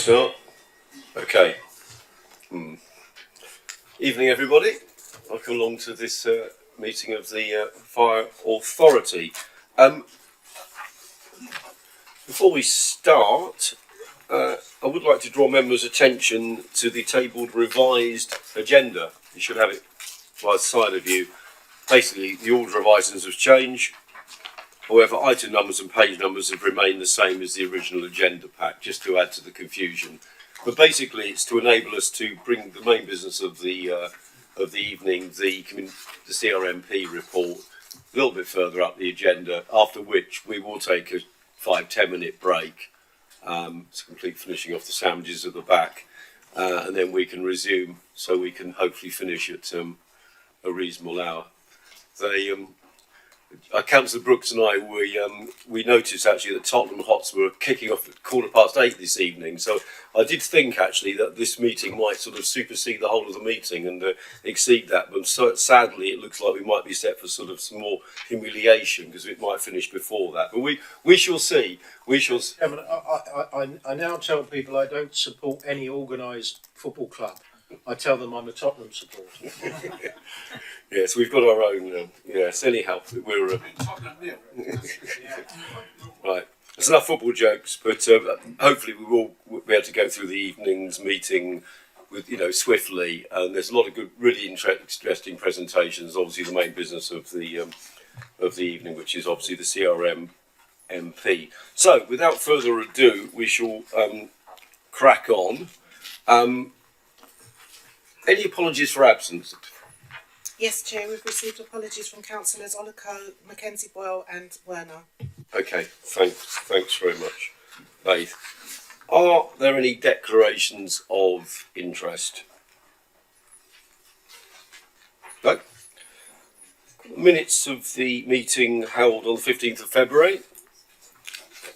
start. Okay. Evening, everybody. Welcome along to this meeting of the Fire Authority. Before we start, I would like to draw members' attention to the tabled revised agenda. You should have it by the side of you. Basically, the order of items has changed. However, item numbers and page numbers have remained the same as the original agenda pack, just to add to the confusion. But basically, it's to enable us to bring the main business of the evening, the CRMP report, a little bit further up the agenda. After which we will take a 5-10 minute break to complete finishing off the sandwiches at the back, and then we can resume, so we can hopefully finish at a reasonable hour. Councillor Brooks and I, we noticed actually that Tottenham Hotspur are kicking off at 8:15 this evening. So I did think actually that this meeting might sort of supersede the whole of the meeting and exceed that. But sadly, it looks like we might be set for sort of some more humiliation because it might finish before that. But we shall see. We shall. I now tell people I don't support any organised football club. I tell them I'm a Tottenham supporter. Yes, we've got our own. Yes, anyhow, we're right. There's enough football jokes, but hopefully we will be able to go through the evening's meeting with swiftly. And there's a lot of good, really interesting presentations. Obviously, the main business of the evening, which is obviously the CRM MP. So, without further ado, we shall crack on. Any apologies for absence? Yes, Chair, we've received apologies from Councillors Olico, Mackenzie Boyle and Werner. Okay, thanks very much. Faith, are there any declarations of interest? No? Minutes of the meeting held on the 15th of February,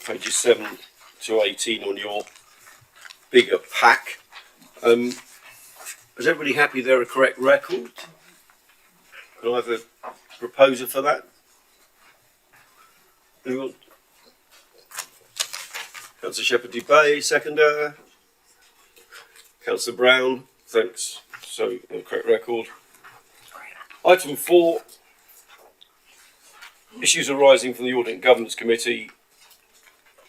pages 7 to 18 on your bigger pack. Is everybody happy they're a correct record? Can I have a proposer for that? Anyone? Councillor Shepherd-Dubay, seconder. Councillor Brown, thanks. So, correct record. Item 4, issues arising from the Audit and Governance Committee.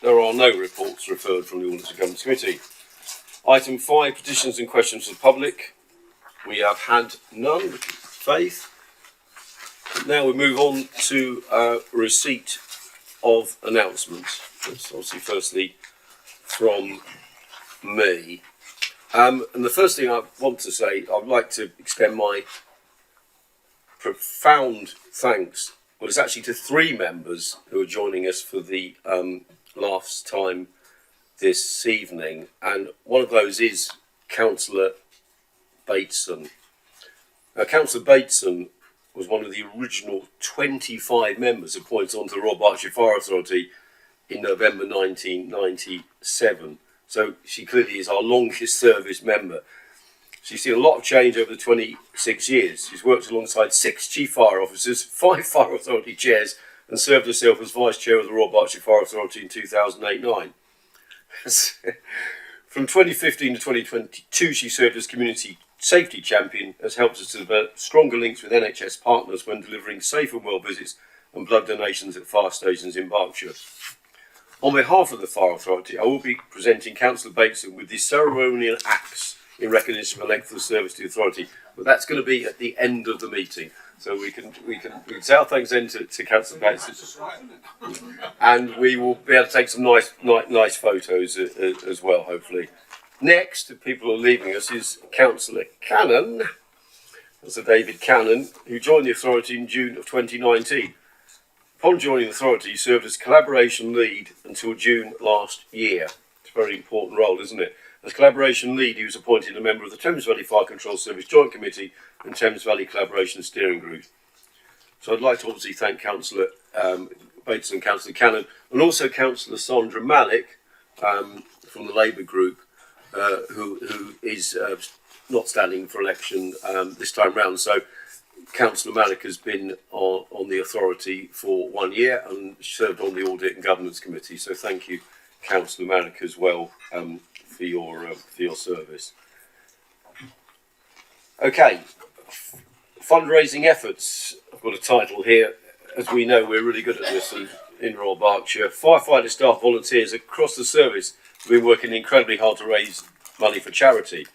There are no reports referred from the Audit and Governance Committee. Item 5, petitions and questions from the public. We have had none. Faith. Now we move on to receipt of announcements. That's obviously firstly from me. And the first thing I want to say, I'd like to extend my profound thanks. Well, it's actually to 3 members who are joining us for the last time this evening, and one of those is Councillor Bateson. Now, Councillor Bateson was one of the original 25 members appointed onto the Royal Berkshire Fire Authority in November 1997. So she clearly is our longest service member. She's seen a lot of change over the 26 years. She's worked alongside 6 chief fire officers, 5 fire authority chairs, and served herself as vice chair of the Royal Berkshire Fire Authority in 2008-9. From 2015 to 2022, she served as community safety champion, has helped us to develop stronger links with NHS partners when delivering safe and well visits and blood donations at fire stations in Berkshire. On behalf of the Fire Authority, I will be presenting Councillor Bateson with the ceremonial acts in recognition of her length of service to the authority, but that's going to be at the end of the meeting. So we can say our thanks then to Councillor Bateson, and we will be able to take some nice photos as well, hopefully. Next, if people are leaving us, is Councillor Cannon, Councillor David Cannon, who joined the authority in June of 2019. Upon joining the authority, he served as collaboration lead until June last year. It's a very important role, isn't it? As collaboration lead, he was appointed a member of the Thames Valley Fire Control Service Joint Committee and Thames Valley Collaboration Steering Group. So I'd like to obviously thank Councillor Bateson and Councillor Cannon, and also Councillor Sandra Malik from the Labour Group, who is not standing for election this time round. So Councillor Malik has been on the authority for 1 year and served on the Audit and Governance Committee. So thank you, Councillor Malik, as well, for your service. Okay, fundraising efforts. I've got a title here. As we know, we're really good at this in Royal Berkshire. Firefighter staff, volunteers across the service have been working incredibly hard to raise money for charity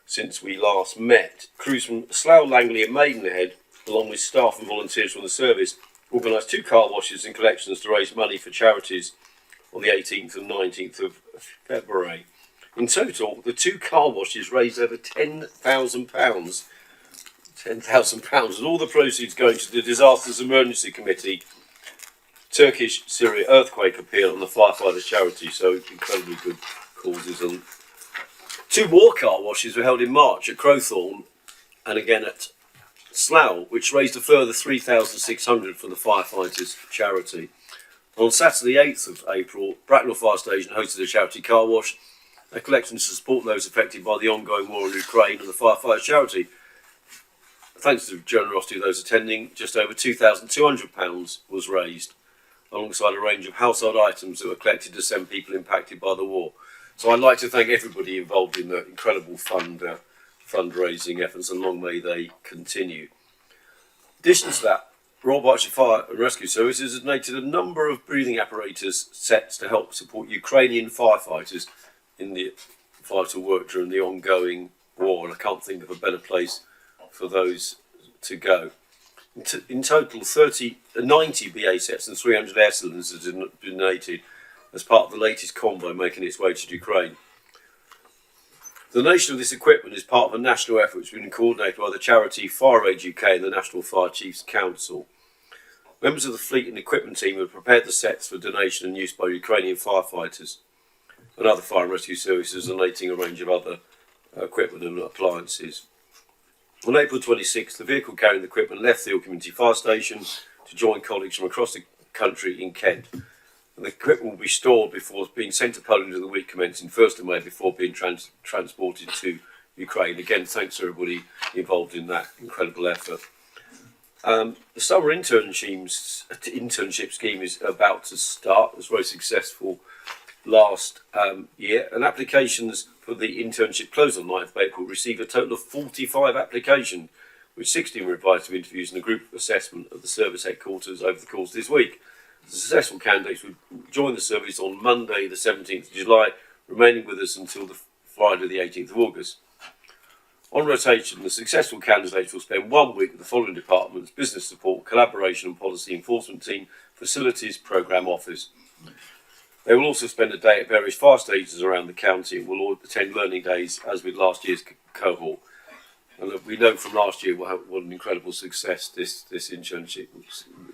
since we last met. Crews from Slough, Langley and Maidenhead, along with staff and volunteers from the service, organised 2 car washes and collections to raise money for charities on the 18th and 19th of February. In total, the 2 car washes raised over £10,000. £10,000, and all the proceeds going to the Disasters Emergency Committee, Turkish Syria earthquake appeal, and the firefighters charity. So incredibly good causes. And 2 more car washes were held in March at Crowthorne and again at Slough, which raised a further £3,600 for the firefighters charity. On Saturday 8th of April, Bracknell Fire Station hosted a charity car wash, a collection to support those affected by the ongoing war in Ukraine and the firefighters charity. Thanks to the generosity of those attending, just over £2,200 was raised, alongside a range of household items that were collected to send people impacted by the war. So I'd like to thank everybody involved in the incredible fundraising efforts, and long may they continue. In addition to that, Royal Berkshire Fire and Rescue Services has donated a number of breathing apparatus sets to help support Ukrainian firefighters in the vital work during the ongoing war, and I can't think of a better place for those to go. In total, 90 BA sets and 300 air cylinders have been donated as part of the latest convoy making its way to Ukraine. The donation of this equipment is part of a national effort which has been coordinated by the charity Fire Aid UK and the National Fire Chiefs Council. Members of the fleet and equipment team have prepared the sets for donation and use by Ukrainian firefighters and other fire and rescue services, donating a range of other equipment and appliances. On April 26th, the vehicle carrying the equipment left the Hill Community Fire Station to join colleagues from across the country in Kent. And the equipment will be stored before being sent to Poland in the week commencing 1st of May before being transported to Ukraine. Again, thanks to everybody involved in that incredible effort. The summer internship scheme is about to start. It was very successful last year, and applications for the internship closed on 9th of April received a total of 45 applications, with 16 were invited to interviews and a group assessment at the service headquarters over the course of this week. The successful candidates would join the service on Monday the 17th of July, remaining with us until the Friday the 18th of August. On rotation, the successful candidates will spend 1 week at the following departments: business support, collaboration and policy enforcement team, facilities, programme office. They will also spend a day at various fire stations around the county and will all attend learning days, as with last year's cohort. And we know from last year what an incredible success this internship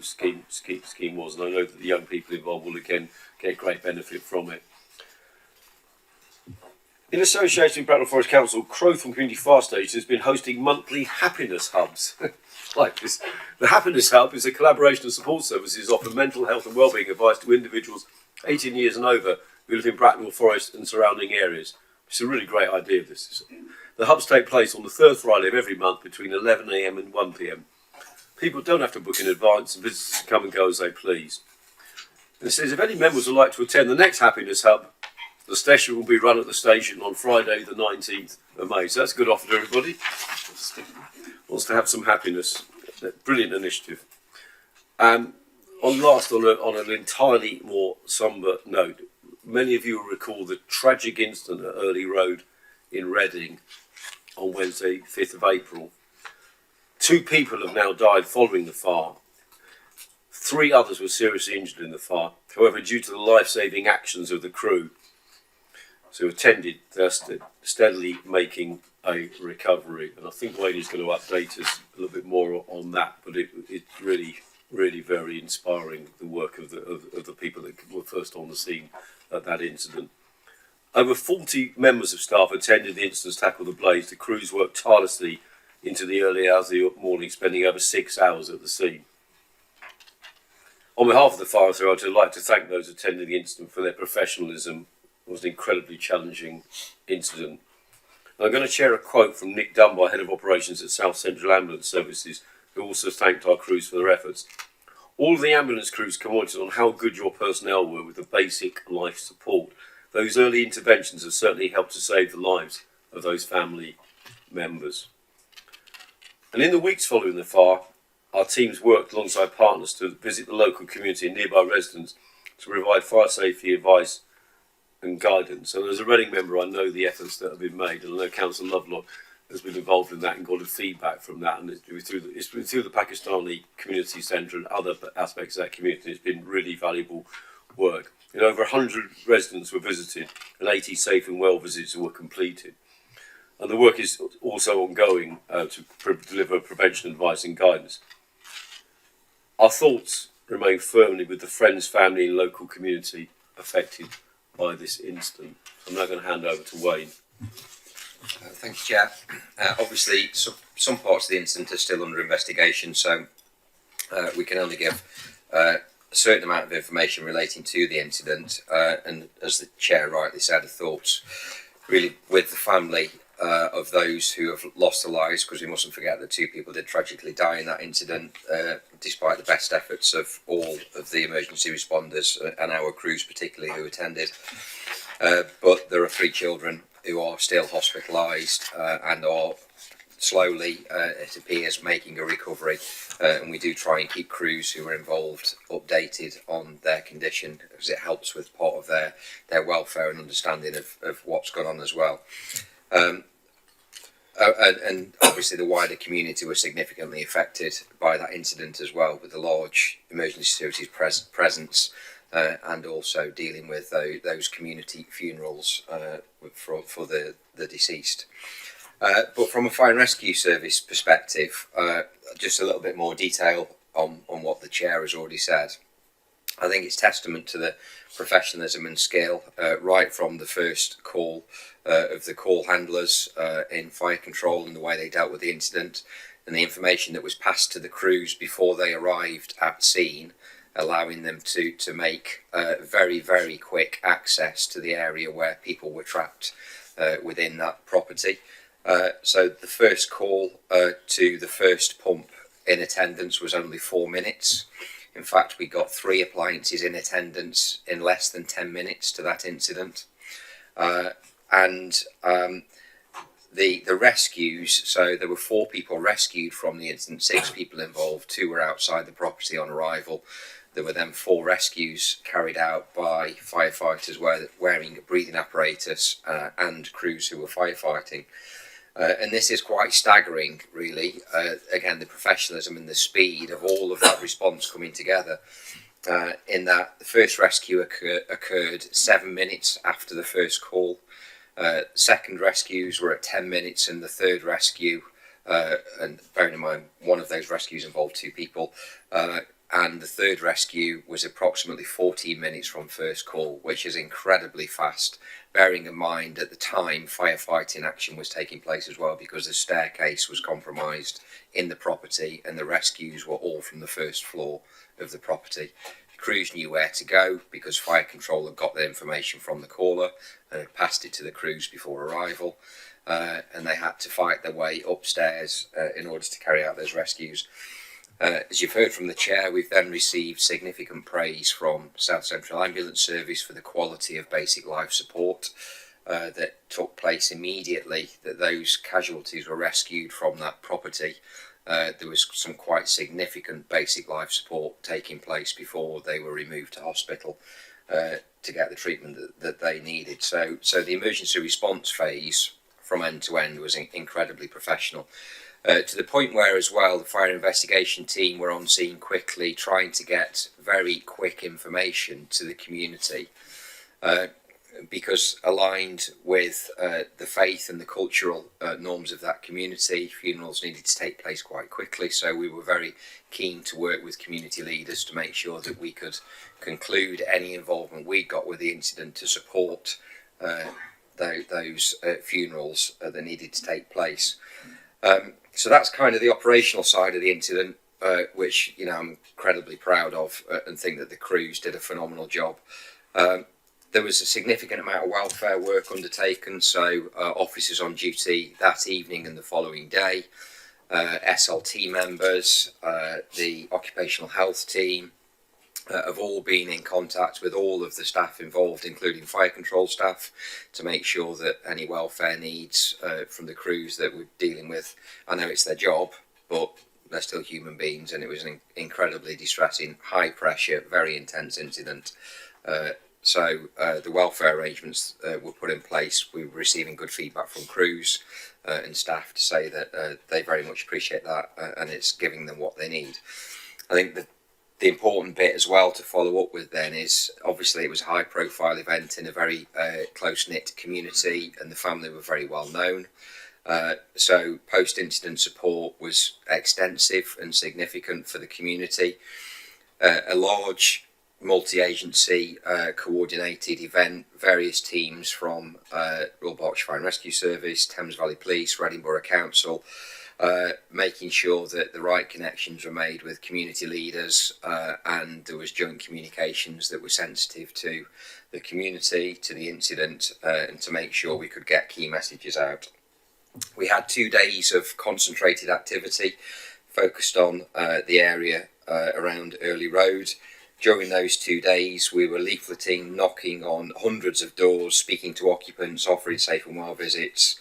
scheme was, and I know that the young people involved will again get great benefit from it. In association with Bracknell Forest Council, Crowthorne Community Fire Station has been hosting monthly happiness hubs. Like this. The Happiness Hub is a collaboration of support services offering mental health and wellbeing advice to individuals 18 years and over who live in Bracknell Forest and surrounding areas. It's a really great idea, this. The hubs take place on the 3rd Friday of every month between 11 AM and 1 PM. People don't have to book in advance, and visitors come and go as they please. And it says if any members would like to attend the next Happiness Hub, the session will be run at the station on Friday the 19th of May. So that's a good offer to everybody. Wants to have some happiness. Brilliant initiative. On an entirely more sombre note, many of you will recall the tragic incident at Early Road in Reading on Wednesday 5th of April. 2 people have now died following the fire. 3 others were seriously injured in the fire. However, due to the life-saving actions of the crew who attended, they're steadily making a recovery. And I think Wayne is going to update us a little bit more on that, but it's really very inspiring, the work of the people that were first on the scene at that incident. Over 40 members of staff attended the incident to tackle the blaze. The crews worked tirelessly into the early hours of the morning, spending over 6 hours at the scene. On behalf of the fire authority, I'd like to thank those attending the incident for their professionalism. It was an incredibly challenging incident. And I'm going to share a quote from Nick Dunbar, Head of Operations at South Central Ambulance Services, who also thanked our crews for their efforts. All of the ambulance crews commented on how good your personnel were with the basic life support. those early interventions have certainly helped to save the lives of those family members. And in the weeks following the fire, our teams worked alongside partners to visit the local community and nearby residents to provide fire safety advice and guidance. And as a Reading member, I know the efforts that have been made, and I know Councillor Lovelock has been involved in that and got feedback from that. And it's been through the Pakistani Community Centre and other aspects of that community. It's been really valuable work. Over 100 residents were visited and 80 safe and well visits were completed. And the work is also ongoing to deliver prevention advice and guidance. Our thoughts remain firmly with the friends, family and local community affected by this incident. I'm now going to hand over to Wayne. Thank you, Chair. Obviously, some parts of the incident are still under investigation, so we can only give a certain amount of information relating to the incident. And as the Chair rightly said, the thoughts really with the family of those who have lost their lives, because we mustn't forget that 2 people did tragically die in that incident, despite the best efforts of all of the emergency responders and our crews particularly who attended. But there are 3 children who are still hospitalised and are slowly, it appears, making a recovery. And we do try and keep crews who are involved updated on their condition, because it helps with part of their welfare and understanding of what's gone on as well. And obviously the wider community were significantly affected by that incident as well, with the large emergency services presence and also dealing with those community funerals for the deceased. But from a fire and rescue service perspective, just a little bit more detail on what the Chair has already said. I think it's testament to the professionalism and skill right from the first call of the call handlers in fire control and the way they dealt with the incident, and the information that was passed to the crews before they arrived at scene, allowing them to make very, very quick access to the area where people were trapped within that property. So the first call to the first pump in attendance was only 4 minutes. In fact, we got 3 appliances in attendance in less than 10 minutes to that incident. The rescues, so there were 4 people rescued from the incident, 6 people involved, 2 were outside the property on arrival. There were then 4 rescues carried out by firefighters wearing a breathing apparatus and crews who were firefighting. And this is quite staggering, really. Again, the professionalism and the speed of all of that response coming together. In that the first rescue occurred 7 minutes after the first call. Second rescues were at 10 minutes, and the third rescue, and bearing in mind one of those rescues involved 2 people, and the third rescue was approximately 14 minutes from first call, which is incredibly fast, bearing in mind at the time firefighting action was taking place as well, because the staircase was compromised in the property and the rescues were all from the first floor of the property. The crews knew where to go because fire control had got the information from the caller and had passed it to the crews before arrival, and they had to fight their way upstairs in order to carry out those rescues. As you've heard from the Chair, we've then received significant praise from South Central Ambulance Service for the quality of basic life support that took place immediately that those casualties were rescued from that property. There was some quite significant basic life support taking place before they were removed to hospital to get the treatment that they needed. So the emergency response phase from end to end was incredibly professional. To the point where as well the fire investigation team were on scene quickly, trying to get very quick information to the community, because aligned with the faith and the cultural norms of that community, funerals needed to take place quite quickly. So we were very keen to work with community leaders to make sure that we could conclude any involvement we got with the incident to support those funerals that needed to take place. So that's kind of the operational side of the incident, which I'm incredibly proud of and think that the crews did a phenomenal job. There was a significant amount of welfare work undertaken, so officers on duty that evening and the following day, SLT members, the occupational health team, have all been in contact with all of the staff involved, including fire control staff, to make sure that any welfare needs from the crews that we're dealing with, I know it's their job, but they're still human beings, and it was an incredibly distressing, high pressure, very intense incident. So the welfare arrangements were put in place. We were receiving good feedback from crews and staff to say that they very much appreciate that, and it's giving them what they need. I think the important bit as well to follow up with then is, obviously it was a high profile event in a very close-knit community, and the family were very well known. So post-incident support was extensive and significant for the community. A large multi-agency coordinated event, various teams from Royal Berkshire Fire and Rescue Service, Thames Valley Police, Reading Borough Council, making sure that the right connections were made with community leaders, and there was joint communications that were sensitive to the community, to the incident, and to make sure we could get key messages out. We had 2 days of concentrated activity focused on the area around Early Road. During those 2 days, we were leafleting, knocking on hundreds of doors, speaking to occupants, offering safe and well visits.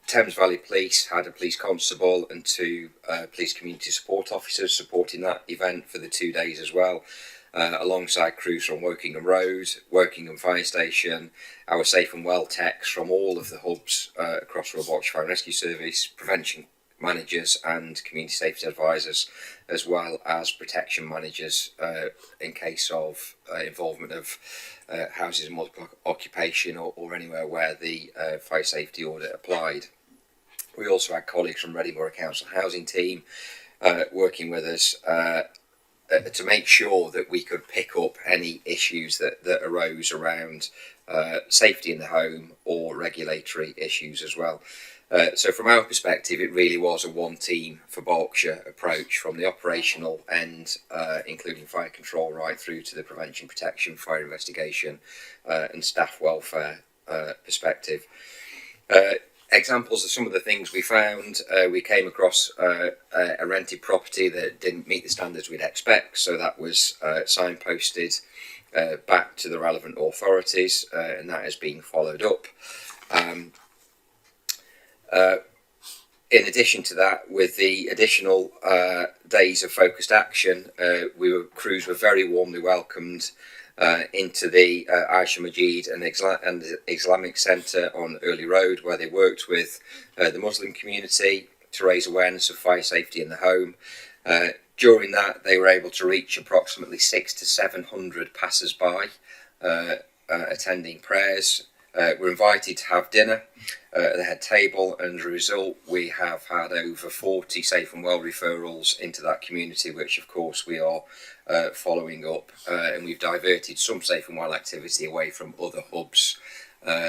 Thames Valley Police had a police constable and 2 police community support officers supporting that event for the 2 days as well, alongside crews from Wokingham Road, Wokingham Fire Station, our safe and well techs from all of the hubs across Royal Berkshire Fire and Rescue Service, prevention managers and community safety advisors, as well as protection managers in case of involvement of houses of multiple occupation or anywhere where the fire safety order applied. We also had colleagues from Reading Borough Council housing team working with us to make sure that we could pick up any issues that arose around safety in the home or regulatory issues as well. So from our perspective, it really was a one team for Berkshire approach, from the operational end, including fire control, right through to the prevention, protection, fire investigation and staff welfare perspective. Examples of some of the things we found, we came across a rented property that didn't meet the standards we'd expect, so that was signposted back to the relevant authorities, and that has been followed up. In addition to that, with the additional days of focused action, crews were very warmly welcomed into the Aisha Majid and Islamic Centre on Early Road, where they worked with the Muslim community to raise awareness of fire safety in the home. During that, they were able to reach approximately 600 to 700 passers-by attending prayers. We're invited to have dinner at the head table, and as a result we have had over 40 safe and well referrals into that community, which of course we are following up, and we've diverted some safe and well activity away from other hubs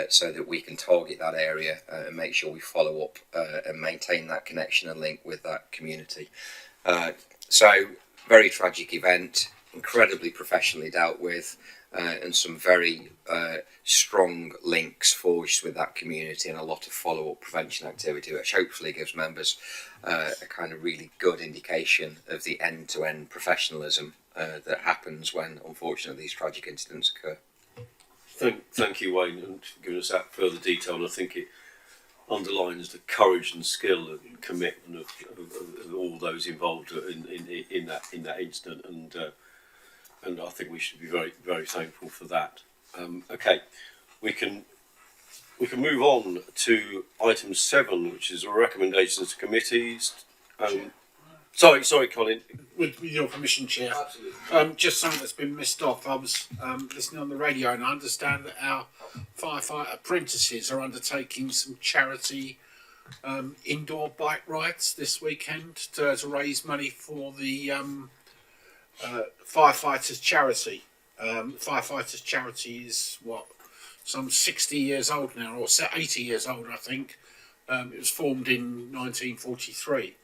so that we can target that area and make sure we follow up and maintain that connection and link with that community. So very tragic event, incredibly professionally dealt with, and some very strong links forged with that community, and a lot of follow-up prevention activity, which hopefully gives members a kind of really good indication of the end-to-end professionalism that happens when, unfortunately, these tragic incidents occur. Thank you, Wayne, and for giving us that further detail. And I think it underlines the courage and skill and commitment of all those involved in that incident, and I think we should be very, very thankful for that. Okay, we can move on to item 7, which is recommendations to committees. Sorry, Colin. With your permission, Chair. Absolutely. Just something that's been missed off. I was listening on the radio, and I understand that our firefighter apprentices are undertaking some charity indoor bike rides this weekend to raise money for the firefighters charity. Firefighters charity is some 60 years old now, or 80 years old, I think. It was formed in 1943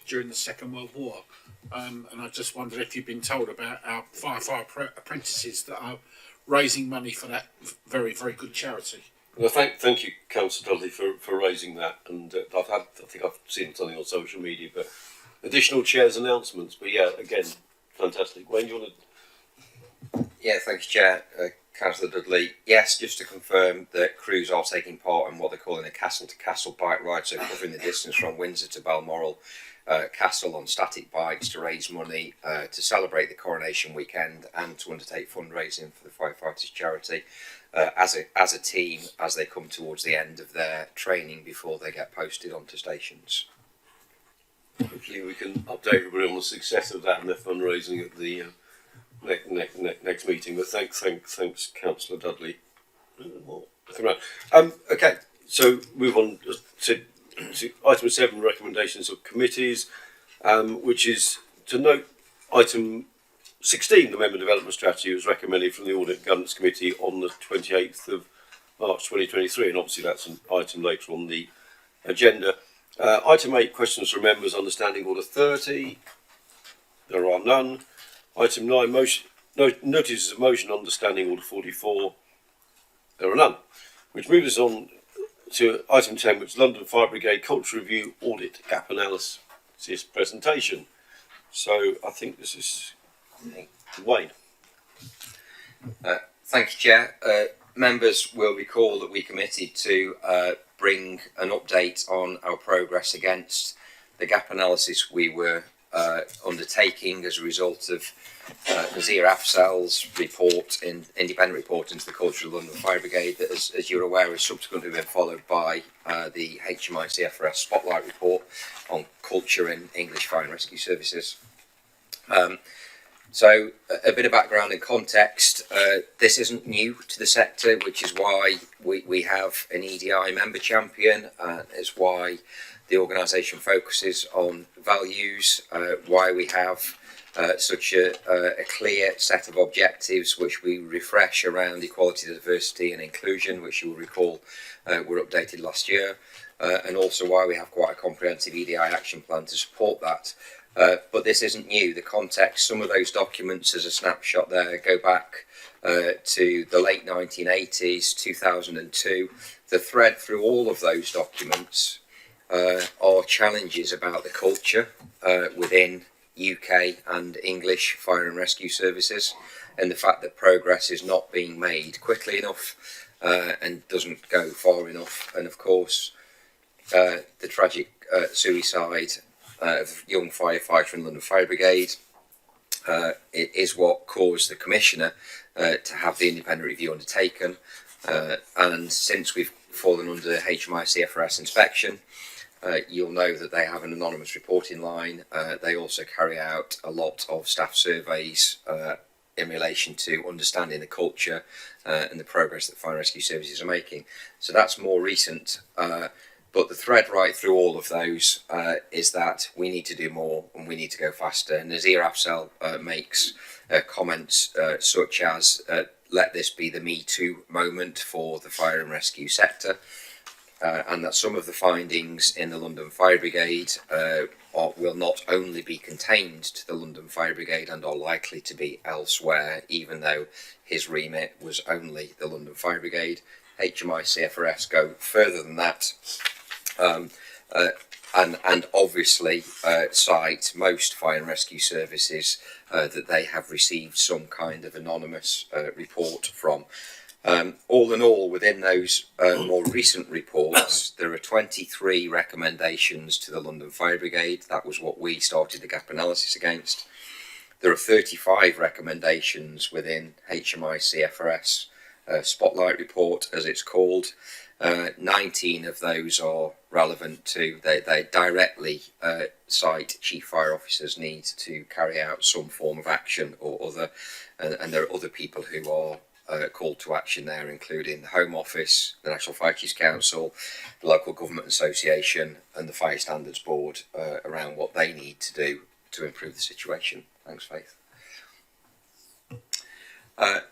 during the Second World War, and I just wondered if you've been told about our firefighter apprentices that are raising money for that very, very good charity. Well, thank you, Councillor Dudley, for raising that, and I think I've seen something on social media, but additional chairs announcements. But yeah, again, fantastic. Wayne, do you want to Yeah, thank you, Chair. Councillor Dudley. Yes, just to confirm that crews are taking part in what they're calling a castle-to-castle bike ride, so covering the distance from Windsor to Balmoral Castle on static bikes to raise money to celebrate the coronation weekend and to undertake fundraising for the Firefighters Charity as a team as they come towards the end of their training before they get posted onto stations. Hopefully we can update everybody on the success of that and their fundraising at the next meeting. But thanks, Councillor Dudley. Okay, so move on to item 7, recommendations of committees, which is to note item 16, the Member Development Strategy, was recommended from the Audit and Governance Committee on the 28th of March 2023, and obviously that's an item later on the agenda. Item 8, questions from members on the Standing Order 30. There are none. Item 9, notices of motion on the Standing Order 44. There are none. Which moves us on to item 10, which is London Fire Brigade Culture Review Audit Gap Analysis presentation. So I think this is Wayne. Thank you, Chair. Members will recall that we committed to bring an update on our progress against the gap analysis we were undertaking as a result of Nazir Afzal's independent report into the Culture of the London Fire Brigade that, as you're aware, has subsequently been followed by the HMI CFRS Spotlight report on culture in English Fire and Rescue Services. So a bit of background and context. This isn't new to the sector, which is why we have an EDI member champion. It's why the organisation focuses on values, why we have such a clear set of objectives which we refresh around equality, diversity and inclusion, which you will recall were updated last year, and also why we have quite a comprehensive EDI action plan to support that. But this isn't new. The context, some of those documents as a snapshot there go back to the late 1980s, 2002. The thread through all of those documents are challenges about the culture within UK and English fire and rescue services, and the fact that progress is not being made quickly enough and doesn't go far enough. And of course, the tragic suicide of a young firefighter in London Fire Brigade it is what caused the Commissioner to have the independent review undertaken. And since we've fallen under HMI CFRS inspection, you'll know that they have an anonymous reporting line. They also carry out a lot of staff surveys in relation to understanding the culture and the progress that fire and rescue services are making. So that's more recent. But the thread right through all of those is that we need to do more and we need to go faster. And Nazir Afzal makes comments such as, let this be the Me Too moment for the fire and rescue sector. And that some of the findings in the London Fire Brigade will not only be contained to the London Fire Brigade and are likely to be elsewhere, even though his remit was only the London Fire Brigade. HMI CFRS go further than that, and obviously cite most fire and rescue services that they have received some kind of anonymous report from. All in all, within those more recent reports, there are 23 recommendations to the London Fire Brigade. That was what we started the gap analysis against. There are 35 recommendations within HMI CFRS Spotlight report, as it's called. 19 of those are relevant to, they directly cite chief fire officers need to carry out some form of action or other, and there are other people who are called to action there, including the Home Office, the National Fire Chiefs Council, the Local Government Association and the Fire Standards Board around what they need to do to improve the situation. Thanks, Faith.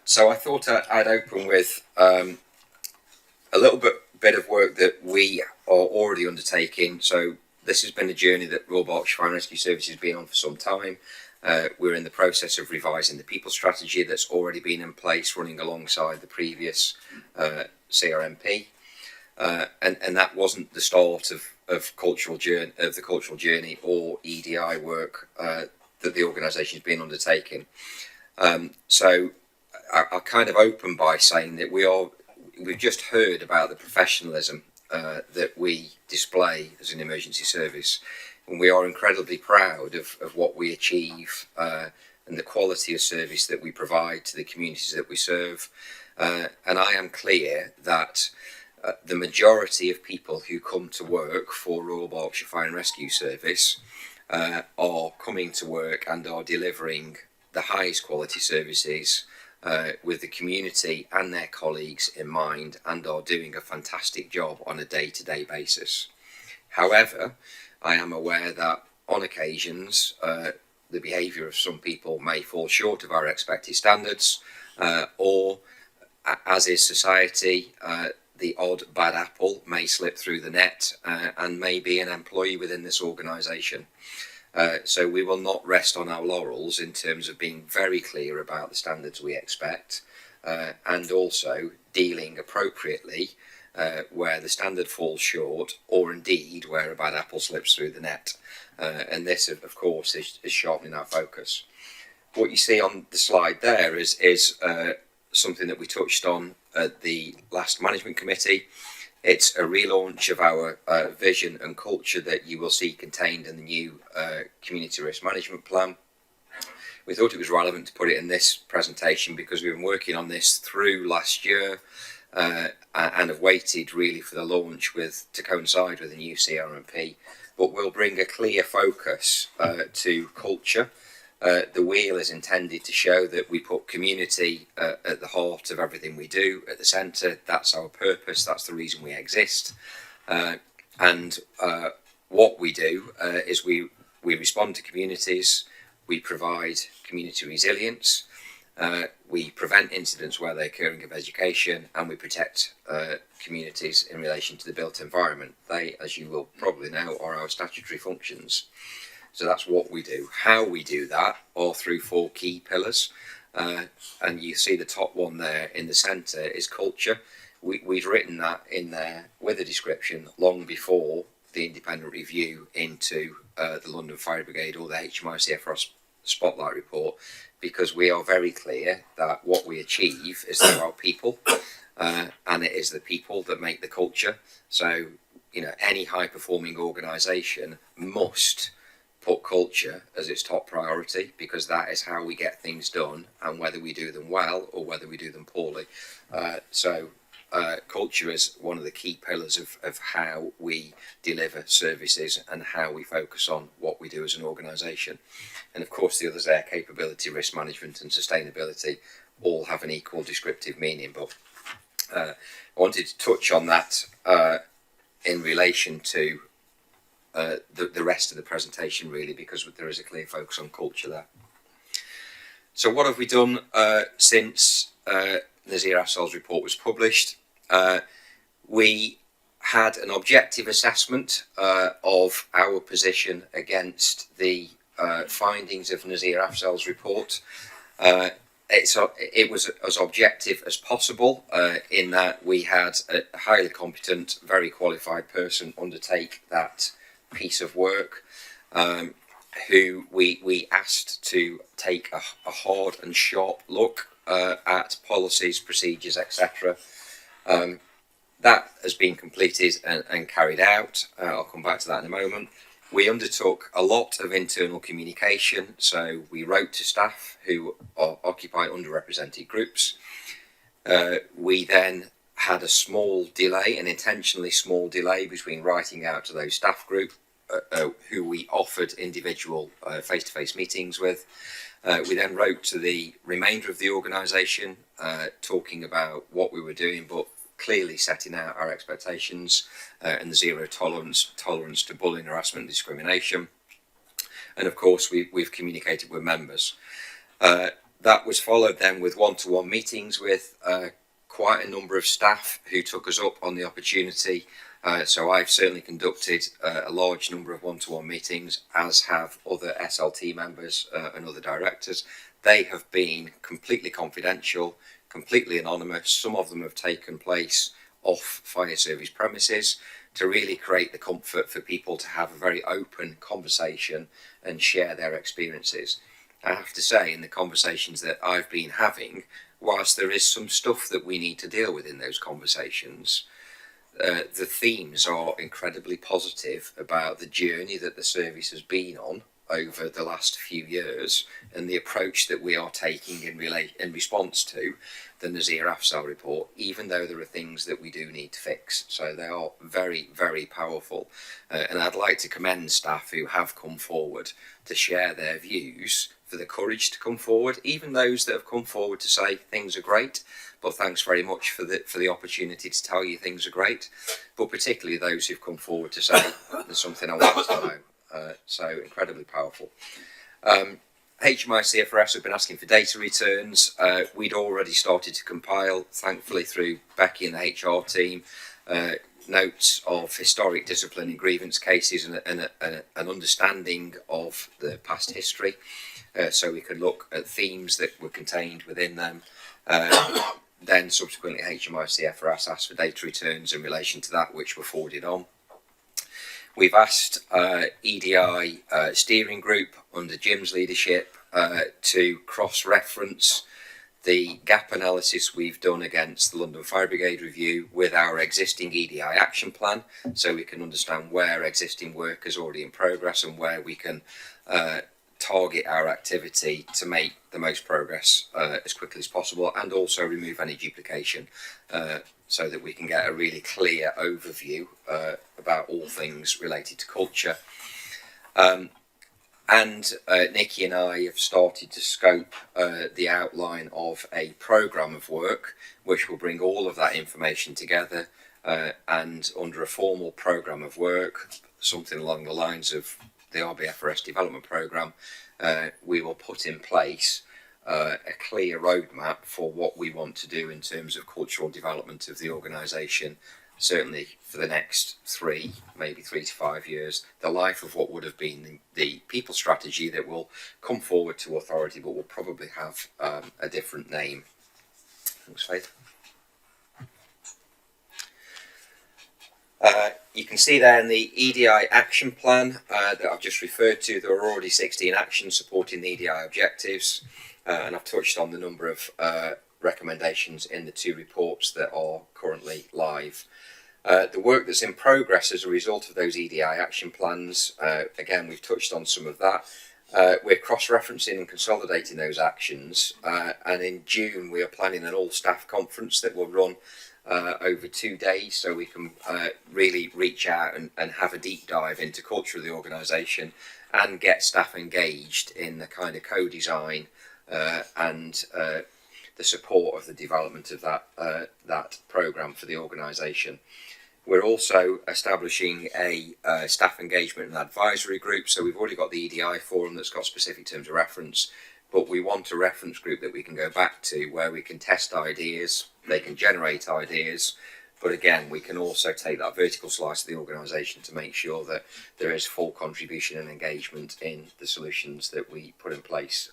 So I thought I'd open with a little bit of work that we are already undertaking. So this has been a journey that Royal Berkshire Fire and Rescue Service has been on for some time. We're in the process of revising the people strategy that's already been in place, running alongside the previous CRMP, and that wasn't the start of the cultural journey or EDI work that the organisation has been undertaking. So I'll kind of open by saying that we've just heard about the professionalism that we display as an emergency service, and we are incredibly proud of what we achieve and the quality of service that we provide to the communities that we serve. And I am clear that the majority of people who come to work for Royal Berkshire Fire and Rescue Service are coming to work and are delivering the highest quality services with the community and their colleagues in mind, and are doing a fantastic job on a day-to-day basis. However, I am aware that on occasions the behaviour of some people may fall short of our expected standards, or as is society, the odd bad apple may slip through the net and may be an employee within this organisation. So we will not rest on our laurels in terms of being very clear about the standards we expect, and also dealing appropriately where the standard falls short, or indeed where a bad apple slips through the net. And this, of course, is sharpening our focus. What you see on the slide there is something that we touched on at the last management committee. It's a relaunch of our vision and culture that you will see contained in the new community risk management plan. We thought it was relevant to put it in this presentation because we've been working on this through last year and have waited really for the launch to coincide with the new CRMP. But we'll bring a clear focus to culture. The wheel is intended to show that we put community at the heart of everything we do, at the centre. That's our purpose, that's the reason we exist. And what we do is we respond to communities, we provide community resilience, we prevent incidents where they're occurring of education, and we protect communities in relation to the built environment. They, as you will probably know, are our statutory functions. So that's what we do. How we do that are through 4 key pillars. And you see the top one there in the centre is culture. We've written that in there with a description long before the independent review into the London Fire Brigade or the HMICFROS Spotlight report, because we are very clear that what we achieve is through our people, and it is the people that make the culture. So, any high-performing organisation must put culture as its top priority, because that is how we get things done, and whether we do them well or whether we do them poorly. So culture is one of the key pillars of how we deliver services and how we focus on what we do as an organisation. And of course the others there, capability, risk management and sustainability, all have an equal descriptive meaning. But I wanted to touch on that in relation to the rest of the presentation, really, because there is a clear focus on culture there. So what have we done since Nazir Afzal's report was published? We had an objective assessment of our position against the findings of Nazir Afzal's report. It was as objective as possible in that we had a highly competent, very qualified person undertake that piece of work, who we asked to take a hard and sharp look at policies, procedures, etc. That has been completed and carried out. I'll come back to that in a moment. We undertook a lot of internal communication, so we wrote to staff who occupy underrepresented groups. We then had a small delay, an intentionally small delay, between writing out to those staff group who we offered individual face-to-face meetings with. We then wrote to the remainder of the organisation, talking about what we were doing, but clearly setting out our expectations and the zero tolerance to bullying, harassment and discrimination. And of course we've communicated with members. That was followed then with one-to-one meetings with quite a number of staff who took us up on the opportunity. So I've certainly conducted a large number of one-to-one meetings, as have other SLT members and other directors. They have been completely confidential, completely anonymous. Some of them have taken place off fire service premises to really create the comfort for people to have a very open conversation and share their experiences. I have to say, in the conversations that I've been having, whilst there is some stuff that we need to deal with in those conversations, the themes are incredibly positive about the journey that the service has been on over the last few years and the approach that we are taking in response to the Nazir Afzal report, even though there are things that we do need to fix. So they are very, very powerful. And I'd like to commend staff who have come forward to share their views, for the courage to come forward, even those that have come forward to say things are great, but thanks very much for the opportunity to tell you things are great, but particularly those who've come forward to say there's something I want to know. So incredibly powerful. HMI CFRS have been asking for data returns. We'd already started to compile, thankfully through Becky and the HR team, notes of historic discipline and grievance cases and an understanding of the past history, so we could look at themes that were contained within them. Then subsequently HMI CFRS asked for data returns in relation to that, which were forwarded on. We've asked EDI steering group under Jim's leadership to cross-reference the gap analysis we've done against the London Fire Brigade review with our existing EDI action plan, so we can understand where existing work is already in progress and where we can target our activity to make the most progress as quickly as possible, and also remove any duplication, so that we can get a really clear overview about all things related to culture. And Nikki and I have started to scope the outline of a programme of work which will bring all of that information together, and under a formal programme of work, something along the lines of the RBFRS development programme, we will put in place a clear roadmap for what we want to do in terms of cultural development of the organisation, certainly for the next 3 to 5 years, the life of what would have been the people strategy that will come forward to authority but will probably have a different name. Thanks, Faith. You can see there in the EDI action plan that I've just referred to, there are already 16 actions supporting the EDI objectives, and I've touched on the number of recommendations in the 2 reports that are currently live. The work that's in progress as a result of those EDI action plans, again, we've touched on some of that. We're cross-referencing and consolidating those actions, and in June we are planning an all-staff conference that will run over 2 days, so we can really reach out and have a deep dive into culture of the organisation and get staff engaged in the kind of co-design and the support of the development of that programme for the organisation. We're also establishing a staff engagement and advisory group, so we've already got the EDI forum that's got specific terms of reference, but we want a reference group that we can go back to where we can test ideas, they can generate ideas, but again, we can also take that vertical slice of the organisation to make sure that there is full contribution and engagement in the solutions that we put in place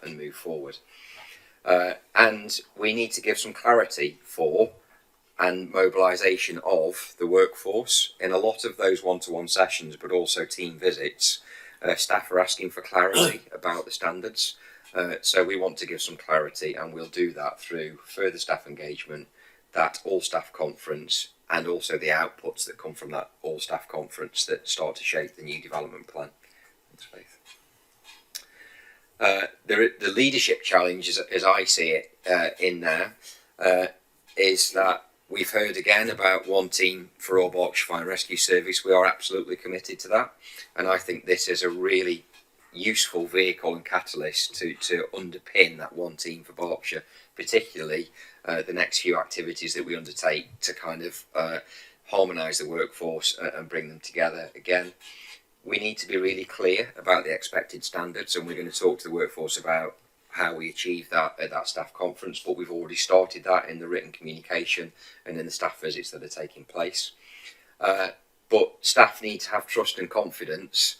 and move forward. And we need to give some clarity for and mobilisation of the workforce. In a lot of those one-to-one sessions, but also team visits, staff are asking for clarity about the standards. So we want to give some clarity, and we'll do that through further staff engagement, that all-staff conference, and also the outputs that come from that all-staff conference that start to shape the new development plan. Thanks, Faith. The leadership challenge, as I see it in there, is that we've heard again about one team for all Berkshire Fire and Rescue Service. We are absolutely committed to that, and I think this is a really useful vehicle and catalyst to underpin that one team for Berkshire, particularly the next few activities that we undertake to kind of harmonise the workforce and bring them together again. We need to be really clear about the expected standards, and we're going to talk to the workforce about how we achieve that at that staff conference, but we've already started that in the written communication and in the staff visits that are taking place. But staff need to have trust and confidence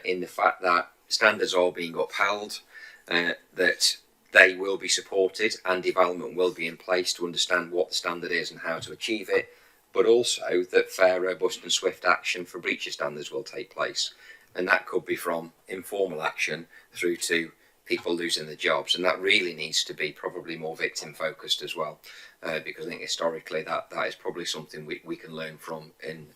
in the fact that standards are being upheld, that they will be supported and development will be in place to understand what the standard is and how to achieve it, but also that fair, robust and swift action for breach of standards will take place. And that could be from informal action through to people losing their jobs, and that really needs to be probably more victim focused as well, because I think historically that is probably something we can learn from in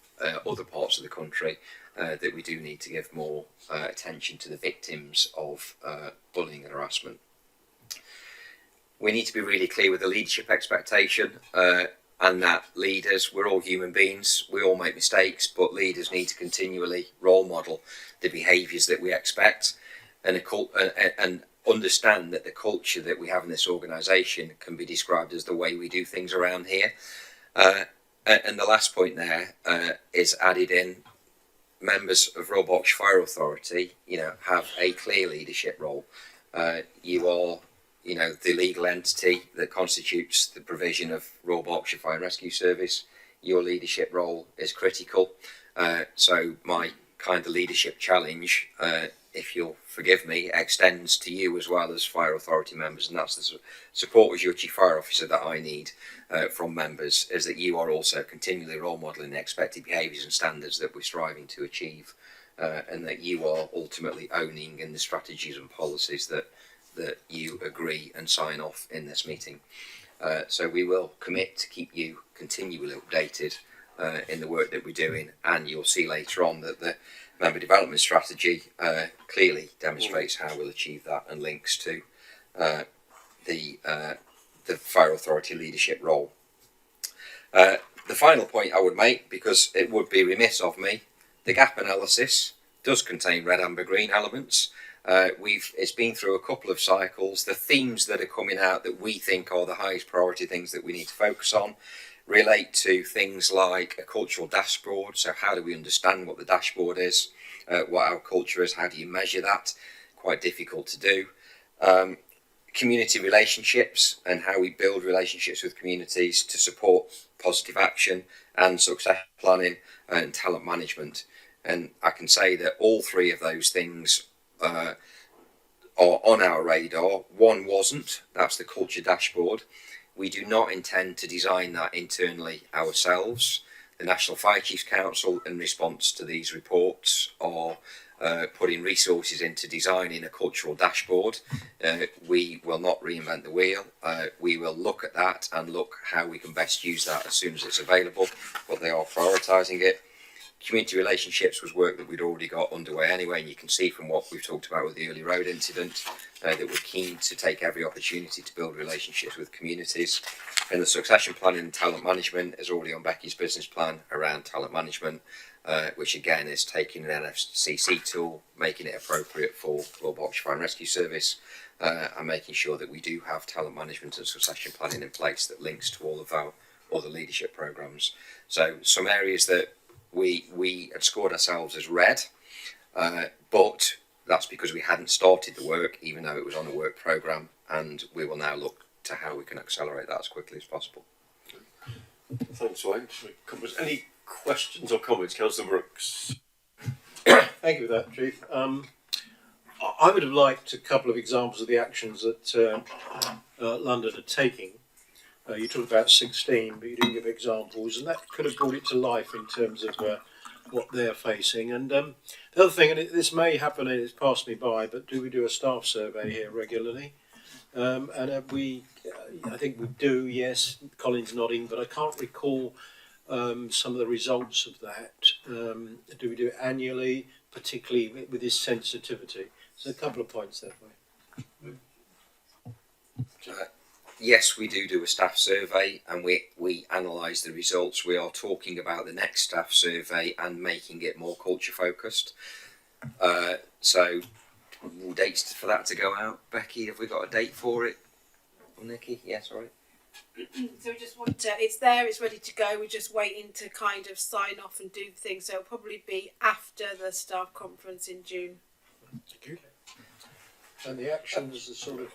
other parts of the country, that we do need to give more attention to the victims of bullying and harassment. We need to be really clear with the leadership expectation, and that leaders, we're all human beings, we all make mistakes, but leaders need to continually role model the behaviours that we expect, and understand that the culture that we have in this organisation can be described as the way we do things around here. And the last point there is added in, members of Royal Berkshire Fire Authority, have a clear leadership role. You are, the legal entity that constitutes the provision of Royal Berkshire Fire and Rescue Service. Your leadership role is critical. So my kind of leadership challenge, if you'll forgive me, extends to you as well as Fire Authority members, and that's the support as your Chief Fire Officer that I need from members, is that you are also continually role modelling the expected behaviours and standards that we're striving to achieve, and that you are ultimately owning in the strategies and policies that you agree and sign off in this meeting. So we will commit to keep you continually updated in the work that we're doing, and you'll see later on that the member development strategy clearly demonstrates how we'll achieve that and links to the Fire Authority leadership role. The final point I would make, because it would be remiss of me, the gap analysis does contain red, amber, green elements. It's been through a couple of cycles. The themes that are coming out that we think are the highest priority things that we need to focus on relate to things like a cultural dashboard. So how do we understand what the dashboard is, what our culture is, how do you measure that? Quite difficult to do. Community relationships and how we build relationships with communities to support positive action and success planning and talent management. And I can say that all three of those things are on our radar. One wasn't, that's the culture dashboard. We do not intend to design that internally ourselves. The National Fire Chiefs Council, in response to these reports, are putting resources into designing a cultural dashboard. We will not reinvent the wheel. We will look at that and look how we can best use that as soon as it's available, but they are prioritising it. Community relationships was work that we'd already got underway anyway, and you can see from what we've talked about with the Early Road incident that we're keen to take every opportunity to build relationships with communities. And the succession planning and talent management is already on Becky's business plan around talent management, which again is taking an NFCC tool, making it appropriate for Royal Berkshire Fire and Rescue Service, and making sure that we do have talent management and succession planning in place that links to all of our other leadership programmes. So some areas that we had scored ourselves as red, but that's because we hadn't started the work, even though it was on a work programme, and we will now look to how we can accelerate that as quickly as possible. Thanks, Wayne. Any questions or comments, Councillor Brooks? Thank you for that, Chief. I would have liked a couple of examples of the actions that London are taking. You talked about 16, but you didn't give examples, and that could have brought it to life in terms of what they're facing. And the other thing, and this may happen and it's passed me by, but do we do a staff survey here regularly? And I think we do, yes. Colin's nodding, but I can't recall some of the results of that. Do we do it annually, particularly with this sensitivity? So a couple of points that way. Yes, we do a staff survey, and we analyse the results. We are talking about the next staff survey and making it more culture focused. So dates for that to go out. Becky, have we got a date for it? Or Nikki? Yes, all right. So we just want to, it's there, it's ready to go, we're just waiting to kind of sign off and do things, so it'll probably be after the staff conference in June. Thank you. And the actions, the sort of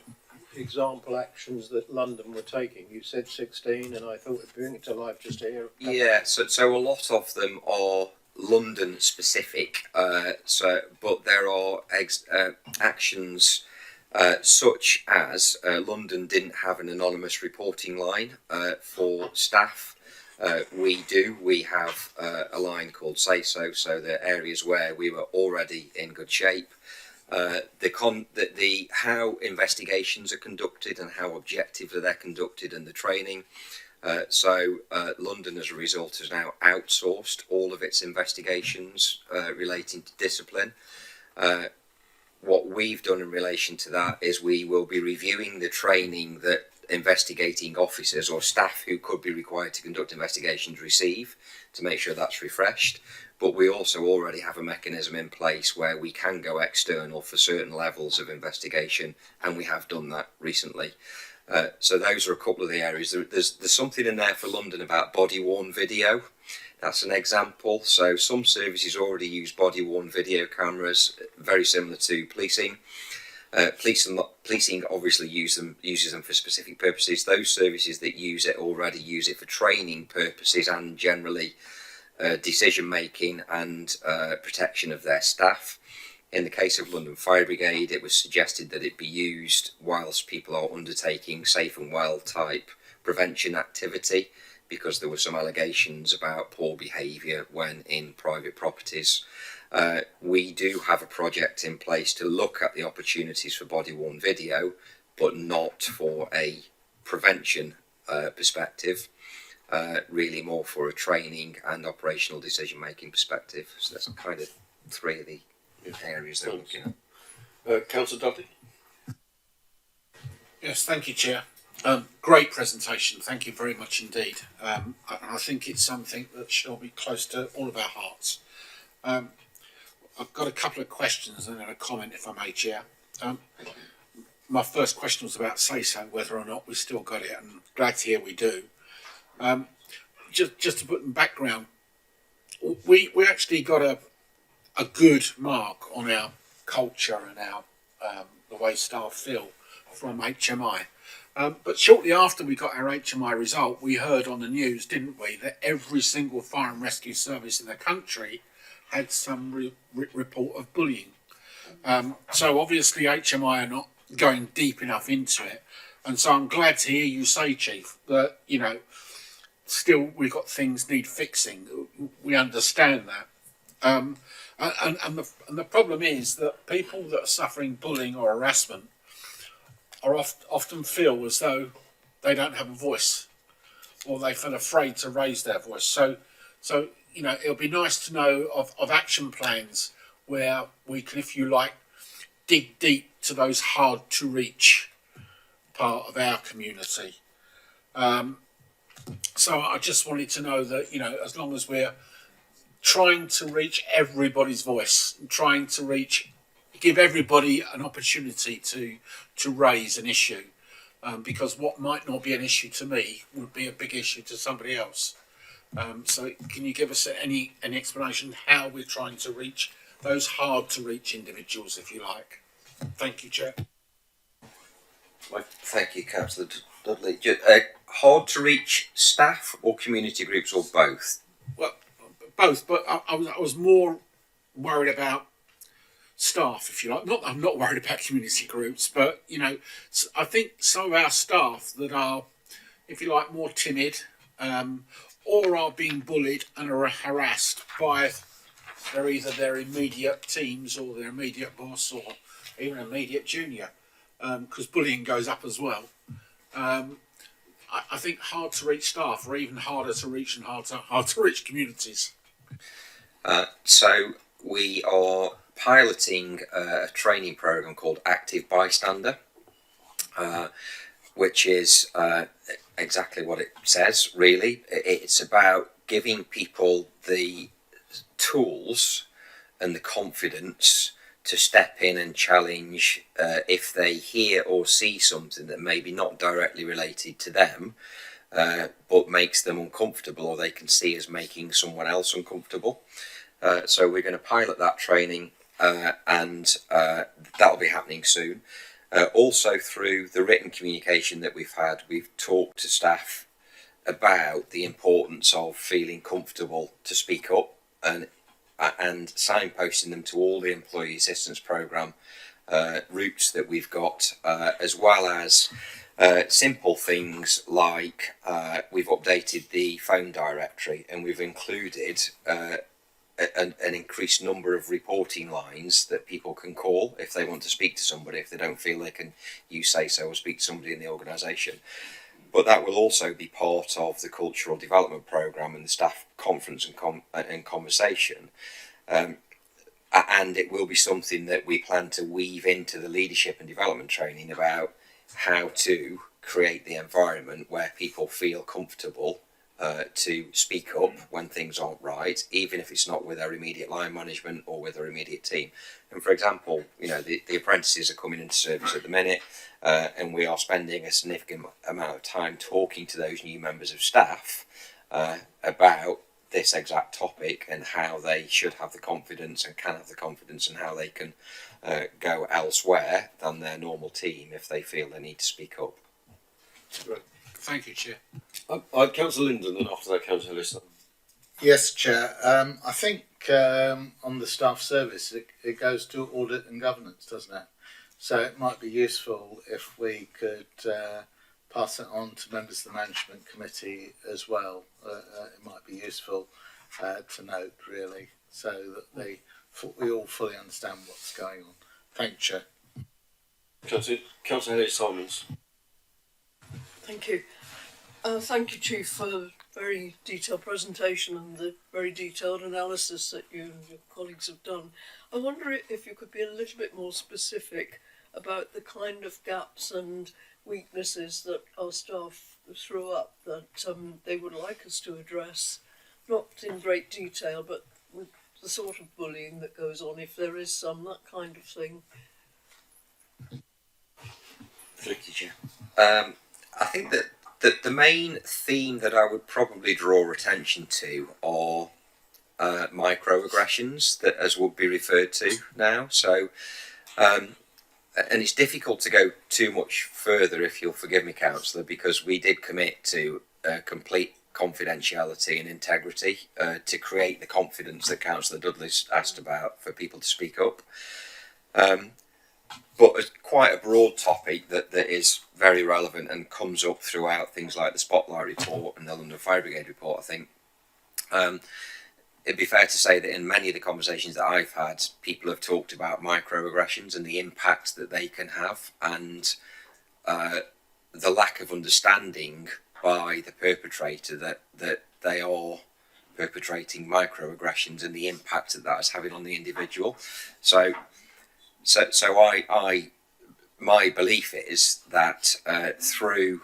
example actions that London were taking, you said 16, and I thought we'd bring it to life just here. Yeah, so a lot of them are London specific, but there are actions such as London didn't have an anonymous reporting line for staff. We have a line called Say So the areas where we were already in good shape, the how investigations are conducted and how objectively they're conducted, and the training. So London, as a result, has now outsourced all of its investigations relating to discipline. What we've done in relation to that is we will be reviewing the training that investigating officers or staff who could be required to conduct investigations receive, to make sure that's refreshed. But we also already have a mechanism in place where we can go external for certain levels of investigation, and we have done that recently. So those are a couple of the areas. There's something in there for London about body-worn video. That's an example. So some services already use body-worn video cameras, very similar to policing. Policing obviously uses them for specific purposes. Those services that use it already use it for training purposes and generally decision making and protection of their staff. In the case of London Fire Brigade, it was suggested that it be used whilst people are undertaking safe and well type prevention activity, because there were some allegations about poor behaviour when in private properties. We do have a project in place to look at the opportunities for body-worn video, but not for a prevention perspective, really more for a training and operational decision-making perspective. So that's kind of three of the areas that we're looking at. Councillor Dudley? Yes, thank you, Chair. Great presentation. Thank you very much indeed. I think it's something that shall be close to all of our hearts. I've got a couple of questions and then a comment, if I may, Chair. My first question was about say-so, whether or not we still got it, and glad to hear we do. Just to put in background, we actually got a good mark on our culture and our the way staff feel from HMI. But shortly after we got our HMI result, we heard on the news, didn't we, that every single fire and rescue service in the country had some report of bullying. So obviously HMI are not going deep enough into it. And so I'm glad to hear you say, Chief, that, you know, still we've got things need fixing. We understand that. And the problem is that people that are suffering bullying or harassment are often feel as though they don't have a voice, or they feel afraid to raise their voice. So you know, it'll be nice to know of action plans where we can, if you like, dig deep to those hard to reach part of our community. So I just wanted to know that, you know, as long as we're trying to reach everybody's voice, and trying to give everybody an opportunity to raise an issue, because what might not be an issue to me would be a big issue to somebody else. So can you give us any explanation how we're trying to reach those hard to reach individuals, if you like? Thank you, Chair. Thank you, Councillor Dudley. Hard to reach staff or community groups, or both? Well, both, but I was more worried about staff, if you like. Not that I'm not worried about community groups, but, you know, I think some of our staff that are, if you like, more timid, or are being bullied and are harassed by either their immediate teams or their immediate boss or even immediate junior, because bullying goes up as well. I think hard to reach staff are even harder to reach, and hard to reach communities. So we are piloting a training program called Active Bystander, which is exactly what it says, really. It's about giving people the tools and the confidence to step in and challenge if they hear or see something that may be not directly related to them, but makes them uncomfortable, or they can see as making someone else uncomfortable. So we're going to pilot that training, and that'll be happening soon. Also, through the written communication that we've had, we've talked to staff about the importance of feeling comfortable to speak up, and signposting them to all the employee assistance programme routes that we've got, as well as simple things like we've updated the phone directory, and we've included an increased number of reporting lines that people can call if they want to speak to somebody, if they don't feel they can use Say So or speak to somebody in the organisation. But that will also be part of the cultural development programme and the staff conference and conversation. And it will be something that we plan to weave into the leadership and development training about how to create the environment where people feel comfortable to speak up when things aren't right, even if it's not with their immediate line management or with their immediate team. And for example, the apprentices are coming into service at the minute, and we are spending a significant amount of time talking to those new members of staff about this exact topic and how they should have the confidence and can have the confidence and how they can go elsewhere than their normal team if they feel they need to speak up. Thank you, Chair. Councillor Linden, and after that, Councillor Lister. Yes, Chair. I think on the staff service, it goes to audit and governance, doesn't it? So it might be useful if we could pass it on to members of the management committee as well. It might be useful to note, really, so that we all fully understand what's going on. Thank you, Chair. Councillor Hayes-Simons. Thank you. Thank you, Chief, for the very detailed presentation and the very detailed analysis that you and your colleagues have done. I wonder if you could be a little bit more specific about the kind of gaps and weaknesses that our staff threw up that they would like us to address, not in great detail, but with the sort of bullying that goes on, if there is some, that kind of thing. Thank you, Chair. I think that the main theme that I would probably draw attention to are microaggressions, that as would be referred to now. So, and it's difficult to go too much further, if you'll forgive me, Councillor, because we did commit to complete confidentiality and integrity to create the confidence that Councillor Dudley's asked about for people to speak up. But it's quite a broad topic that is very relevant and comes up throughout things like the Spotlight Report and the London Fire Brigade Report, I think. It'd be fair to say that in many of the conversations that I've had, people have talked about microaggressions and the impact that they can have, and the lack of understanding by the perpetrator that they are perpetrating microaggressions and the impact that that is having on the individual. So my belief is that through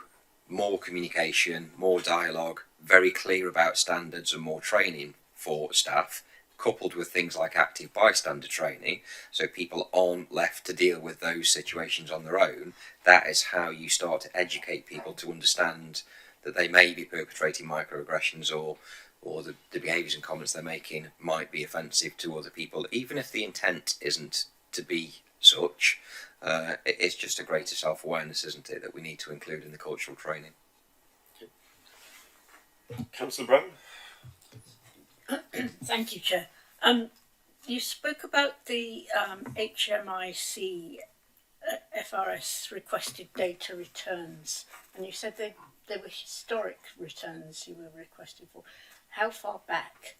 more communication, more dialogue, very clear about standards and more training for staff, coupled with things like active bystander training, so people aren't left to deal with those situations on their own, that is how you start to educate people to understand that they may be perpetrating microaggressions or the behaviours and comments they're making might be offensive to other people, even if the intent isn't to be such. It's just a greater self-awareness, isn't it, that we need to include in the cultural training. Councillor Brown. Thank you, Chair. You spoke about the HMIC FRS requested data returns, and you said they were historic returns you were requested for. How far back?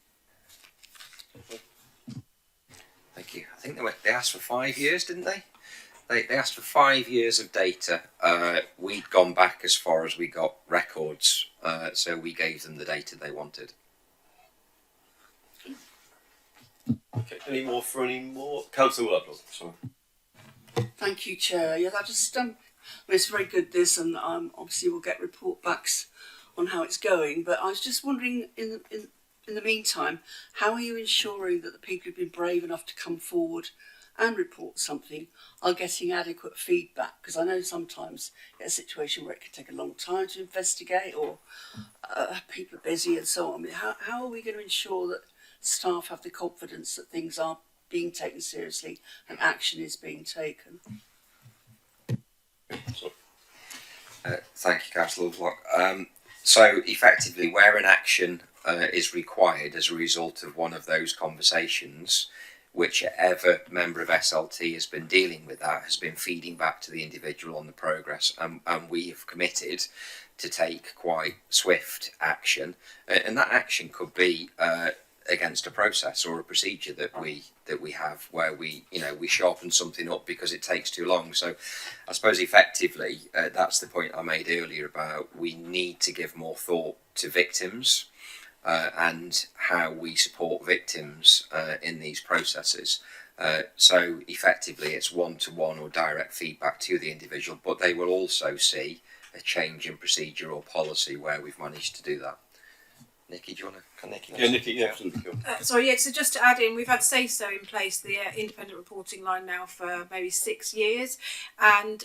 Thank you. I think they asked for 5 years, didn't they? They asked for 5 years of data. We'd gone back as far as we got records, so we gave them the data they wanted. Okay, any more? Councillor Ludlow, sorry. Thank you, Chair. Yeah, that just it's very good, this, and obviously we'll get report backs on how it's going. But I was just wondering, in the meantime, how are you ensuring that the people who've been brave enough to come forward and report something are getting adequate feedback? Because I know sometimes you get a situation where it can take a long time to investigate, or people are busy and so on. I mean, how are we going to ensure that staff have the confidence that things are being taken seriously and action is being taken? Thank you, Councillor Ludlow. So effectively, where an action is required as a result of one of those conversations, whichever member of SLT has been dealing with that has been feeding back to the individual on the progress, and we have committed to take quite swift action, and that action could be against a process or a procedure that we have where we sharpen something up because it takes too long. So I suppose effectively that's the point I made earlier about we need to give more thought to victims and how we support victims in these processes. So effectively it's one-to-one or direct feedback to the individual, but they will also see a change in procedure or policy where we've managed to do that. Nikki, do you want to? Yeah, Nikki, yeah, absolutely. So just to add in, we've had Say-So in place, the independent reporting line now for maybe 6 years, and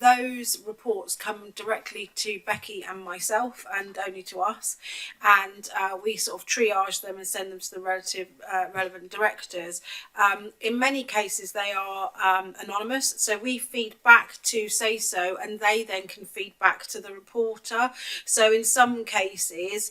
those reports come directly to Becky and myself, and only to us, and we sort of triage them and send them to the relevant directors. In many cases, they are anonymous, so we feed back to Say-So, and they then can feed back to the reporter. So in some cases,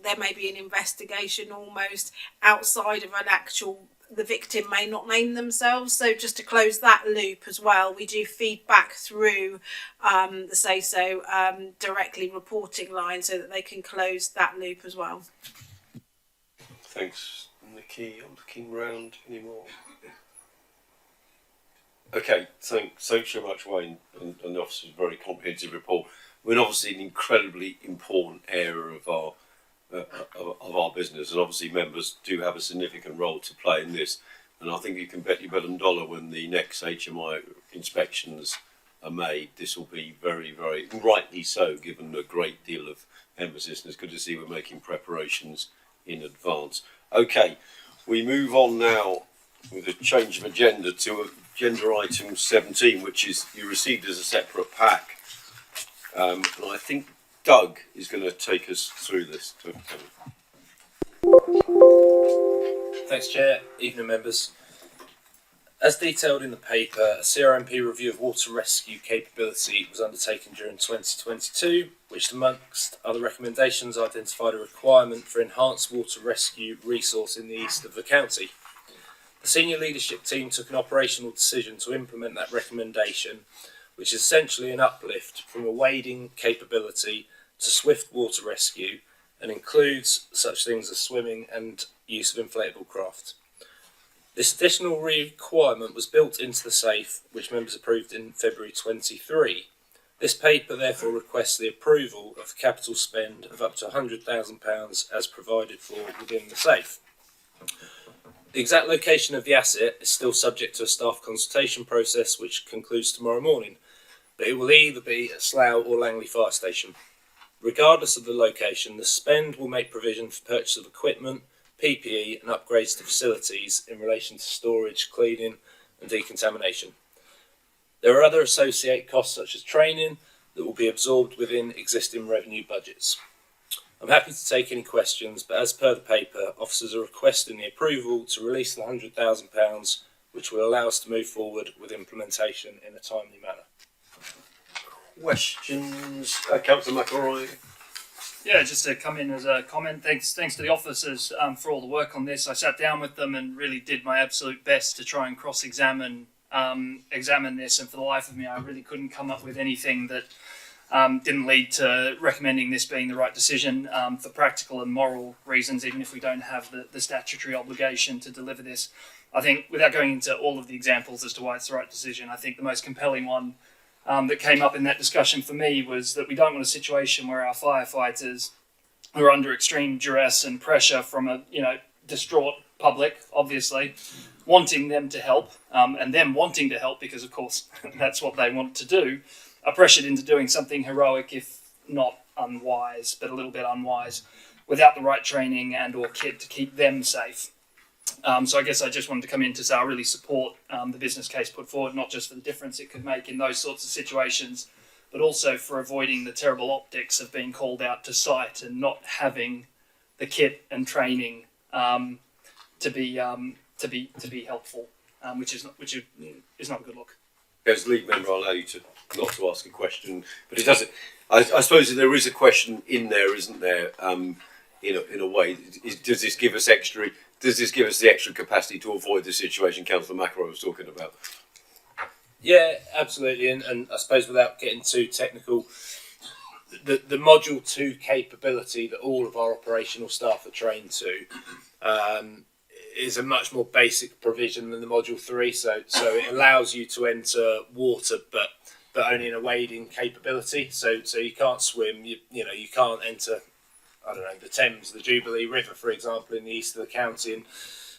there may be an investigation almost outside of an actual, the victim may not name themselves. So just to close that loop as well, we do feedback through the Say-So directly reporting line so that they can close that loop as well. Thanks, Nikki. I'm looking round anymore. Okay, thanks so much, Wayne, and the officer's very comprehensive report. We're obviously an incredibly important area of our business, and obviously members do have a significant role to play in this. And I think you can bet your bottom dollar when the next HMI inspections are made, this will be very, very rightly so, given a great deal of emphasis. And it's good to see we're making preparations in advance. Okay, we move on now with a change of agenda to agenda item 17, which is you received as a separate pack. And I think Doug is going to take us through this. Thanks, Chair. Evening, members. As detailed in the paper, a CRMP review of water rescue capability was undertaken during 2022, which amongst other recommendations identified a requirement for enhanced water rescue resource in the east of the county. The senior leadership team took an operational decision to implement that recommendation, which is essentially an uplift from a wading capability to swift water rescue and includes such things as swimming and use of inflatable craft. This additional requirement was built into the SAFE, which members approved in February 23. This paper therefore requests the approval of a capital spend of up to £100,000 as provided for within the SAFE. The exact location of the asset is still subject to a staff consultation process which concludes tomorrow morning, but it will either be at Slough or Langley Fire Station. Regardless of the location, the spend will make provision for purchase of equipment, PPE and upgrades to facilities in relation to storage, cleaning and decontamination. There are other associated costs such as training that will be absorbed within existing revenue budgets. I'm happy to take any questions, but as per the paper, officers are requesting the approval to release the £100,000, which will allow us to move forward with implementation in a timely manner. Questions? Councillor McElroy. Yeah, just to come in as a comment, thanks to the officers for all the work on this. I sat down with them and really did my absolute best to try and cross-examine examine this, and for the life of me I really couldn't come up with anything that didn't lead to recommending this being the right decision for practical and moral reasons, even if we don't have the statutory obligation to deliver this. I think, without going into all of the examples as to why it's the right decision, I think the most compelling one that came up in that discussion for me was that we don't want a situation where our firefighters are under extreme duress and pressure from a distraught public, obviously, wanting them to help, and them wanting to help because, of course, that's what they want to do, are pressured into doing something heroic, if not unwise, but a little bit unwise, without the right training and or kit to keep them safe. So I guess I just wanted to come in to say I really support the business case put forward, not just for the difference it could make in those sorts of situations, but also for avoiding the terrible optics of being called out to site and not having the kit and training to be helpful, which is not a good look. As lead member, I'll allow you not to ask a question, but it doesn't. I suppose there is a question in there, isn't there? In a way, does this give us extra? Does this give us the extra capacity to avoid the situation Councillor McElroy was talking about? Yeah, absolutely, and I suppose without getting too technical, the Module 2 capability that all of our operational staff are trained to is a much more basic provision than the Module 3. So it allows you to enter water, but only in a wading capability. So you can't swim. You can't enter, I don't know, the Thames, the Jubilee River, for example, in the east of the county,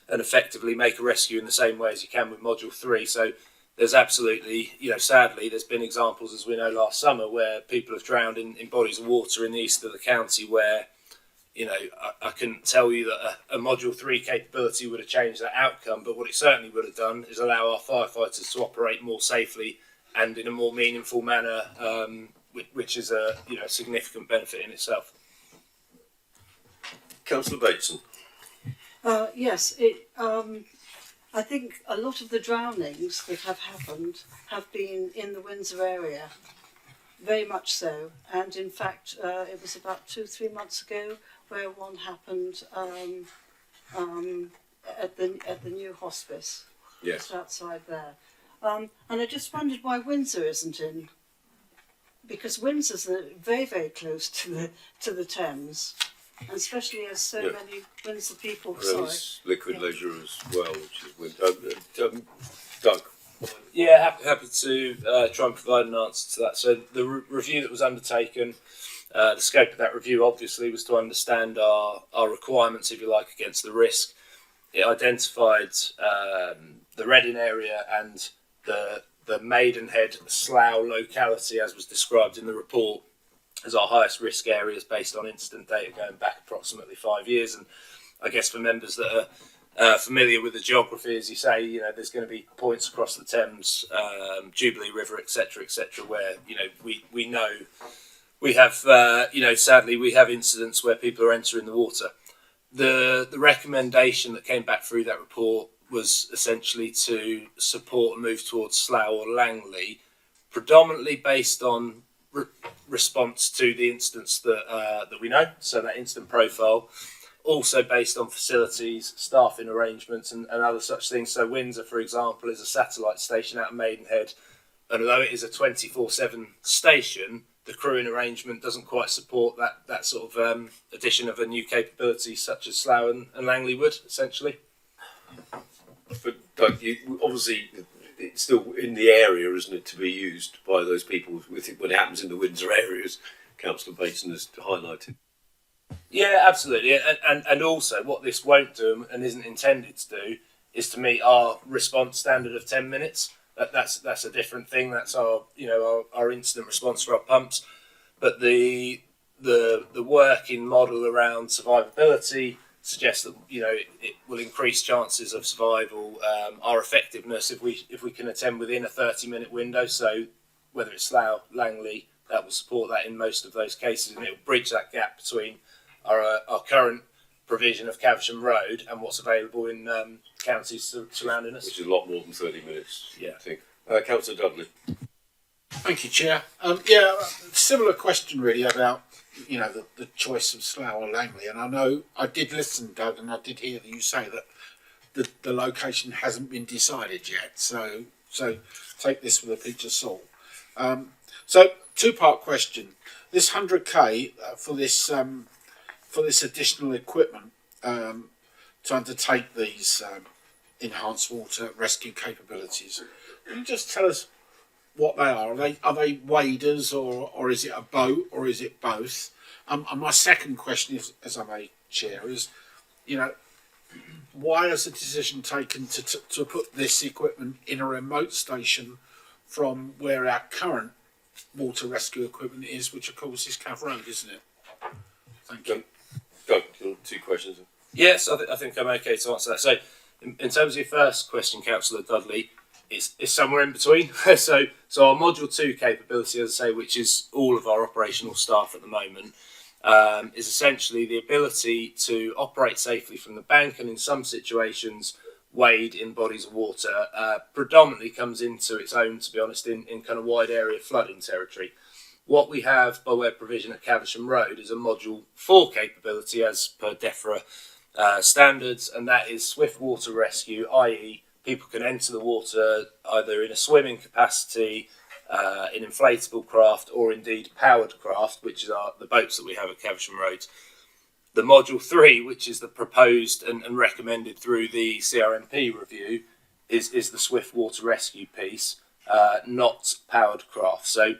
and effectively make a rescue in the same way as you can with Module 3. So there's absolutely, sadly, there's been examples, as we know, last summer where people have drowned in bodies of water in the east of the county where, I couldn't tell you that a Module 3 capability would have changed that outcome, but what it certainly would have done is allow our firefighters to operate more safely and in a more meaningful manner, which is a significant benefit in itself. Councillor Bateson. Yes, I think a lot of the drownings that have happened have been in the Windsor area, very much so. And in fact, it was about 2-3 months ago where one happened at the new hospice, Yes. just outside there. And I just wondered why Windsor isn't in, because Windsor's very, very close to the Thames. And especially as so many Windsor people. There's Liquid Leisure as well, which is Doug. Yeah, happy to try and provide an answer to that. So the review that was undertaken, the scope of that review obviously was to understand our requirements, if you like, against the risk. It identified the Reading area and the Maidenhead Slough locality, as was described in the report, as our highest risk areas based on incident data going back approximately 5 years. And I guess for members that are familiar with the geography, as you say, there's going to be points across the Thames, Jubilee River, etc., where we know we have, sadly we have incidents where people are entering the water. The recommendation that came back through that report was essentially to support a move towards Slough or Langley, predominantly based on response to the incidents that we know, so that incident profile, also based on facilities, staffing arrangements and other such things. So Windsor, for example, is a satellite station out of Maidenhead, and although it is a 24/7 station, the crewing arrangement doesn't quite support that sort of addition of a new capability such as Slough and Langley would, essentially. But Doug, obviously it's still in the area, isn't it, to be used by those people with it when it happens in the Windsor areas, Councillor Bateson has highlighted. Yeah, absolutely. And also what this won't do and isn't intended to do is to meet our response standard of 10 minutes. That's a different thing. That's our incident response for our pumps. But the working model around survivability suggests that it will increase chances of survival, our effectiveness if we can attend within a 30-minute window. So whether it's Slough, Langley, that will support that in most of those cases, and it will bridge that gap between our current provision of Caversham Road and what's available in counties surrounding us. Which is a lot more than 30 minutes, Yeah. I think. Councillor Dudley. Thank you, Chair. Similar question really about the choice of Slough or Langley, and I know I did listen, Doug, and I did hear you say that the location hasn't been decided yet. So take this with a pinch of salt. So two-part question: this 100k for this additional equipment to undertake these enhanced water rescue capabilities. Can you just tell us what they are? Are they waders, or is it a boat, or is it both? And my second question, as I may, Chair, is why is the decision taken to put this equipment in a remote station from where our current water rescue equipment is, which of course is Cav Road, isn't it? Thank you. Doug, two questions. Yes, I think I'm okay to answer that. So, in terms of your first question, Councillor Dudley, it's somewhere in between. so our Module 2 capability, as I say, which is all of our operational staff at the moment, is essentially the ability to operate safely from the bank, and in some situations wade in bodies of water. Predominantly comes into its own, to be honest, in kind of wide area flooding territory. What we have by way of provision at Caversham Road is a Module 4 capability as per DEFRA standards, and that is swift water rescue, i.e. people can enter the water either in a swimming capacity in inflatable craft or indeed powered craft, which are the boats that we have at Caversham Road. The Module 3, which is the proposed and recommended through the CRMP review, is the swift water rescue piece, not powered craft. So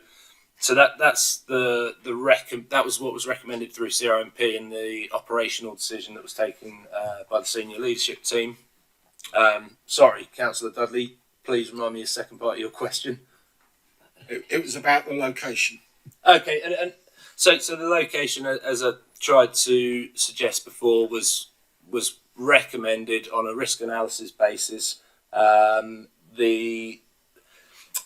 that was what was recommended through CRMP in the operational decision that was taken by the senior leadership team. Sorry, Councillor Dudley, please remind me of the second part of your question. It was about the location. Okay, and so the location, as I tried to suggest before, was recommended on a risk analysis basis.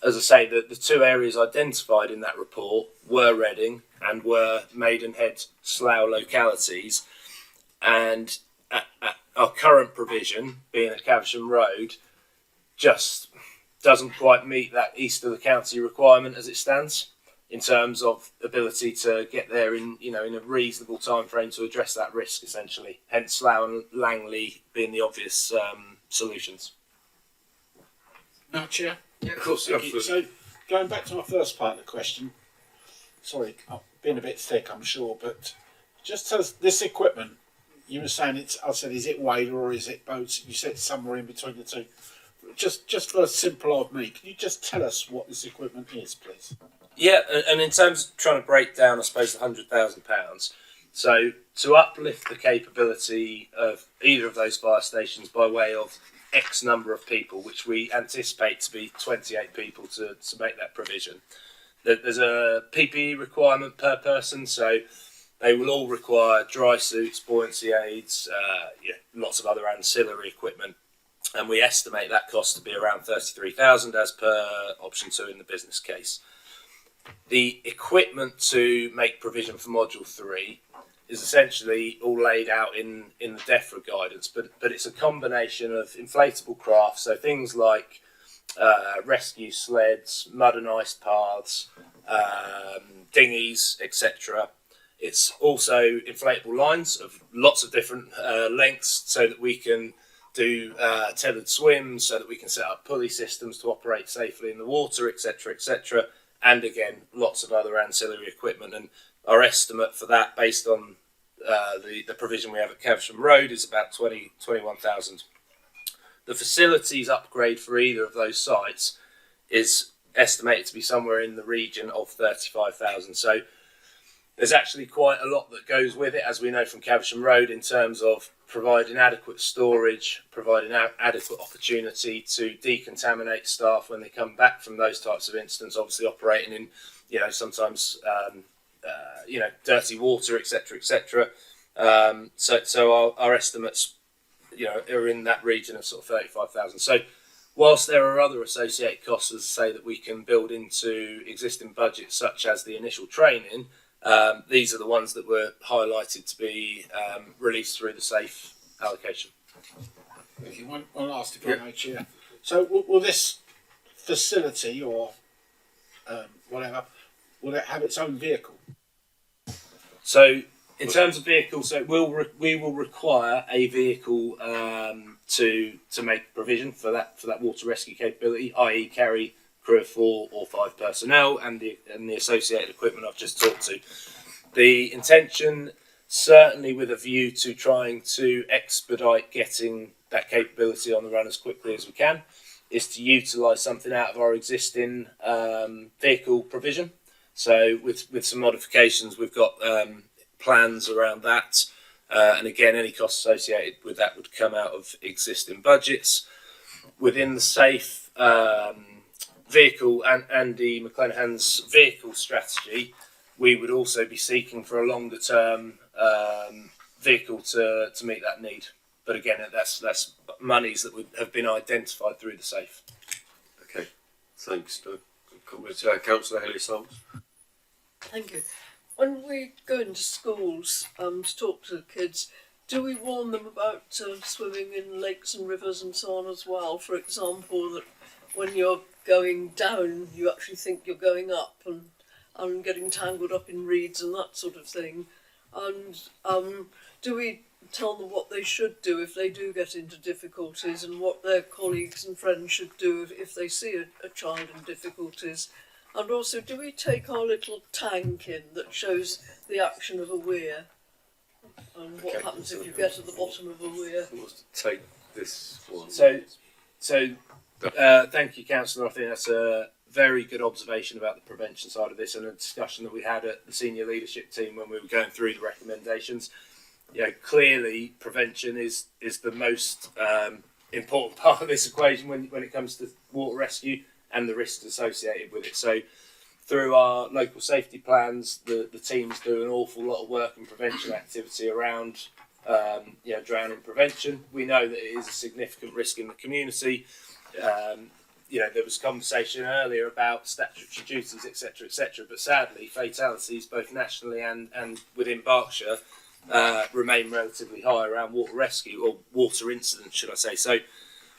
As I say, the two areas identified in that report were Reading and were Maidenhead, Slough localities, and our current provision, being at Caversham Road, just doesn't quite meet that east of the county requirement as it stands, in terms of ability to get there in a reasonable time frame to address that risk, essentially. Hence, Slough and Langley being the obvious solutions. No, Chair. Yeah, of course. Thank you. So, going back to my first part of the question, sorry, I've been a bit thick, I'm sure, but just tell us, this equipment, you were saying I said, is it whaler or is it boats? You said somewhere in between the two. Just for a simple old me, can you just tell us what this equipment is, please? Yeah, and in terms of trying to break down, I suppose, the £100,000, so to uplift the capability of either of those fire stations by way of X number of people, which we anticipate to be 28 people to make that provision. There's a PPE requirement per person, so they will all require dry suits, buoyancy aids, lots of other ancillary equipment, and we estimate that cost to be around 33,000 as per option 2 in the business case. The equipment to make provision for Module 3 is essentially all laid out in the DEFRA guidance, but it's a combination of inflatable craft, so things like rescue sleds, mud and ice paths, dinghies, etc. It's also inflatable lines of lots of different lengths, so that we can do tethered swims, so that we can set up pulley systems to operate safely in the water, etc., etc. And again, lots of other ancillary equipment. And our estimate for that, based on the provision we have at Caversham Road, is about 21,000. The facilities upgrade for either of those sites is estimated to be somewhere in the region of 35,000. So there's actually quite a lot that goes with it, as we know from Caversham Road, in terms of providing adequate storage, providing adequate opportunity to decontaminate staff when they come back from those types of incidents, obviously operating in, sometimes, dirty water, etc., etc. So our estimates, are in that region of sort of 35,000. So whilst there are other associated costs, as I say, that we can build into existing budgets, such as the initial training, these are the ones that were highlighted to be released through the SAFE allocation. Thank you. One last, if I may, Chair. So will this facility or whatever, will it have its own vehicle? So in terms of vehicles, so we will require a vehicle to make provision for that water rescue capability, i.e. carry crew of 4 or 5 personnel and the associated equipment I've just talked to. The intention, certainly with a view to trying to expedite getting that capability on the run as quickly as we can, is to utilise something out of our existing vehicle provision. So with some modifications, we've got plans around that, and again, any costs associated with that would come out of existing budgets. Within the SAFE vehicle and Andy McClenahan's vehicle strategy, we would also be seeking for a longer term vehicle to meet that need. But again, that's monies that would have been identified through the SAFE. Okay, thanks. Councillor Haley-Salt. Thank you. When we go into schools to talk to the kids, do we warn them about swimming in lakes and rivers and so on as well? For example, that when you're going down, you actually think you're going up and getting tangled up in reeds and that sort of thing. And do we tell them what they should do if they do get into difficulties, and what their colleagues and friends should do if they see a child in difficulties? And also, do we take our little tank in that shows the action of a weir? And what Okay. happens if you get to the bottom of a weir? Who wants to take this one? Thank you, Councillor. I think that's a very good observation about the prevention side of this, and a discussion that we had at the senior leadership team when we were going through the recommendations. You know, clearly prevention is the most important part of this equation when it comes to water rescue and the risks associated with it. So through our local safety plans, the teams do an awful lot of work and prevention activity around drowning prevention. We know that it is a significant risk in the community. There was conversation earlier about statutory duties, etc., but sadly, fatalities both nationally and within Berkshire remain relatively high around water rescue, or water incidents, should I say. So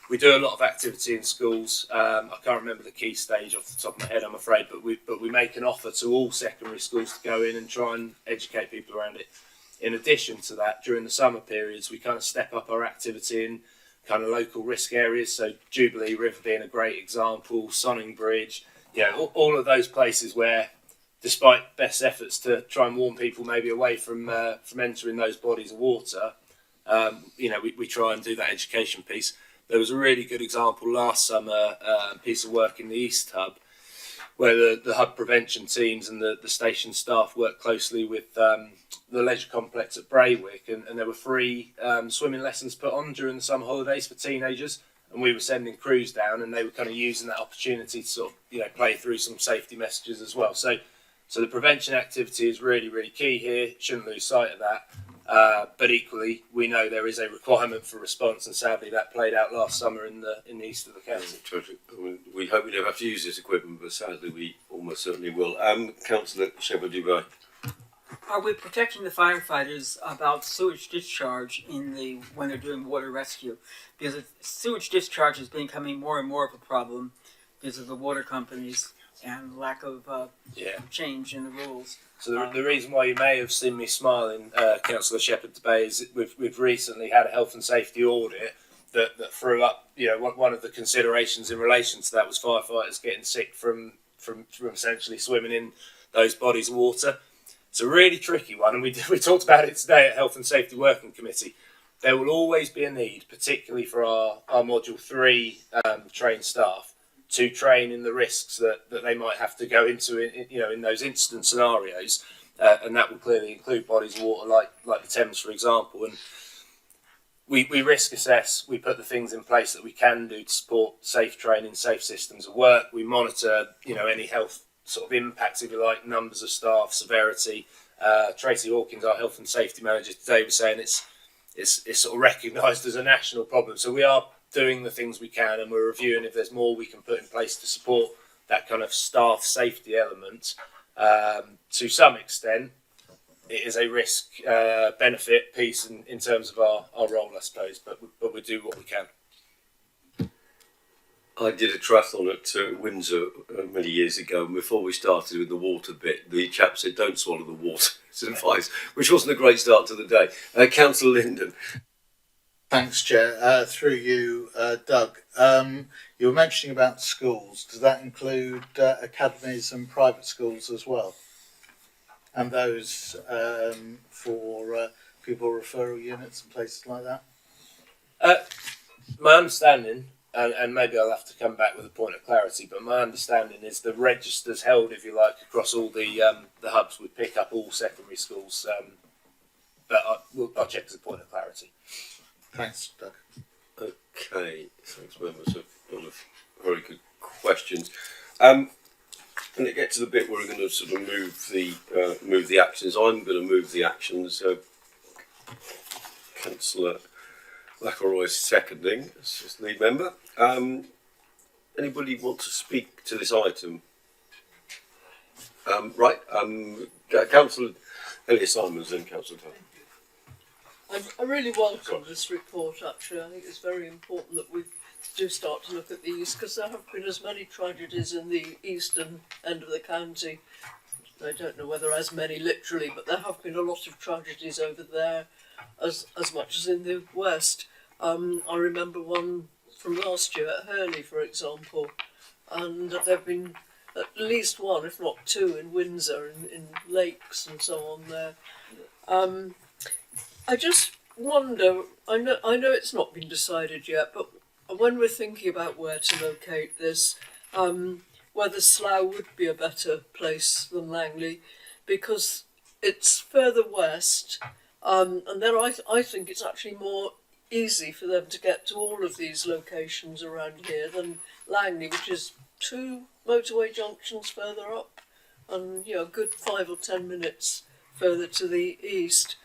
we do a lot of activity in schools. I can't remember the key stage off the top of my head, I'm afraid, but we make an offer to all secondary schools to go in and try and educate people around it. In addition to that, during the summer periods, we kind of step up our activity in kind of local risk areas. So Jubilee River being a great example, Sonning Bridge, all of those places where, despite best efforts to try and warn people maybe away from entering those bodies of water, we try and do that education piece. There was a really good example last summer, a piece of work in the East Hub, where the hub prevention teams and the station staff worked closely with the leisure complex at Braywick, and there were free swimming lessons put on during the summer holidays for teenagers, and we were sending crews down, and they were kind of using that opportunity to sort of play through some safety messages as well. So the prevention activity is really, really key here. Shouldn't lose sight of that. But equally, we know there is a requirement for response, and sadly that played out last summer in the east of the county. Terrific. I mean, we hope we never have to use this equipment, but sadly we almost certainly will. Councillor Shepherd-Dubai. Are we protecting the firefighters about sewage discharge when they're doing water rescue? Because sewage discharge is becoming more and more of a problem because of the water companies and lack of change in the rules. So the reason why you may have seen me smiling, Councillor Shepherd-Dubai, is we've recently had a health and safety audit that threw up. One of the considerations in relation to that was firefighters getting sick from essentially swimming in those bodies of water. It's a really tricky one, and we talked about it today at Health and Safety Working Committee. There will always be a need, particularly for our Module 3 trained staff, to train in the risks that they might have to go into in those incident scenarios, and that will clearly include bodies of water like the Thames, for example. And we risk assess. We put the things in place that we can do to support safe training, safe systems of work. We monitor any health sort of impacts, if you like, numbers of staff, severity. Tracy Hawkins, our health and safety manager today, was saying it's sort of recognised as a national problem. So we are doing the things we can, and we're reviewing if there's more we can put in place to support that kind of staff safety element. To some extent, it is a risk benefit piece in terms of our role, I suppose, but we do what we can. I did a triathlon at Windsor many years ago, and before we started with the water bit, the chap said, "Don't swallow the water." It's advice, which wasn't a great start to the day. Councillor Linden. Thanks, Chair. Through you, Doug. You were mentioning about schools. Does that include academies and private schools as well? And those for pupil referral units and places like that? My understanding, and maybe I'll have to come back with a point of clarity, but my understanding is the registers held, if you like, across all the hubs would pick up all secondary schools. But I'll check as a point of clarity. Thanks, Doug. Okay, thanks very much. A lot of very good questions. When it gets to the bit where we're going to sort of move the actions, I'm going to move the actions. Councillor Lacroix seconding as lead member. Anybody want to speak to this item? Right. Councillor Elliott-Simons and Councillor Tucker. I really welcome this report, actually. I think it's very important that we do start to look at these, because there have been as many tragedies in the eastern end of the county. I don't know whether as many literally, but there have been a lot of tragedies over there as much as in the west. I remember one from last year at Hurley, for example, and there have been at least one, if not two, in Windsor, in lakes and so on there. I just wonder, I know it's not been decided yet, but when we're thinking about where to locate this, whether Slough would be a better place than Langley, because it's further west, and then I think it's actually more easy for them to get to all of these locations around here than Langley, which is 2 motorway junctions further up, and a good 5 or 10 minutes further to the east.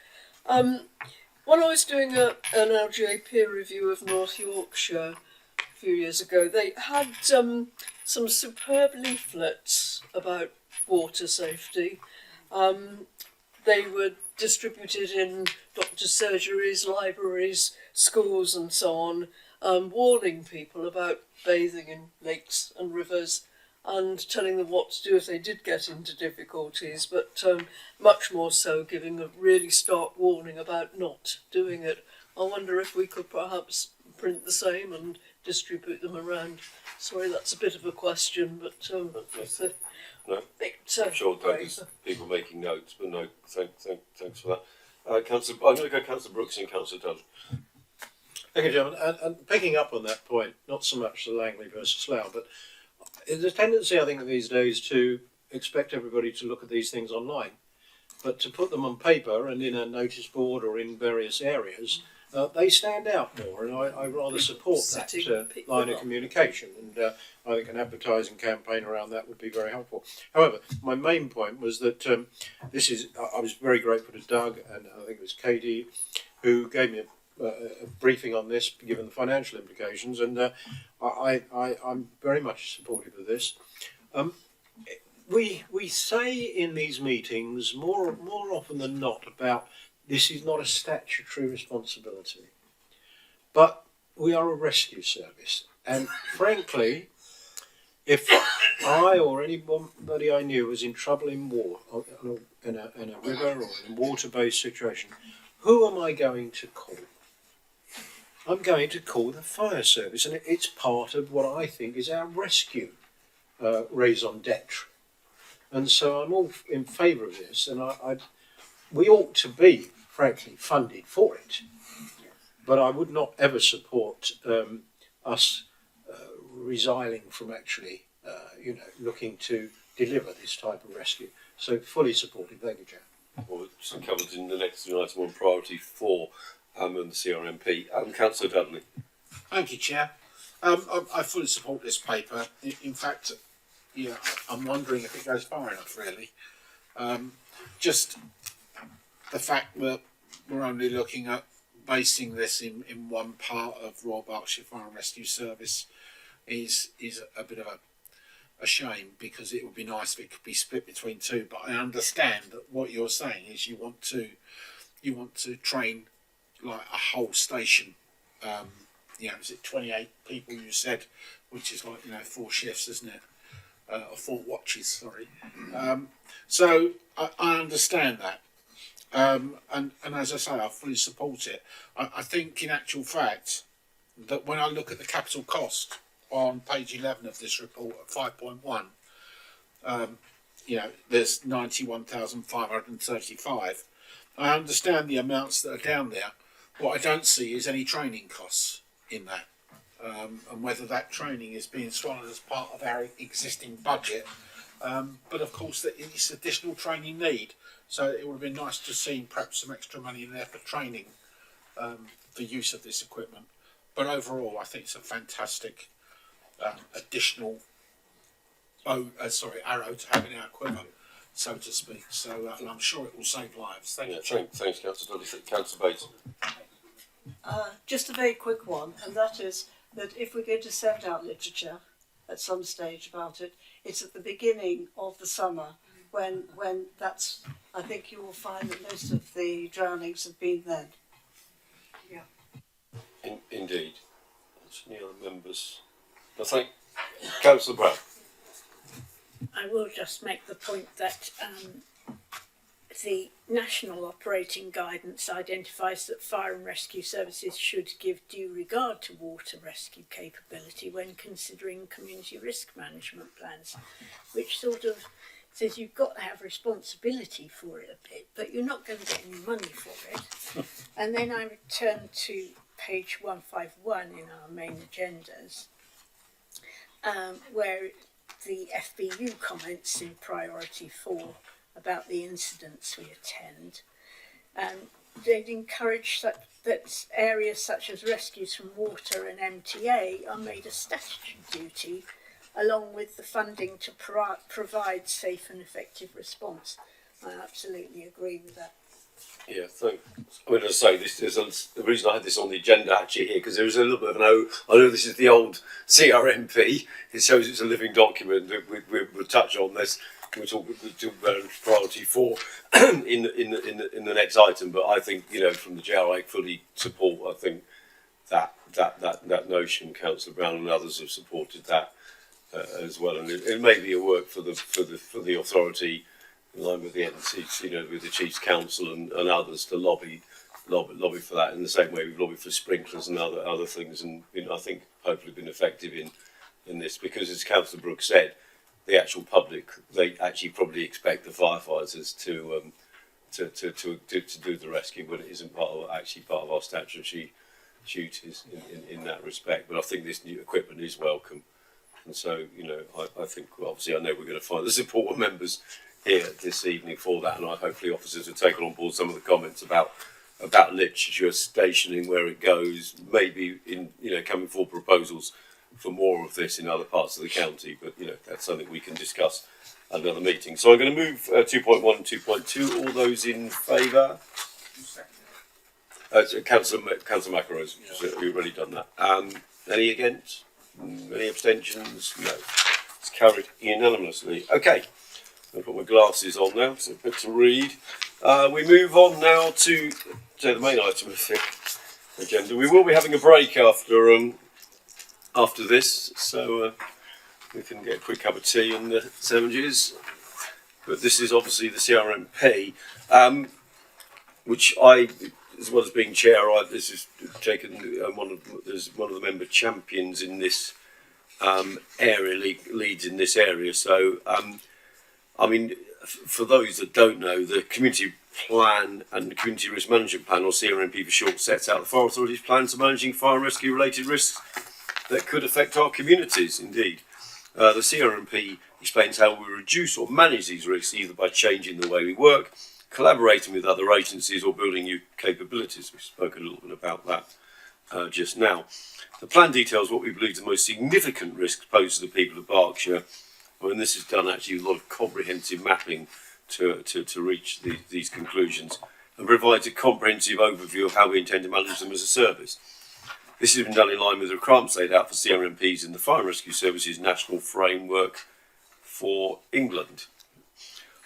When I was doing an LGA peer review of North Yorkshire a few years ago, they had some superb leaflets about water safety. They were distributed in doctors' surgeries, libraries, schools and so on, warning people about bathing in lakes and rivers and telling them what to do if they did get into difficulties, but much more so giving a really stark warning about not doing it. I wonder if we could perhaps print the same and distribute them around. Sorry, that's a bit of a question, but it's a No, bit, I'm sure there's people making notes, but no, thanks for that. Councillor, I'm going to go Councillor Brooks and Councillor Dudley. Thank you, Chairman. And picking up on that point, not so much the Langley versus Slough, but there's a tendency, I think, these days to expect everybody to look at these things online, but to put them on paper and in a notice board or in various areas, they stand out more, and I rather support that line of communication, and I think an advertising campaign around that would be very helpful. However, my main point was that I was very grateful to Doug, and I think it was Katie, who gave me a briefing on this, given the financial implications, and I'm very much supportive of this. We say in these meetings more often than not about this is not a statutory responsibility, but we are a rescue service, and frankly, if I or anybody I knew was in trouble in a river or in a water-based situation, who am I going to call? I'm going to call the fire service, and it's part of what I think is our rescue raison d'etre. And so I'm all in favour of this, and we ought to be, frankly, funded for it. But I would not ever support us resiling from actually, looking to deliver this type of rescue. So fully supported. Thank you, Chair. Well, it's covered in the next item on priority 4 and the CRMP. Councillor Dudley. Thank you, Chair. I fully support this paper. In fact, I'm wondering if it goes far enough, really. Just the fact that we're only looking at basing this in one part of Royal Berkshire Fire and Rescue Service is a bit of a shame, because it would be nice if it could be split between two. But I understand that what you're saying is you want to train like a whole station. Is it 28 people you said, which is like 4 shifts, isn't it? Or 4 watches, sorry. So I understand that. And as I say, I fully support it. I think in actual fact that when I look at the capital cost on page 11 of this report at 5.1, there's 91,535. I understand the amounts that are down there. What I don't see is any training costs in that, and whether that training is being swallowed as part of our existing budget. But of course, that it's additional training need. So it would have been nice to see perhaps some extra money in there for training, for use of this equipment. But overall, I think it's a fantastic additional arrow to have in our quiver, so to speak. So and I'm sure it will save lives. Thank you. Thanks, Councillor Dudley. Councillor Bates. Just a very quick one, and that is that if we're going to send out literature at some stage about it, it's at the beginning of the summer when that's, I think you will find that most of the drownings have been then. Yeah. Indeed. Any other members? I think Councillor Brown. I will just make the point that the national operating guidance identifies that fire and rescue services should give due regard to water rescue capability when considering community risk management plans, which sort of says you've got to have responsibility for it a bit, but you're not going to get any money for it. And then I return to page 151 in our main agendas, where the FBU comments in priority 4 about the incidents we attend. They'd encourage that areas such as rescues from water and MTA are made a statutory duty, along with the funding to provide safe and effective response. I absolutely agree with that. Yeah, thanks. I mean, as I say, this is the reason I had this on the agenda actually here, because there was a little bit of an I know this is the old CRMP. It shows it's a living document. We'll touch on this. We'll talk about priority 4 in the next item. But I think, you know, from the JRA, fully support. I think that notion, Councillor Brown and others have supported that as well, and it may be a work for the authority, in line with the NCC, you know, with the Chiefs Council and others, to lobby for that in the same way we've lobbied for sprinklers and other things, and you know, I think hopefully been effective in this, because as Councillor Brooks said, the actual public, they actually probably expect the firefighters to do the rescue when it isn't part of our statutory duties in that respect. But I think this new equipment is welcome, and so, you know, I think, well, obviously I know we're going to find the support of members here this evening for that, and I hopefully officers have taken on board some of the comments about literature stationing where it goes, maybe in, you know, coming forward proposals for more of this in other parts of the county, but you know, that's something we can discuss at another meeting. So I'm going to move 2.1 and 2.2. All those in favour? Councillor McElroy's already done that. Any against? Any abstentions? No. It's carried unanimously. Okay, I'll put my glasses on now, so a bit to read. We move on now to the main item of the agenda. We will be having a break after this, so we can get a quick cup of tea and the sandwiches. But this is obviously the CRMP, which I, as well as being chair, this is taken as one of the member champions in this area, leads in this area. So, I mean, for those that don't know, the Community Plan and the Community Risk Management Plan, or CRMP for short, sets out the Fire Authority's plans for managing fire and rescue related risks that could affect our communities. Indeed, the CRMP explains how we reduce or manage these risks, either by changing the way we work, collaborating with other agencies, or building new capabilities. We've spoken a little bit about that just now. The plan details what we believe the most significant risks posed to the people of Berkshire, and this is done actually with a lot of comprehensive mapping to reach these conclusions, and provides a comprehensive overview of how we intend to manage them as a service. This has been done in line with the requirements laid out for CRMPs in the Fire and Rescue Services National Framework for England.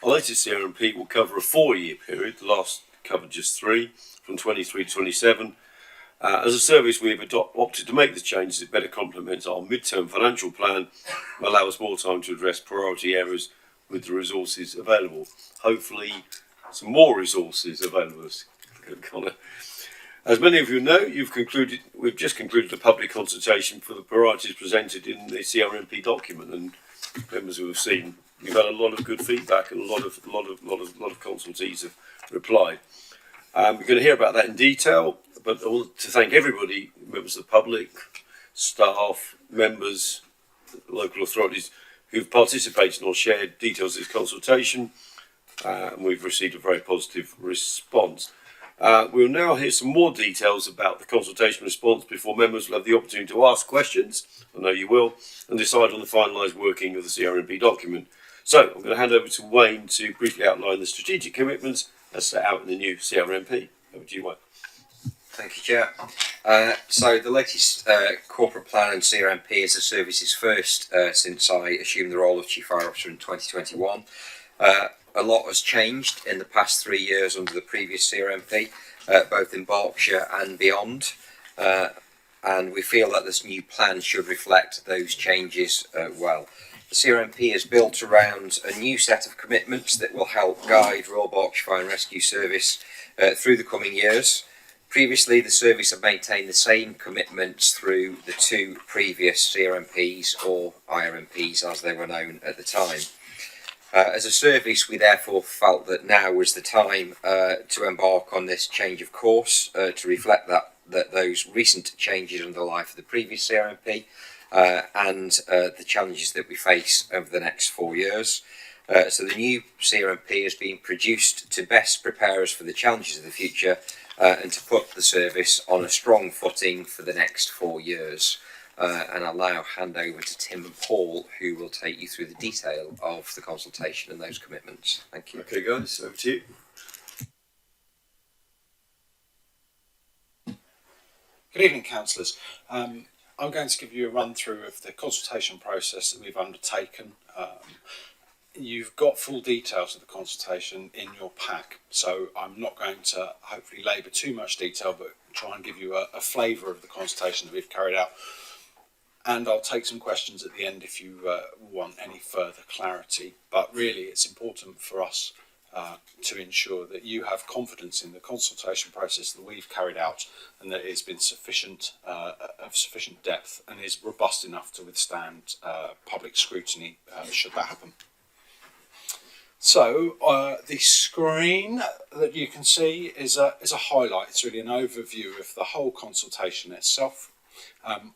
Our latest CRMP will cover a 4-year period, the last covered just 3, from 23 to 27. As a service, we have opted to make the changes that better complement our mid-term financial plan and allow us more time to address priority areas with the resources available. Hopefully, some more resources available, Connor. As many of you know, we've just concluded a public consultation for the priorities presented in the CRMP document, and members who have seen, we've had a lot of good feedback, and a lot of consultees have replied. We're going to hear about that in detail, but I want to thank everybody, members of the public, staff, members, local authorities who've participated or shared details of this consultation, and we've received a very positive response. We'll now hear some more details about the consultation response before members will have the opportunity to ask questions, I know you will, and decide on the finalised working of the CRMP document. So I'm going to hand over to Wayne to briefly outline the strategic commitments as set out in the new CRMP. Over to you, Wayne. Thank you, Chair. So the latest corporate plan and CRMP is the service's first since I assumed the role of Chief Fire Officer in 2021. A lot has changed in the past 3 years under the previous CRMP, both in Berkshire and beyond, and we feel that this new plan should reflect those changes well. The CRMP is built around a new set of commitments that will help guide Royal Berkshire Fire and Rescue Service through the coming years. Previously, the service had maintained the same commitments through the two previous CRMPs, or IRMPs as they were known at the time. As a service, we therefore felt that now was the time to embark on this change of course to reflect that those recent changes in the life of the previous CRMP and the challenges that we face over the next 4 years. So the new CRMP has been produced to best prepare us for the challenges of the future and to put the service on a strong footing for the next 4 years. And I'll now hand over to Tim and Paul, who will take you through the detail of the consultation and those commitments. Thank you. Okay, guys, over to you. Good evening, councillors. I'm going to give you a run through of the consultation process that we've undertaken. You've got full details of the consultation in your pack, so I'm not going to hopefully labour too much detail, but try and give you a flavour of the consultation that we've carried out. And I'll take some questions at the end if you want any further clarity. But really, it's important for us to ensure that you have confidence in the consultation process that we've carried out, and that it's been sufficient, of sufficient depth, and is robust enough to withstand public scrutiny should that happen. So the screen that you can see is a highlight. It's really an overview of the whole consultation itself.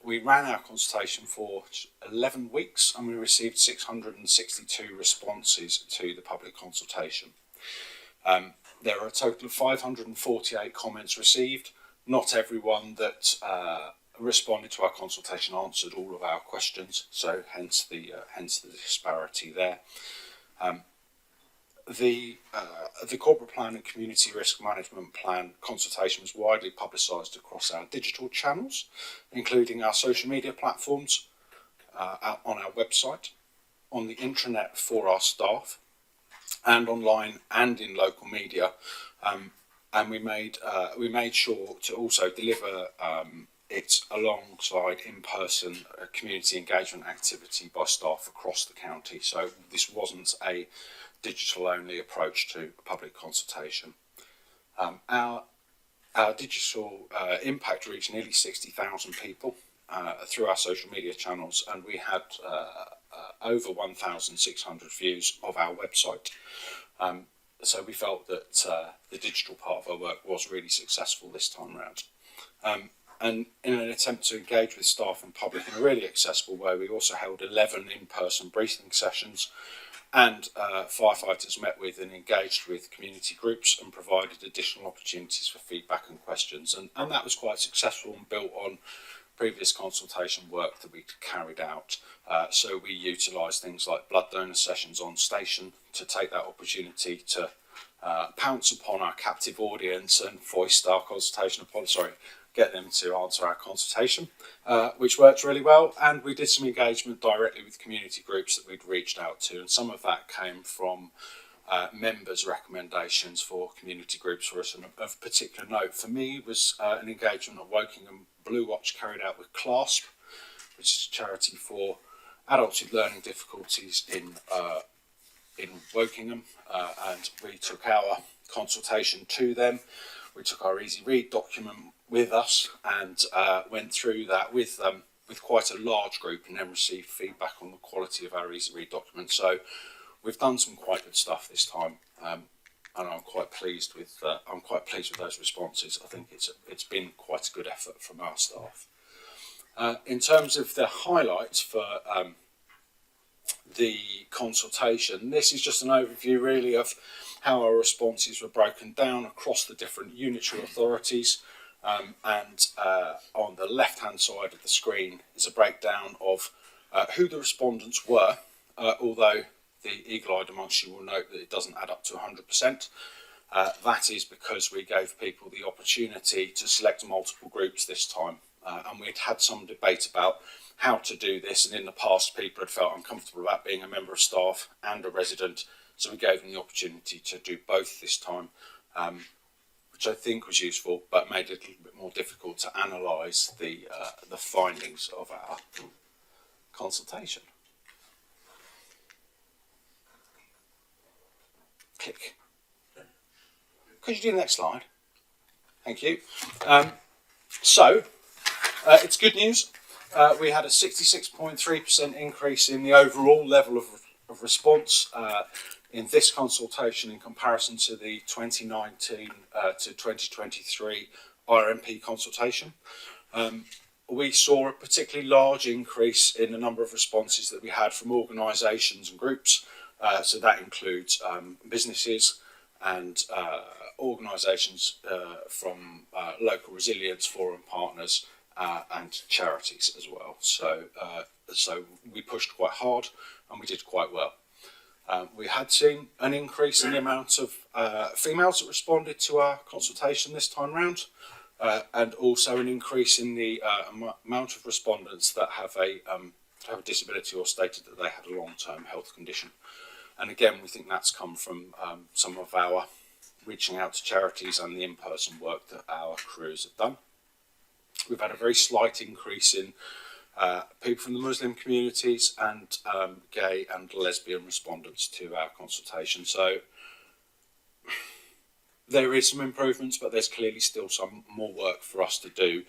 We ran our consultation for 11 weeks and we received 662 responses to the public consultation. There are a total of 548 comments received. Not everyone that responded to our consultation answered all of our questions, so hence the disparity there. The Corporate Plan and Community Risk Management Plan consultation was widely publicised across our digital channels, including our social media platforms, on our website, on the intranet for our staff, and online and in local media. And we made sure to also deliver it alongside in-person community engagement activity by staff across the county. So this wasn't a digital-only approach to public consultation. Our digital impact reached nearly 60,000 people through our social media channels, and we had over 1,600 views of our website. So we felt that the digital part of our work was really successful this time around. And in an attempt to engage with staff and public in a really accessible way, we also held 11 in-person briefing sessions, and firefighters met with and engaged with community groups and provided additional opportunities for feedback and questions. And that was quite successful and built on previous consultation work that we'd carried out. So we utilised things like blood donor sessions on station to take that opportunity to pounce upon our captive audience and voice our consultation, get them to answer our consultation, which worked really well. And we did some engagement directly with community groups that we'd reached out to, and some of that came from members' recommendations for community groups for us. And of particular note for me was an engagement at Wokingham Blue Watch carried out with CLASP, which is a charity for adults with learning difficulties in Wokingham, and we took our consultation to them. We took our Easy Read document with us and went through that with them with quite a large group, and then received feedback on the quality of our Easy Read document. So we've done some quite good stuff this time, and I'm quite pleased with those responses. I think it's been quite a good effort from our staff. In terms of the highlights for the consultation, this is just an overview really of how our responses were broken down across the different unitary authorities. And on the left hand side of the screen is a breakdown of who the respondents were, although the eagle-eyed amongst you will note that it doesn't add up to 100%. That is because we gave people the opportunity to select multiple groups this time, and we'd had some debate about how to do this, and in the past people had felt uncomfortable about being a member of staff and a resident, so we gave them the opportunity to do both this time, which I think was useful, but made it a little bit more difficult to analyse the findings of our consultation. click. Could you do the next slide? Thank you. It's good news. We had a 66.3% increase in the overall level of response in this consultation in comparison to the 2019 to 2023 RMP consultation. We saw a particularly large increase in the number of responses that we had from organisations and groups. So that includes businesses and organisations from local resilience forum partners and charities as well. So we pushed quite hard and we did quite well. We had seen an increase in the amount of females that responded to our consultation this time round, and also an increase in the amount of respondents that have a disability or stated that they had a long-term health condition. And again, we think that's come from some of our reaching out to charities and the in-person work that our crews have done. We've had a very slight increase in people from the Muslim communities and gay and lesbian respondents to our consultation. So there is some improvements, but there's clearly still some more work for us to do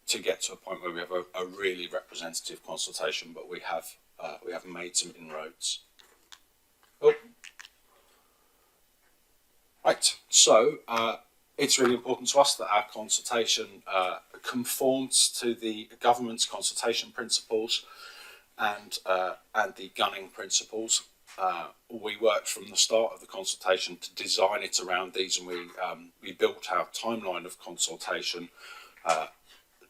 to get to a point where we have a really representative consultation, but we have made some inroads. Oh. Right, so it's really important to us that our consultation conforms to the government's consultation principles and the gunning principles. We worked from the start of the consultation to design it around these, and we built our timeline of consultation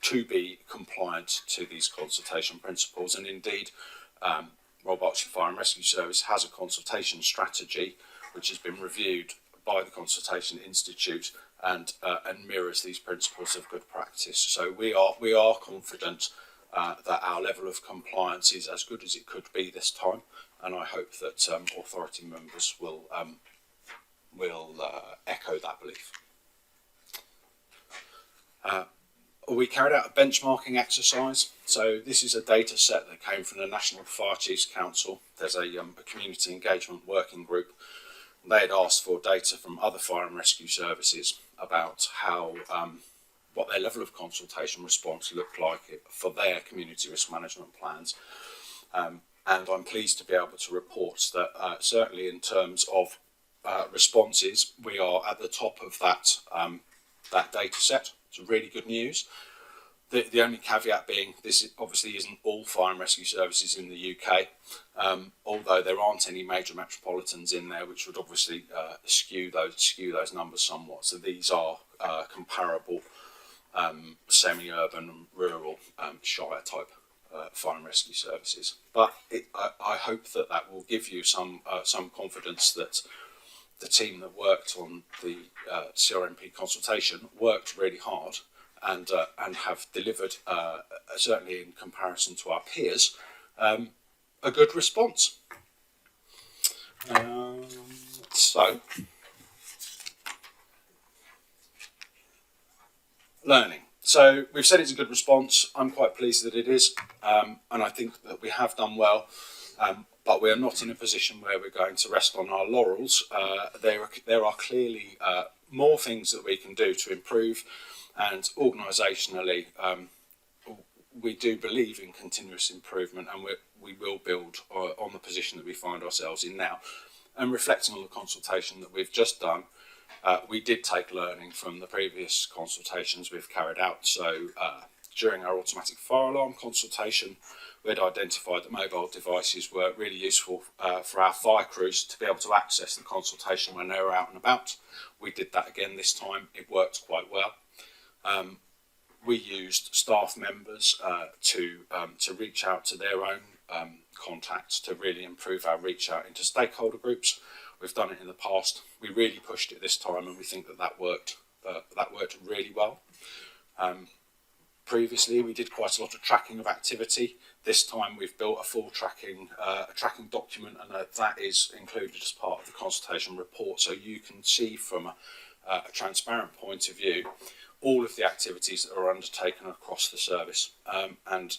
to be compliant to these consultation principles. And indeed, Royal Berkshire Fire and Rescue Service has a consultation strategy which has been reviewed by the Consultation Institute and mirrors these principles of good practice. So we are confident that our level of compliance is as good as it could be this time, and I hope that authority members will echo that belief. We carried out a benchmarking exercise. So this is a data set that came from the National Fire Chiefs Council. There's a community engagement working group. They had asked for data from other fire and rescue services about how what their level of consultation response looked like for their community risk management plans. And I'm pleased to be able to report that certainly in terms of responses, we are at the top of that data set. It's really good news. The only caveat being this obviously isn't all fire and rescue services in the UK, although there aren't any major metropolitans in there, which would obviously skew those numbers somewhat. So these are comparable semi-urban and rural shire type fire and rescue services. But I hope that will give you some confidence that the team that worked on the CRMP consultation worked really hard and have delivered, certainly in comparison to our peers, a good response. So, learning. So we've said it's a good response. I'm quite pleased that it is, and I think that we have done well. But we are not in a position where we're going to rest on our laurels. There are clearly more things that we can do to improve, and organisationally, we do believe in continuous improvement, and we will build on the position that we find ourselves in now. And reflecting on the consultation that we've just done, we did take learning from the previous consultations we've carried out. So during our automatic fire alarm consultation, we had identified that mobile devices were really useful for our fire crews to be able to access the consultation when they were out and about. We did that again this time. It worked quite well. We used staff members to reach out to their own contacts to really improve our reach out into stakeholder groups. We've done it in the past. We really pushed it this time, and we think that worked really well. Previously, we did quite a lot of tracking of activity. This time, we've built a full tracking document, and that is included as part of the consultation report, so you can see from a transparent point of view all of the activities that are undertaken across the service. And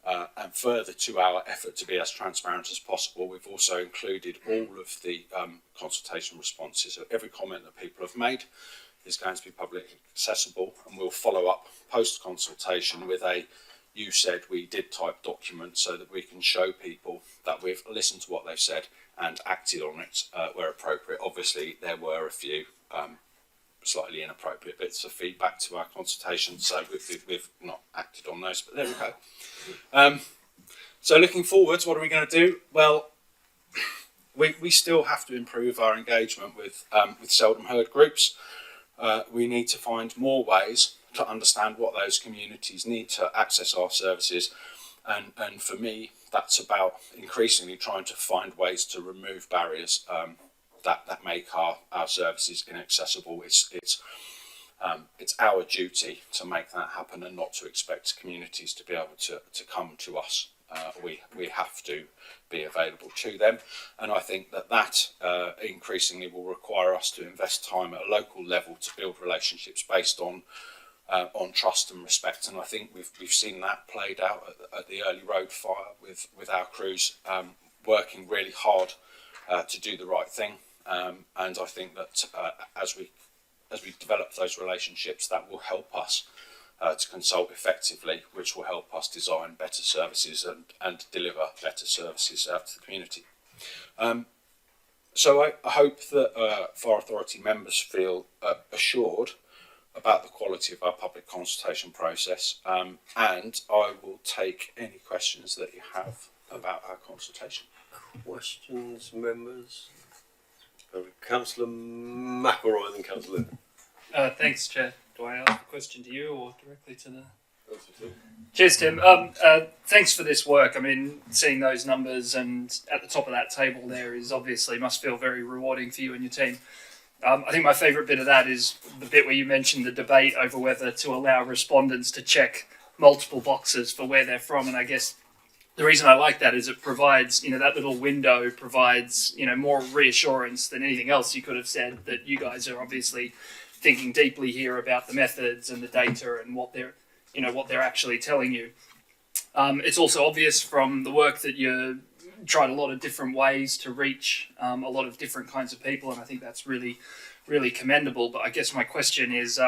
And further to our effort to be as transparent as possible, we've also included all of the consultation responses. So every comment that people have made is going to be publicly accessible, and we'll follow up post-consultation with a "you said we did" type document, so that we can show people that we've listened to what they've said and acted on it where appropriate. Obviously, there were a few slightly inappropriate bits of feedback to our consultation, so we've not acted on those, but there we go. So looking forwards, what are we going to do? Well, we still have to improve our engagement with seldom heard groups. We need to find more ways to understand what those communities need to access our services, and for me, that's about increasingly trying to find ways to remove barriers that make our services inaccessible. It's our duty to make that happen, and not to expect communities to be able to come to us. We have to be available to them, and I think that increasingly will require us to invest time at a local level to build relationships based on trust and respect. And I think we've seen that played out at the Early Road fire with our crews working really hard to do the right thing. And I think that as we develop those relationships, that will help us to consult effectively, which will help us design better services and deliver better services out to the community. So I hope that Fire Authority members feel assured about the quality of our public consultation process, and I will take any questions that you have about our consultation. Questions, members? Councillor McElroy, then Councillor Lynn. Thanks, Chair. Do I ask a question to you or directly to the... Cheers, Tim. Thanks for this work. I mean, seeing those numbers and at the top of that table there is obviously must feel very rewarding for you and your team. I think my favourite bit of that is the bit where you mentioned the debate over whether to allow respondents to check multiple boxes for where they're from. And I guess the reason I like that is it provides, that little window provides, more reassurance than anything else you could have said, that you guys are obviously thinking deeply here about the methods and the data and what they're actually telling you. It's also obvious from the work that you tried a lot of different ways to reach a lot of different kinds of people, and I think that's really, really commendable. But I guess my question is,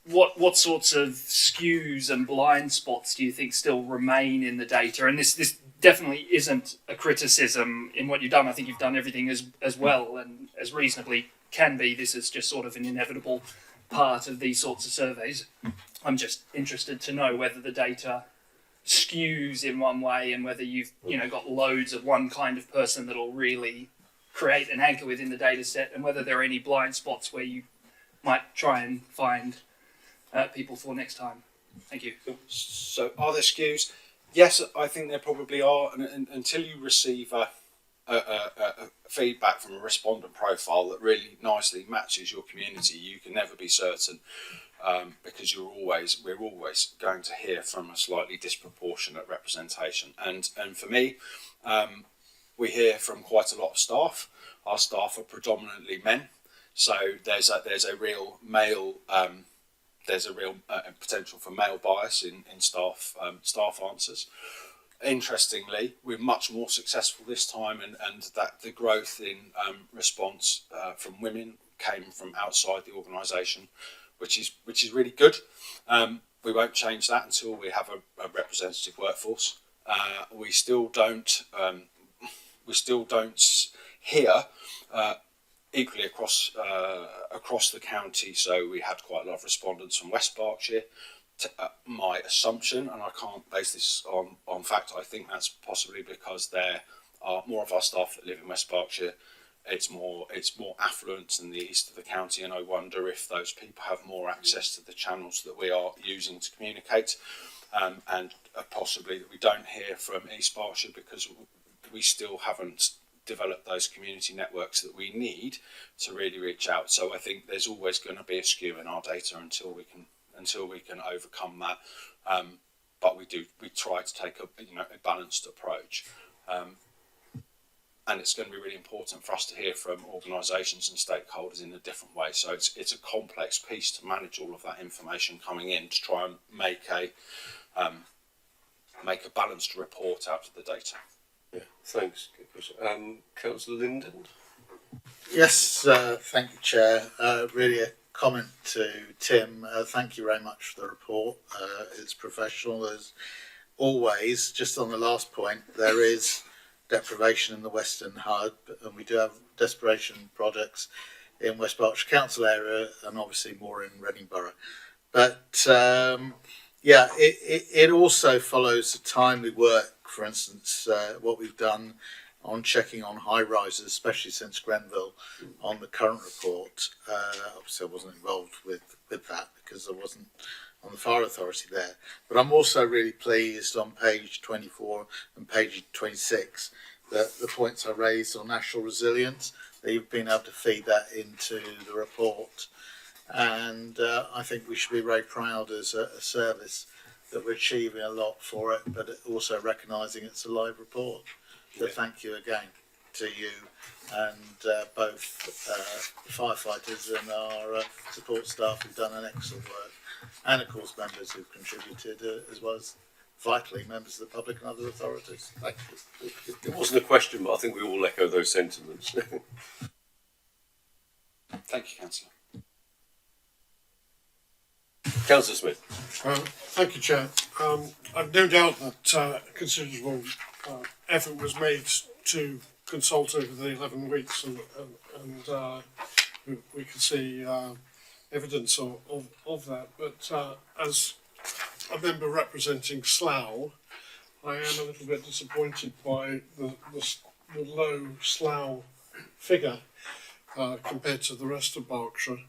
what sorts of skews and blind spots do you think still remain in the data? And this definitely isn't a criticism in what you've done. I think you've done everything as well and as reasonably can be. This is just sort of an inevitable part of these sorts of surveys. I'm just interested to know whether the data skews in one way and whether you've got loads of one kind of person that'll really create an anchor within the data set, and whether there are any blind spots where you might try and find people for next time. Thank you. So are there skews? Yes, I think there probably are, and until you receive a feedback from a respondent profile that really nicely matches your community, you can never be certain, because we're always going to hear from a slightly disproportionate representation. And for me, we hear from quite a lot of staff. Our staff are predominantly men, so there's a real male potential for male bias in staff answers. Interestingly, we're much more successful this time, and that the growth in response from women came from outside the organisation, which is really good. We won't change that until we have a representative workforce. We still don't hear equally across the county. So we had quite a lot of respondents from West Berkshire. My assumption, and I can't base this on fact, I think that's possibly because there are more of our staff that live in West Berkshire. It's more affluent in the east of the county, and I wonder if those people have more access to the channels that we are using to communicate, and possibly that we don't hear from East Berkshire because we still haven't developed those community networks that we need to really reach out. So I think there's always going to be a skew in our data until we can overcome that. But we try to take a balanced approach. And it's going to be really important for us to hear from organisations and stakeholders in a different way. So it's a complex piece to manage all of that information coming in to try and make a make a balanced report out of the data. Yeah, thanks. Good question. Councillor Linden. Yes, thank you, Chair. Really a comment to Tim. Thank you very much for the report. It's professional as always. Just on the last point, there is deprivation in the Western Hub, and we do have desperation projects in West Berkshire Council area, and obviously more in Reading Borough. But yeah, it also follows the timely work. For instance, what we've done on checking on high rises, especially since Grenville, on the current report. Obviously, I wasn't involved with that because I wasn't on the fire authority there. But I'm also really pleased on page 24 and page 26 that the points I raised on national resilience, that you've been able to feed that into the report. And I think we should be very proud as a service that we're achieving a lot for it, but also recognising it's a live report. So thank you again to you and both firefighters and our support staff who've done an excellent work, and of course members who've contributed as well as vitally members of the public and other authorities. Thank you. It wasn't a question, but I think we all echo those sentiments. Thank you, Councillor. Councillor Smith. Thank you, Chair. I've no doubt that considerable effort was made to consult over the 11 weeks, and we can see evidence of that. But as a member representing Slough, I am a little bit disappointed by the low Slough figure compared to the rest of Berkshire,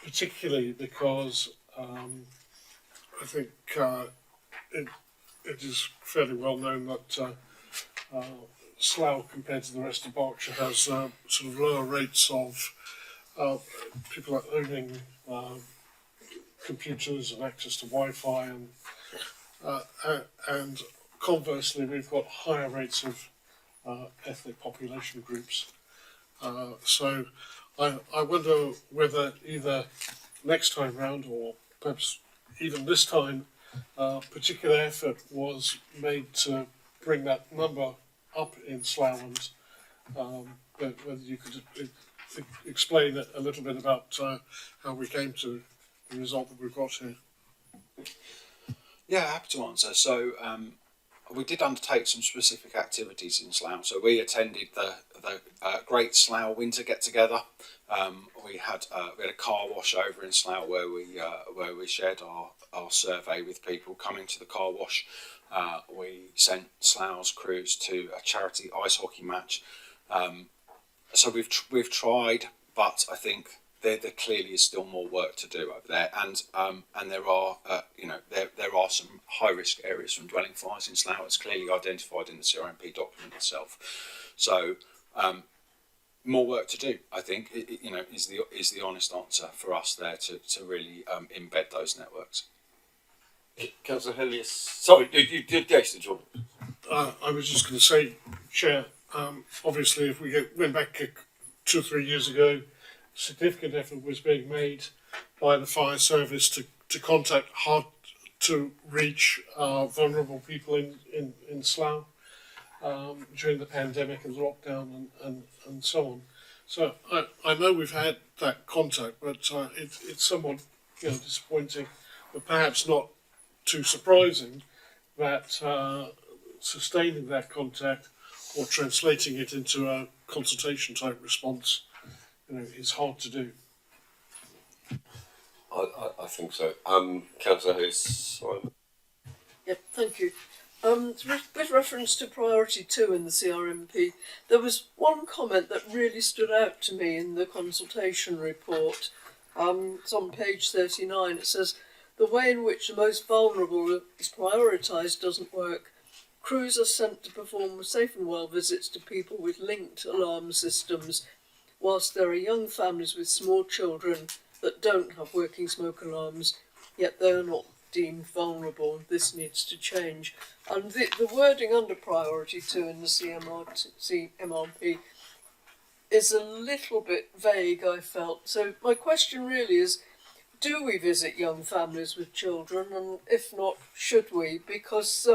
particularly because I think it is fairly well known that Slough, compared to the rest of Berkshire, has sort of lower rates of people owning computers and access to Wi-Fi, and conversely, we've got higher rates of ethnic population groups. So I wonder whether either next time round or perhaps even this time, particular effort was made to bring that number up in Slough, but whether you could explain a little bit about how we came to the result that we've got here. Yeah, happy to answer. So we did undertake some specific activities in Slough. So we attended the Great Slough Winter Get Together. We had a car wash over in Slough where we shared our survey with people coming to the car wash. We sent Slough's crews to a charity ice hockey match. So we've tried, but I think there clearly is still more work to do over there, and there are there are some high risk areas from dwelling fires in Slough. It's clearly identified in the CRMP document itself. So more work to do, I think, is the honest answer for us there to really embed those networks. Councillor Hillier, sorry, you did Jason John. I was just going to say, Chair, obviously if we went back 2 or 3 years ago, significant effort was being made by the fire service to contact hard to reach vulnerable people in Slough during the pandemic and the lockdown and so on. So I know we've had that contact, but it's somewhat disappointing, but perhaps not too surprising that sustaining that contact or translating it into a consultation type response is hard to do. I think so. Councillor Hayes. Yep, thank you. With reference to priority 2 in the CRMP, there was one comment that really stood out to me in the consultation report. It's on page 39. It says, the way in which the most vulnerable is prioritised doesn't work. Crews are sent to perform safe and well visits to people with linked alarm systems, whilst there are young families with small children that don't have working smoke alarms, yet they're not deemed vulnerable. This needs to change. And the wording under priority 2 in the CMRP is a little bit vague, I felt. So my question really is, do we visit young families with children, and if not, should we? Because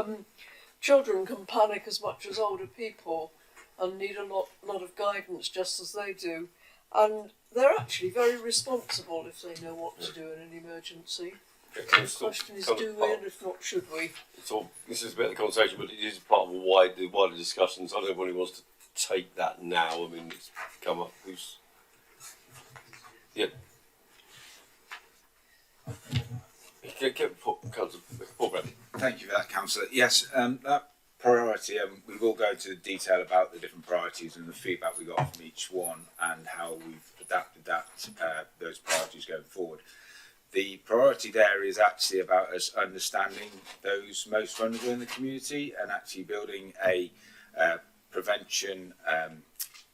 children can panic as much as older people and need a lot of guidance just as they do. And they're actually very responsible if they know what to do in an emergency. The question is, do we, and if not, should we? So this is a bit of the conversation, but it is part of the wider discussions. I don't know if anybody wants to take that now. I mean, it's come up. Who's... Yeah. Paul Brennan. Thank you for that, Councillor. Yes, that priority, we will go into detail about the different priorities and the feedback we got from each one and how we've adapted that those priorities going forward. The priority there is actually about us understanding those most vulnerable in the community and actually building a prevention,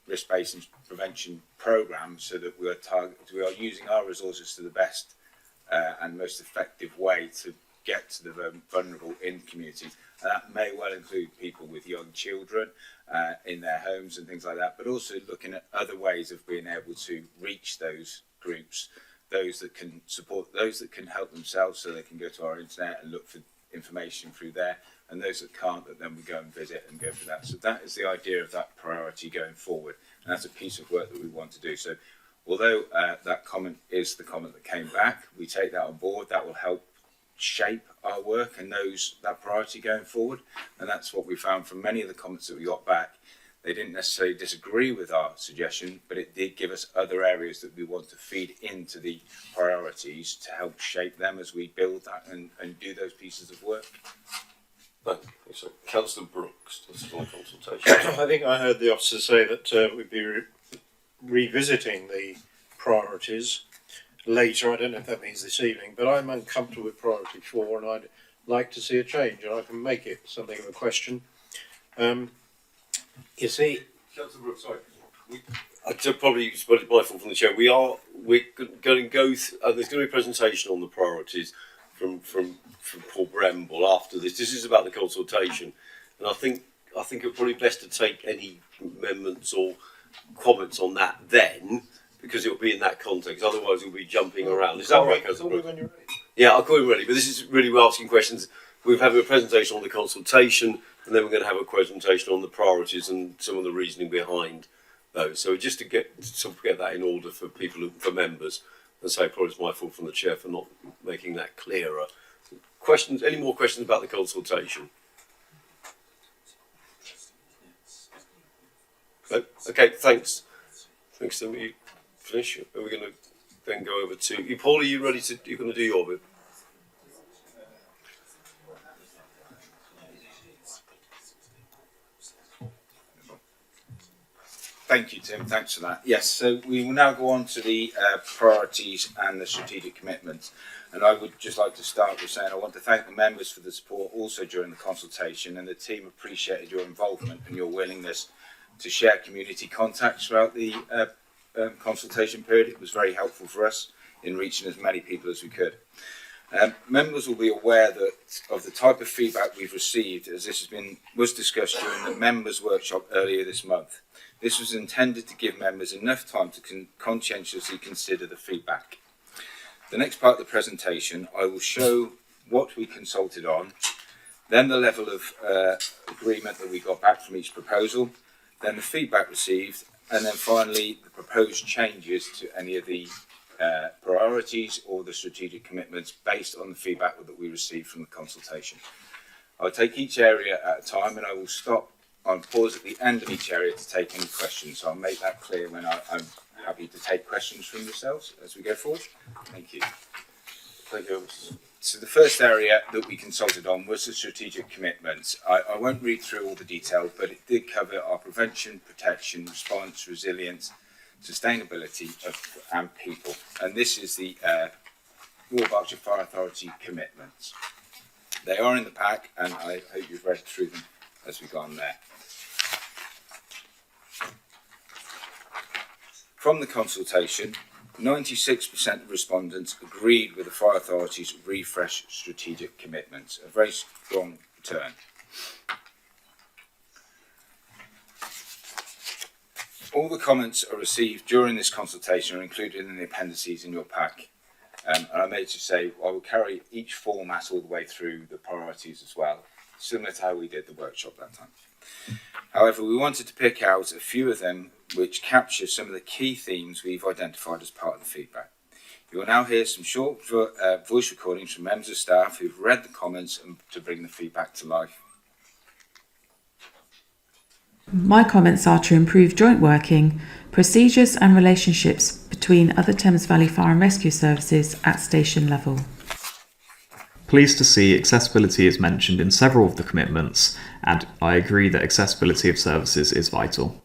risk-based prevention programme so that we are using our resources to the best and most effective way to get to the vulnerable in communities. And that may well include people with young children in their homes and things like that, but also looking at other ways of being able to reach those groups, those that can support, those that can help themselves so they can go to our internet and look for information through there, and those that can't, that then we go and visit and go through that. So that is the idea of that priority going forward, and that's a piece of work that we want to do. So although that comment is the comment that came back, we take that on board. That will help shape our work and that priority going forward, and that's what we found from many of the comments that we got back. They didn't necessarily disagree with our suggestion, but it did give us other areas that we want to feed into the priorities to help shape them as we build that and do those pieces of work. So, Councillor Brooks, this is my consultation. I think I heard the officer say that we'd be revisiting the priorities later. I don't know if that means this evening, but I'm uncomfortable with priority 4 and I'd like to see a change, and I can make it something of a question. You see, Councillor Brooks, sorry. I probably spotted my fault from the chair. We're going to go through, there's going to be a presentation on the priorities from Paul Bramble after this. This is about the consultation, and I think it would probably be best to take any amendments or comments on that then, because it will be in that context. Otherwise, we'll be jumping around. Is that right, Councillor Brooks? Yeah, I'll call him ready. But this is really we're asking questions. We're having a presentation on the consultation, and then we're going to have a presentation on the priorities and some of the reasoning behind those. So just to get that in order for people, for members, and say probably it's my fault from the chair for not making that clearer. Questions? Any more questions about the consultation? No? Okay, thanks. Thanks. Then we finish. Are we going to then go over to you, Paul? Are you ready to? You're going to do your bit. Thank you, Tim. Thanks for that. Yes, so we will now go on to the priorities and the strategic commitments. And I would just like to start with saying I want to thank the members for the support also during the consultation, and the team appreciated your involvement and your willingness to share community contacts throughout the consultation period. It was very helpful for us in reaching as many people as we could. Members will be aware of the type of feedback we've received, as this was discussed during the members' workshop earlier this month. This was intended to give members enough time to conscientiously consider the feedback. The next part of the presentation, I will show what we consulted on, then the level of agreement that we got back from each proposal, then the feedback received, and then finally the proposed changes to any of the priorities or the strategic commitments based on the feedback that we received from the consultation. I'll take each area at a time, and I will stop and pause at the end of each area to take any questions. So I'll make that clear when I'm happy to take questions from yourselves as we go forward. Thank you. Thank you. So the first area that we consulted on was the strategic commitments. I won't read through all the detail, but it did cover our prevention, protection, response, resilience, sustainability and people. And this is the Royal Berkshire Fire Authority commitments. They are in the pack, and I hope you've read through them as we go on there. From the consultation, 96% of respondents agreed with the Fire Authority's refreshed strategic commitments, a very strong return. All the comments are received during this consultation are included in the appendices in your pack. And I may just say I will carry each format all the way through the priorities as well, similar to how we did the workshop that time. However, we wanted to pick out a few of them which capture some of the key themes we've identified as part of the feedback. You will now hear some short voice recordings from members of staff who've read the comments and to bring the feedback to life. My comments are to improve joint working, procedures and relationships between other Thames Valley Fire and Rescue services at station level. Pleased to see accessibility is mentioned in several of the commitments, and I agree that accessibility of services is vital.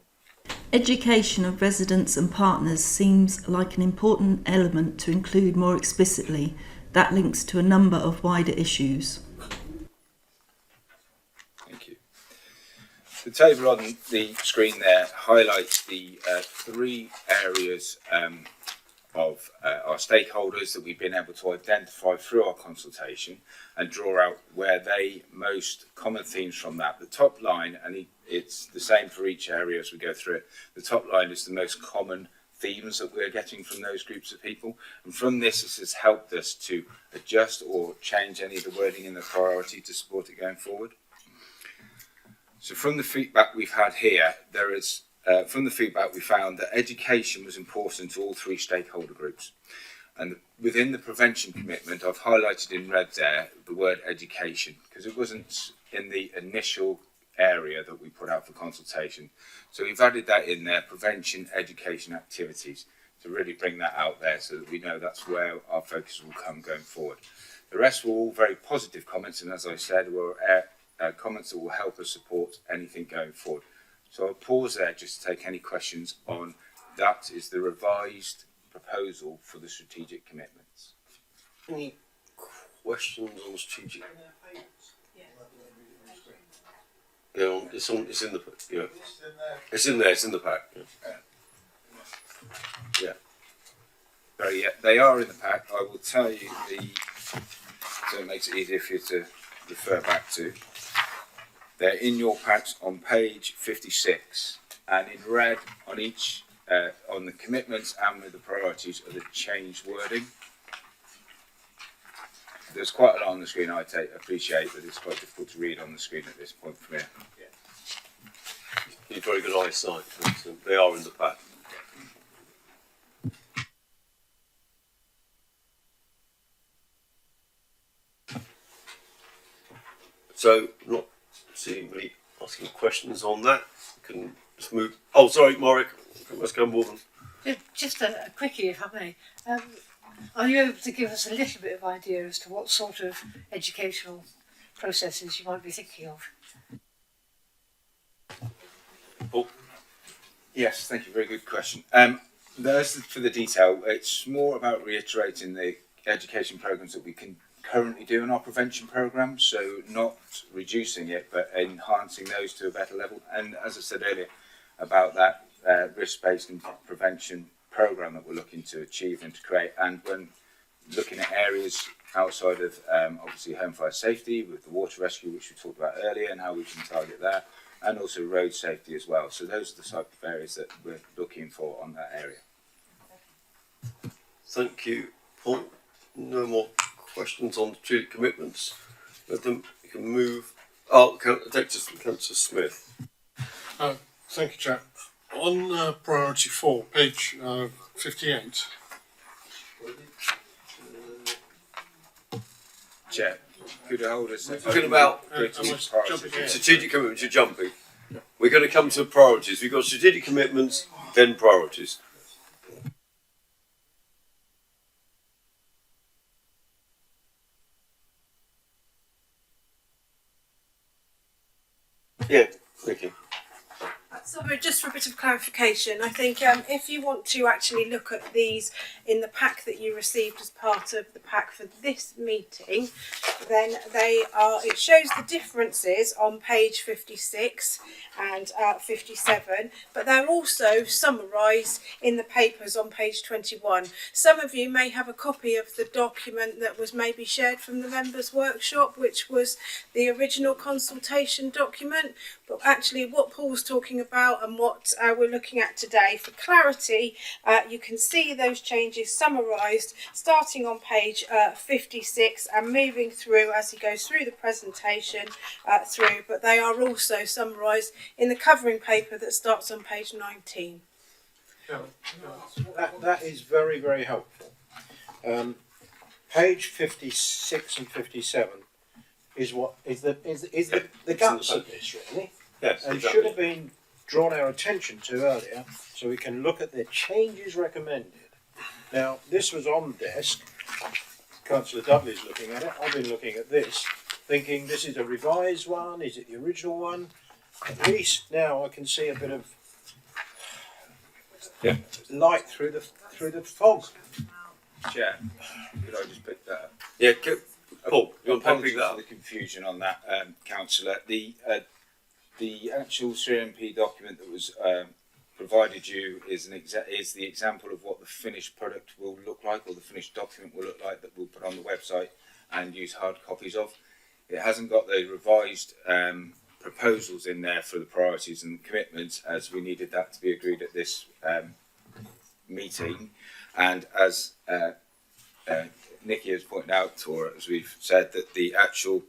Education of residents and partners seems like an important element to include more explicitly. That links to a number of wider issues. Thank you. The table on the screen there highlights the three areas of our stakeholders that we've been able to identify through our consultation and draw out where they most common themes from that. The top line, and it's the same for each area as we go through it, the top line is the most common themes that we're getting from those groups of people. And from this has helped us to adjust or change any of the wording in the priority to support it going forward. So from the feedback we've had here, from the feedback we found that education was important to all three stakeholder groups. And within the prevention commitment, I've highlighted in red there the word education, because it wasn't in the initial area that we put out for consultation. So we've added that in there, prevention, education activities, to really bring that out there so that we know that's where our focus will come going forward. The rest were all very positive comments, and as I said, were comments that will help us support anything going forward. So I'll pause there just to take any questions on that. Is the revised proposal for the strategic commitments. Any questions on strategic? Yeah, it's in the yeah. It's in there. It's in the pack. Yeah. They are in the pack. I will tell you so it makes it easier for you to refer back to. They're in your packs on page 56, and in red on each on the commitments and with the priorities are the changed wording. There's quite a lot on the screen. I appreciate that it's quite difficult to read on the screen at this point from here. You've very good eyesight. So they are in the pack. So, not seeing anybody asking questions on that. We can just move. Oh, sorry, Warwick. Let's go, Morgan. Just a quickie, if I may. Are you able to give us a little bit of idea as to what sort of educational processes you might be thinking of? Paul? Yes, thank you. Very good question. There's for the detail. It's more about reiterating the education programs that we can currently do in our prevention program, so not reducing it, but enhancing those to a better level. And as I said earlier, about that risk-based prevention program that we're looking to achieve and to create, and when looking at areas outside of obviously home fire safety with the water rescue, which we talked about earlier, and how we can target that, and also road safety as well. So those are the type of areas that we're looking for on that area. Thank you, Paul. No more questions on strategic commitments. Let them. You can move. Oh, Councillor Smith. Thank you, Chair. On priority 4, page 58. Chair, could you hold us? We're talking about strategic commitments. You're jumping. We're going to come to priorities. We've got strategic commitments, then priorities. Yeah, thank you. So just for a bit of clarification, I think if you want to actually look at these in the pack that you received as part of the pack for this meeting, then it shows the differences on page 56 and 57, but they're also summarised in the papers on page 21. Some of you may have a copy of the document that was maybe shared from the members' workshop, which was the original consultation document, but actually what Paul's talking about now and what we're looking at today. For clarity, you can see those changes summarised starting on page 56 and moving through as he goes through the presentation but they are also summarised in the covering paper that starts on page 19. That is very, very helpful. Page 56 and 57 is the guts of this, really. Yes, and exactly. should have been drawn our attention to earlier, so we can look at the changes recommended. Now, this was on the desk. Councillor Dudley's looking at it. I've been looking at this, thinking this is a revised one. Is it the original one? At least now I can see a bit of light through the fog. Chair, could I just pick that up? Yeah, Paul, you want to Apologies pick that for up? the confusion on that, Councillor. The actual CMP document that was provided you is the example of what the finished product will look like, or the finished document will look like, that we'll put on the website and use hard copies of. It hasn't got the revised proposals in there for the priorities and commitments, as we needed that to be agreed at this meeting. And as Nikki has pointed out, or as we've said, that the actual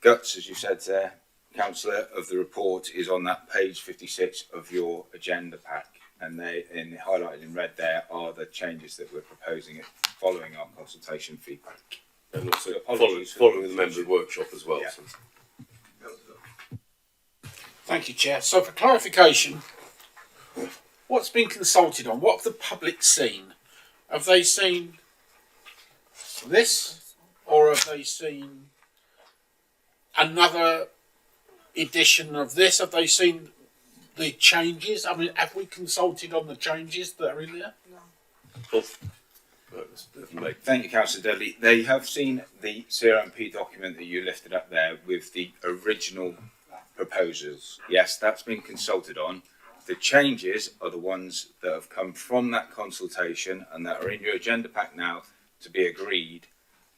guts, as you said there, Councillor, of the report is on that page 56 of your agenda pack, and highlighted in red there are the changes that we're proposing following our consultation feedback. And also following the member workshop as well. Yeah. So. Thank you, Chair. So for clarification, what's been consulted on? What have the public seen? Have they seen this, or have they seen another edition of this? Have they seen the changes? I mean, have we consulted on the changes that are in there? Cool. Thank you, Councillor Dudley. They have seen the CRMP document that you lifted up there with the original proposals. Yes, that's been consulted on. The changes are the ones that have come from that consultation and that are in your agenda pack now to be agreed,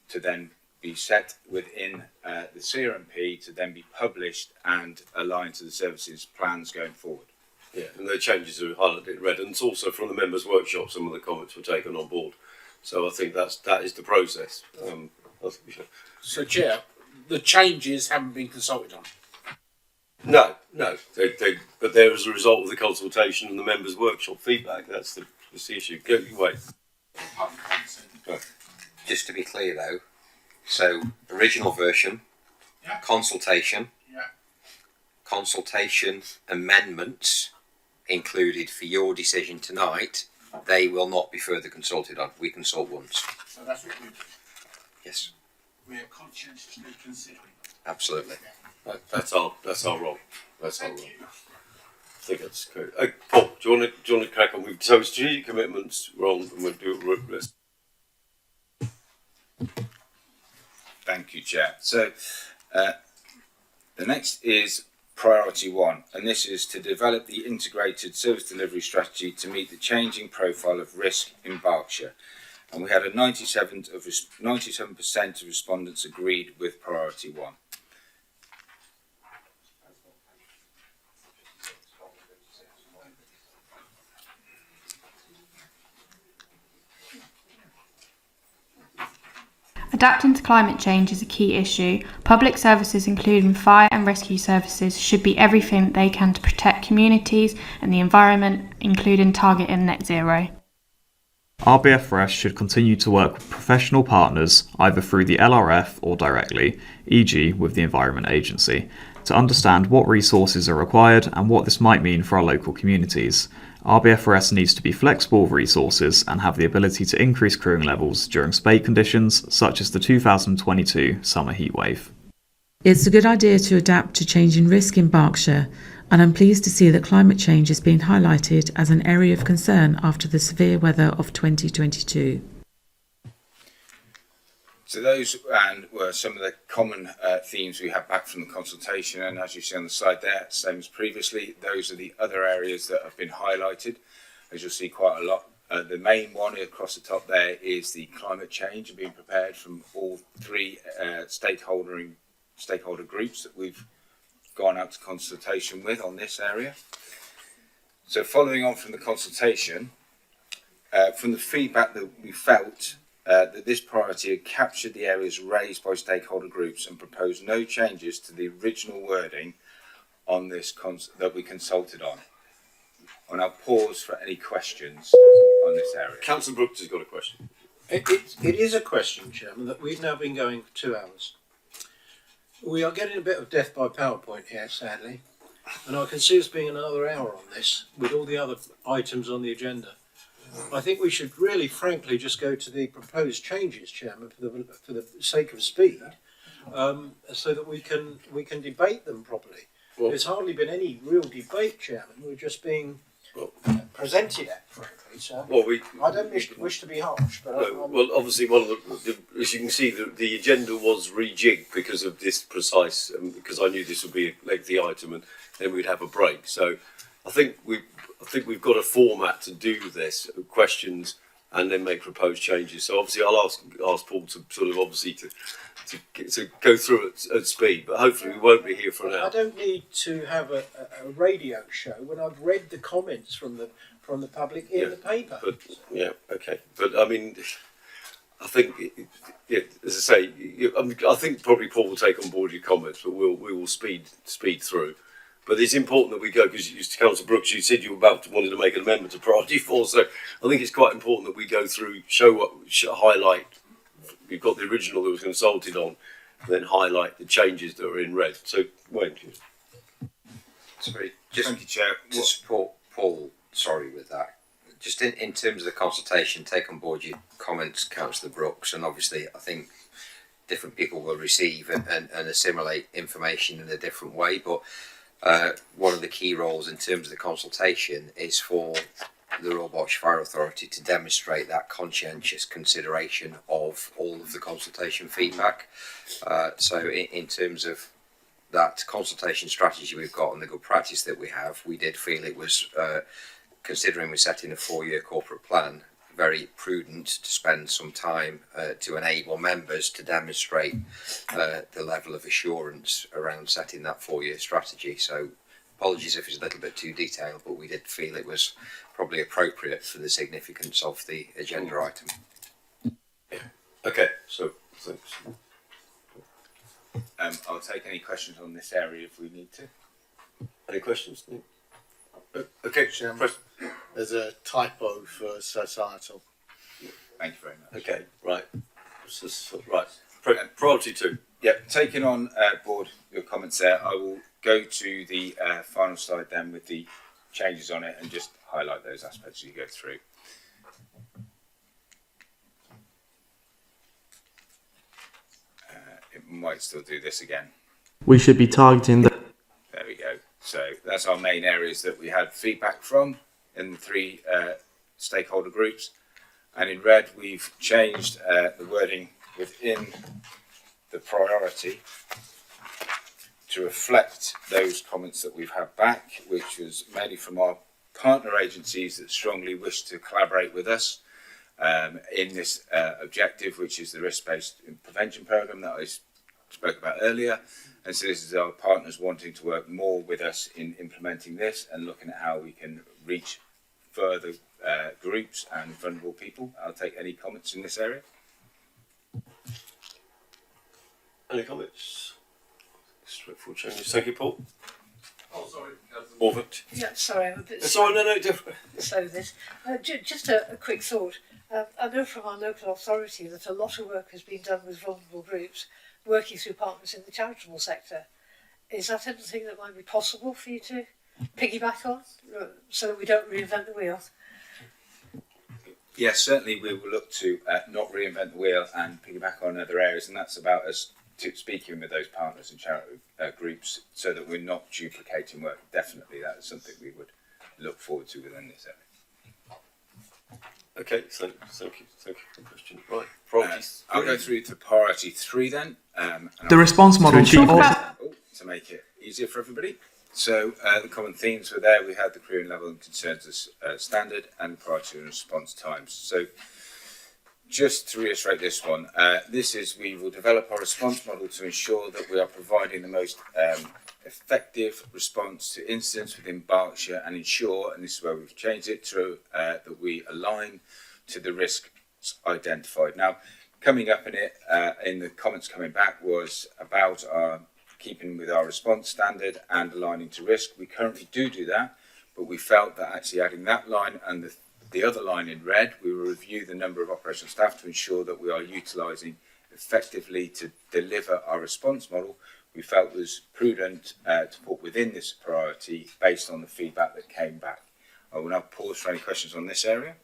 to then be set within the CRMP, to then be published and aligned to the services plans going forward. Yeah, and the changes are highlighted in red, and it's also from the members' workshop. Some of the comments were taken on board, so I think that is the process. So, Chair, the changes haven't been consulted on. No, but they're as a result of the consultation and the members' workshop feedback. That's the issue. Go away. Just to be clear though, so original version, consultation, consultation amendments included for your decision tonight, they will not be further consulted on. We consult once. So that's what we're doing. Yes, We're conscientiously considering. absolutely. That's our role. That's our role. I think that's good. Paul, do you want to crack on? So strategic commitments we're on, and we'll do a list. Thank you, Chair. So the next is priority 1, and this is to develop the integrated service delivery strategy to meet the changing profile of risk in Berkshire. And we had a 97% of respondents agreed with priority 1. Adapting to climate change is a key issue. Public services, including fire and rescue services, should be everything that they can to protect communities and the environment, including targeting net zero. RBFRS should continue to work with professional partners, either through the LRF or directly, e.g. with the Environment Agency, to understand what resources are required and what this might mean for our local communities. RBFRS needs to be flexible with resources and have the ability to increase crewing levels during spate conditions such as the 2022 summer heatwave. It's a good idea to adapt to changing risk in Berkshire, and I'm pleased to see that climate change is being highlighted as an area of concern after the severe weather of 2022. So those were some of the common themes we had back from the consultation, and as you see on the slide there, same as previously, those are the other areas that have been highlighted. As you'll see quite a lot, the main one across the top there is the climate change and being prepared from all 3 stakeholder groups that we've gone out to consultation with on this area. So following on from the consultation, from the feedback that we felt that this priority had captured the areas raised by stakeholder groups and proposed no changes to the original wording on this that we consulted on. And I'll pause for any questions on this area. Councillor Brooks has got a question. It is a question, Chairman, that we've now been going for 2 hours. We are getting a bit of death by PowerPoint here, sadly, and I can see us being another hour on this with all the other items on the agenda. I think we should really, frankly, just go to the proposed changes, Chairman, for the sake of speed, so that we can debate them properly. Well, there's hardly been any real debate, Chairman. We're just being presented at, frankly. So I don't wish to be harsh, but well, obviously, one of the as you can see, the agenda was rejigged because of this precise, because I knew this would be a lengthy item, and then we'd have a break. So I think we've got a format to do this, questions, and then make proposed changes. So obviously, I'll ask Paul to sort of obviously to go through it at speed, but hopefully we won't be here for an hour. I don't need to have a radio show when I've read the comments from the public in the paper. But yeah, okay. But I mean, I think, as I say, I think probably Paul will take on board your comments, but we will speed through. But it's important that we go, because Councillor Brooks, you said you were wanted to make an amendment to priority 4, so I think it's quite important that we go through, highlight. We've got the original that was consulted on, then highlight the changes that are in red. So, Wayne. Sorry, just Thank you, Chair. to support Paul, sorry with that. Just in terms of the consultation, take on board your comments, Councillor Brooks, and obviously I think different people will receive and assimilate information in a different way, but one of the key roles in terms of the consultation is for the Royal Berkshire Fire Authority to demonstrate that conscientious consideration of all of the consultation feedback. So in terms of that consultation strategy we've got and the good practice that we have, we did feel it was, considering we're setting a 4-year corporate plan, very prudent to spend some time to enable members to demonstrate the level of assurance around setting that 4-year strategy. So apologies if it's a little bit too detailed, but we did feel it was probably appropriate for the significance of the agenda item. Okay, so thanks. I'll take any questions on this area if we need to. Any questions? Okay, there's a typo for societal. Thank you very much. Okay, right. Priority 2. Yep, taking on board your comments there, I will go to the final slide then with the changes on it and just highlight those aspects as you go through. It might still do this again. We should be targeting the... There we go. So that's our main areas that we had feedback from in the 3 stakeholder groups. And in red, we've changed the wording within the priority to reflect those comments that we've had back, which was mainly from our partner agencies that strongly wish to collaborate with us in this objective, which is the risk-based prevention programme that I spoke about earlier. And so this is our partners wanting to work more with us in implementing this and looking at how we can reach further groups and vulnerable people. I'll take any comments in this area. Any comments? Straightforward changes. Thank you, Paul. Oh, sorry. Morvant. Yeah, sorry, I'm a bit Sorry, no, different. slow with this. Just a quick thought. I know from our local authority that a lot of work has been done with vulnerable groups, working through partners in the charitable sector. Is that anything that might be possible for you to piggyback on, so that we don't reinvent the wheel? Yes, certainly we will look to not reinvent the wheel and piggyback on other areas, and that's about us speaking with those partners and charity groups so that we're not duplicating work. Definitely that is something we would look forward to within this area. Okay, thank you for the question. Right, priorities. I'll go through to priority 3 then. The response model should also... To make it easier for everybody. So the common themes were there. We had the querying level and concerns as standard and priority and response times. So just to reiterate this one, we will develop our response model to ensure that we are providing the most effective response to incidents within Berkshire and ensure, and this is where we've changed it to, that we align to the risks identified. Now, coming up in it, in the comments coming back, was about keeping with our response standard and aligning to risk. We currently do that, but we felt that actually adding that line and the other line in red, we will review the number of operational staff to ensure that we are utilising effectively to deliver our response model. We felt was prudent to put within this priority based on the feedback that came back. I will now pause for any questions on this area.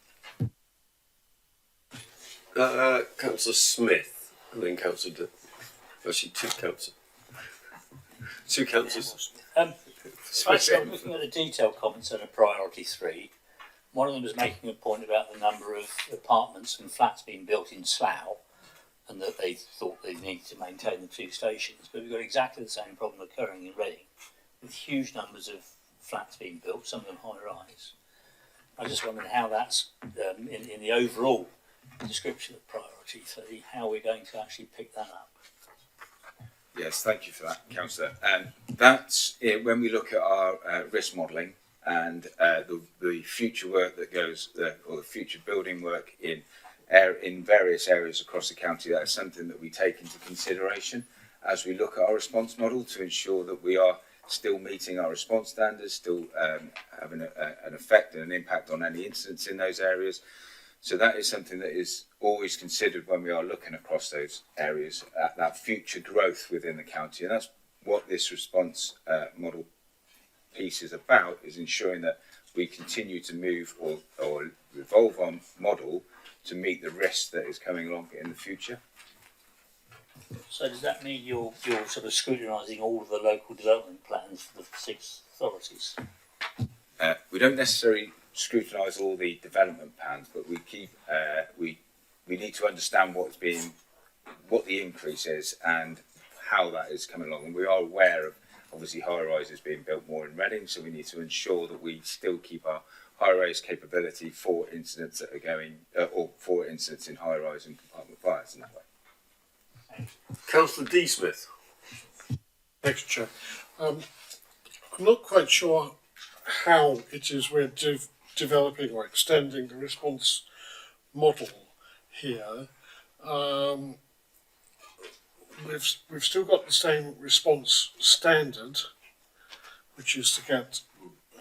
Councillor Smith and then Councillor actually two councillors. Actually, I'm looking at the detailed comments on a priority 3. One of them was making a point about the number of apartments and flats being built in Slough, and that they thought they needed to maintain the 2 stations. But we've got exactly the same problem occurring in Reading, with huge numbers of flats being built, some of them high-rise. I just wondered how that's, in the overall description of priority 3, how we're going to actually pick that up. Yes, thank you for that, Councillor. That's when we look at our risk modelling and the future work that goes, or the future building work in various areas across the county. That's something that we take into consideration as we look at our response model to ensure that we are still meeting our response standards, still having an effect and an impact on any incidents in those areas. So that is something that is always considered when we are looking across those areas at that future growth within the county. And that's what this response model piece is about, is ensuring that we continue to move or evolve our model to meet the risk that is coming along in the future. So does that mean you're sort of scrutinising all of the local development plans for the 6 authorities? We don't necessarily scrutinise all the development plans, but we keep we need to understand what the increase is and how that is coming along. And we are aware of obviously high-rises being built more in Reading, so we need to ensure that we still keep our high-rise capability for incidents that are going, or for incidents in high-rise and compartment fires in that way. Councillor D. Smith. Thanks, Chair. I'm not quite sure how it is we're developing or extending the response model here. We've still got the same response standard, which is to get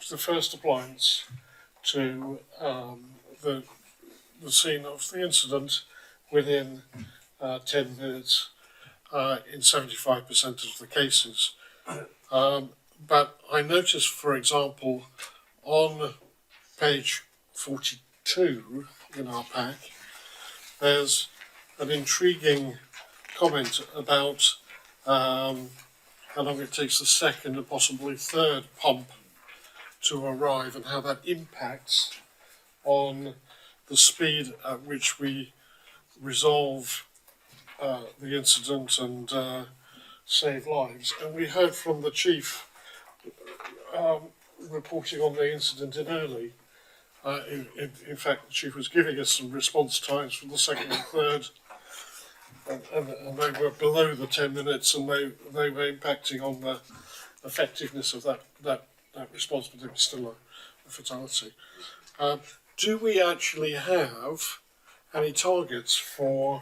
the first appliance to the scene of the incident within 10 minutes in 75% of the cases. But I noticed, for example, on page 42 in our pack, there's an intriguing comment about how long it takes the second and possibly third pump to arrive and how that impacts on the speed at which we resolve the incident and save lives. And we heard from the chief reporting on the incident in Early. In fact, the chief was giving us some response times for the second and third, and they were below the 10 minutes, and they were impacting on the effectiveness of that response, but it was still a fatality. Do we actually have any targets for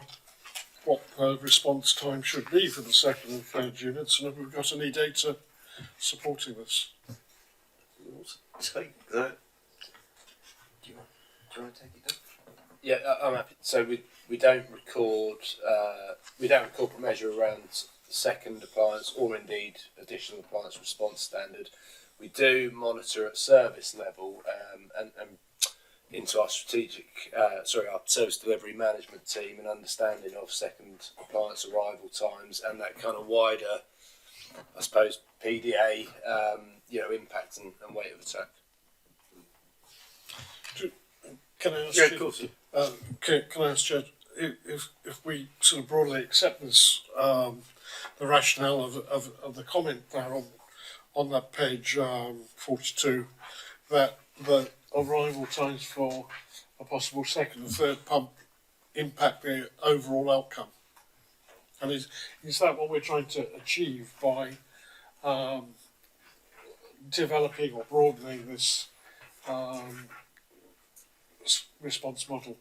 what the response time should be for the second and third units, and have we got any data supporting this? Take that. Do you want to take it, Doug? Yeah, I'm happy. So we don't record measure around the second appliance or indeed additional appliance response standard. We do monitor at service level and into our our service delivery management team and understanding of second appliance arrival times and that kind of wider, I suppose, PDA, impact and weight of attack. Can I ask? Yeah, of course. Can I ask, Jed, if we sort of broadly accept this, the rationale of the comment there on that page 42, that the arrival times for a possible second and third pump impact the overall outcome, and is that what we're trying to achieve by developing or broadening this response model?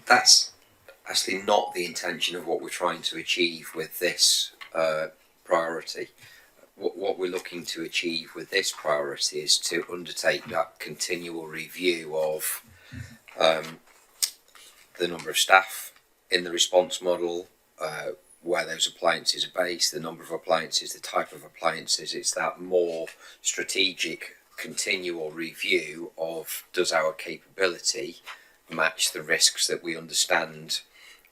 That's actually not the intention of what we're trying to achieve with this priority. What we're looking to achieve with this priority is to undertake that continual review of the number of staff in the response model, where those appliances are based, the number of appliances, the type of appliances. It's that more strategic continual review of, does our capability match the risks that we understand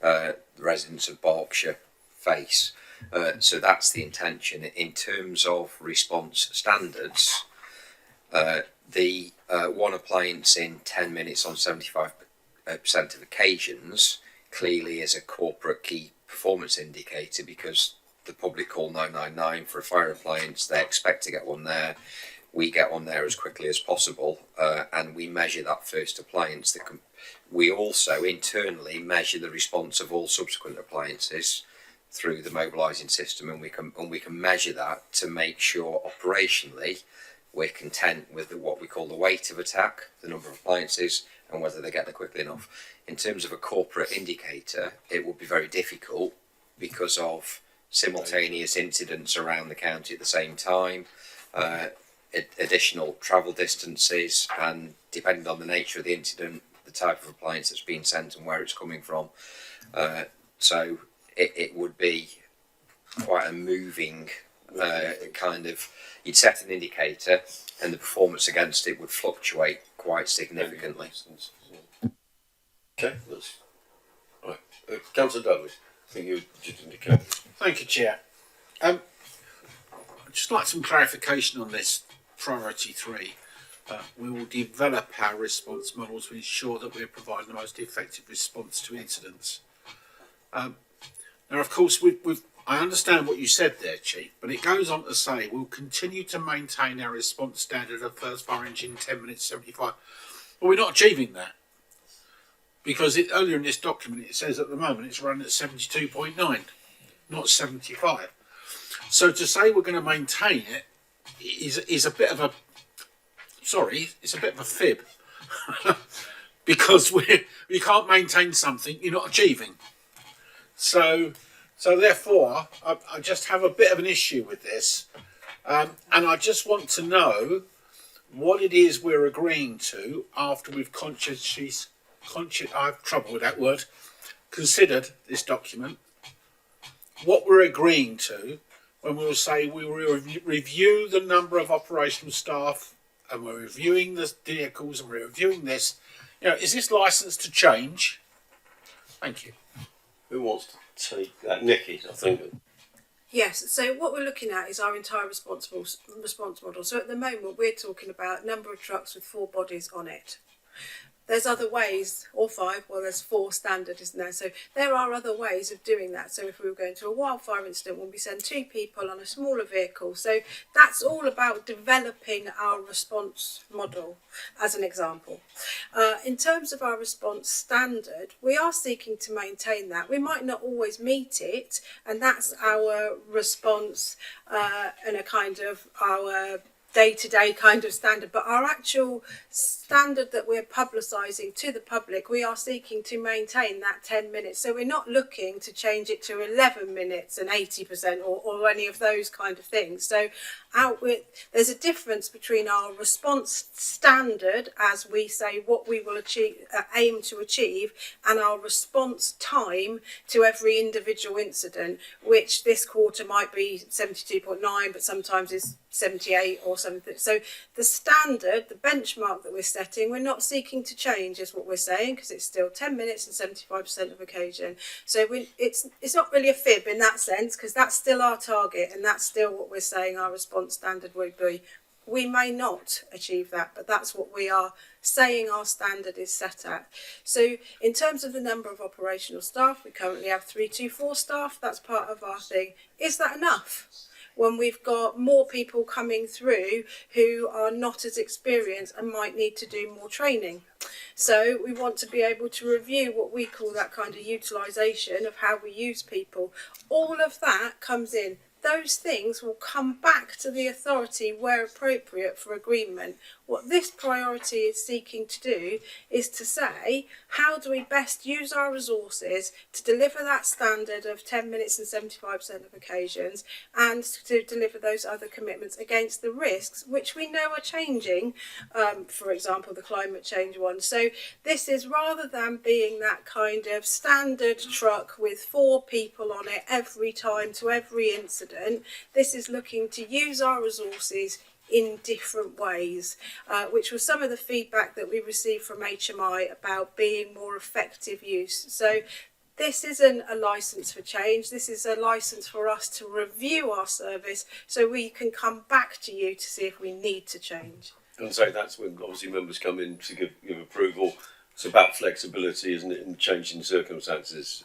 the residents of Berkshire face. So that's the intention. In terms of response standards, the one appliance in 10 minutes on 75% of occasions clearly is a corporate key performance indicator, because the public call 999 for a fire appliance, they expect to get one there. We get one there as quickly as possible, and we measure that first appliance. We also internally measure the response of all subsequent appliances through the mobilising system, and we can measure that to make sure operationally we're content with what we call the weight of attack, the number of appliances, and whether they get there quickly enough. In terms of a corporate indicator, it would be very difficult because of simultaneous incidents around the county at the same time, additional travel distances, and depending on the nature of the incident, the type of appliance that's being sent and where it's coming from. So it would be quite a moving kind of, you'd set an indicator and the performance against it would fluctuate quite significantly. Okay, that's right. Councillor Douglas, I think you just indicate. Thank you, Chair. I'd just like some clarification on this priority 3. We will develop our response models to ensure that we're providing the most effective response to incidents. Now, of course, I understand what you said there, Chief, but it goes on to say we'll continue to maintain our response standard of first fire engine 10 minutes 75. Well, we're not achieving that, because earlier in this document it says at the moment it's running at 72.9, not 75. So to say we're going to maintain it is a bit of a, sorry, it's a bit of a fib, because we can't maintain something you're not achieving. So therefore, I just have a bit of an issue with this, and I just want to know what it is we're agreeing to after we've I have trouble with that word, considered this document, what we're agreeing to when we'll say we will review the number of operational staff, and we're reviewing the vehicles, and we're reviewing this. You know, is this licensed to change? Thank you. Who wants to take that? Nikki, I think. Yes, so what we're looking at is our entire response model. So at the moment we're talking about number of trucks with 4 bodies on it. There's other ways, or 5, well there's 4 standard, isn't there? So there are other ways of doing that. So if we were going to a wildfire incident, when we send 2 people on a smaller vehicle. So that's all about developing our response model, as an example. In terms of our response standard, we are seeking to maintain that. We might not always meet it, and that's our response and a kind of our day-to-day kind of standard, but our actual standard that we're publicising to the public, we are seeking to maintain that 10 minutes. So we're not looking to change it to 11 minutes and 80% or any of those kind of things. So there's a difference between our response standard, as we say what we will achieve, aim to achieve, and our response time to every individual incident, which this quarter might be 72.9, but sometimes is 78 or something. So the standard, the benchmark that we're setting, we're not seeking to change, is what we're saying, because it's still 10 minutes and 75% of occasion. So it's not really a fib in that sense, because that's still our target, and that's still what we're saying our response standard would be. We may not achieve that, but that's what we are saying our standard is set at. So in terms of the number of operational staff, we currently have 324 staff. That's part of our thing. Is that enough? When we've got more people coming through who are not as experienced and might need to do more training. So we want to be able to review what we call that kind of utilisation of how we use people. All of that comes in. Those things will come back to the authority where appropriate for agreement. What this priority is seeking to do is to say, how do we best use our resources to deliver that standard of 10 minutes and 75% of occasions, and to deliver those other commitments against the risks which we know are changing, for example the climate change one. So this is, rather than being that kind of standard truck with 4 people on it every time to every incident, this is looking to use our resources in different ways, which was some of the feedback that we received from HMI about being more effective use. So this isn't a licence for change, this is a licence for us to review our service so we can come back to you to see if we need to change. And so that's when obviously members come in to give approval. It's about flexibility, isn't it, in changing circumstances.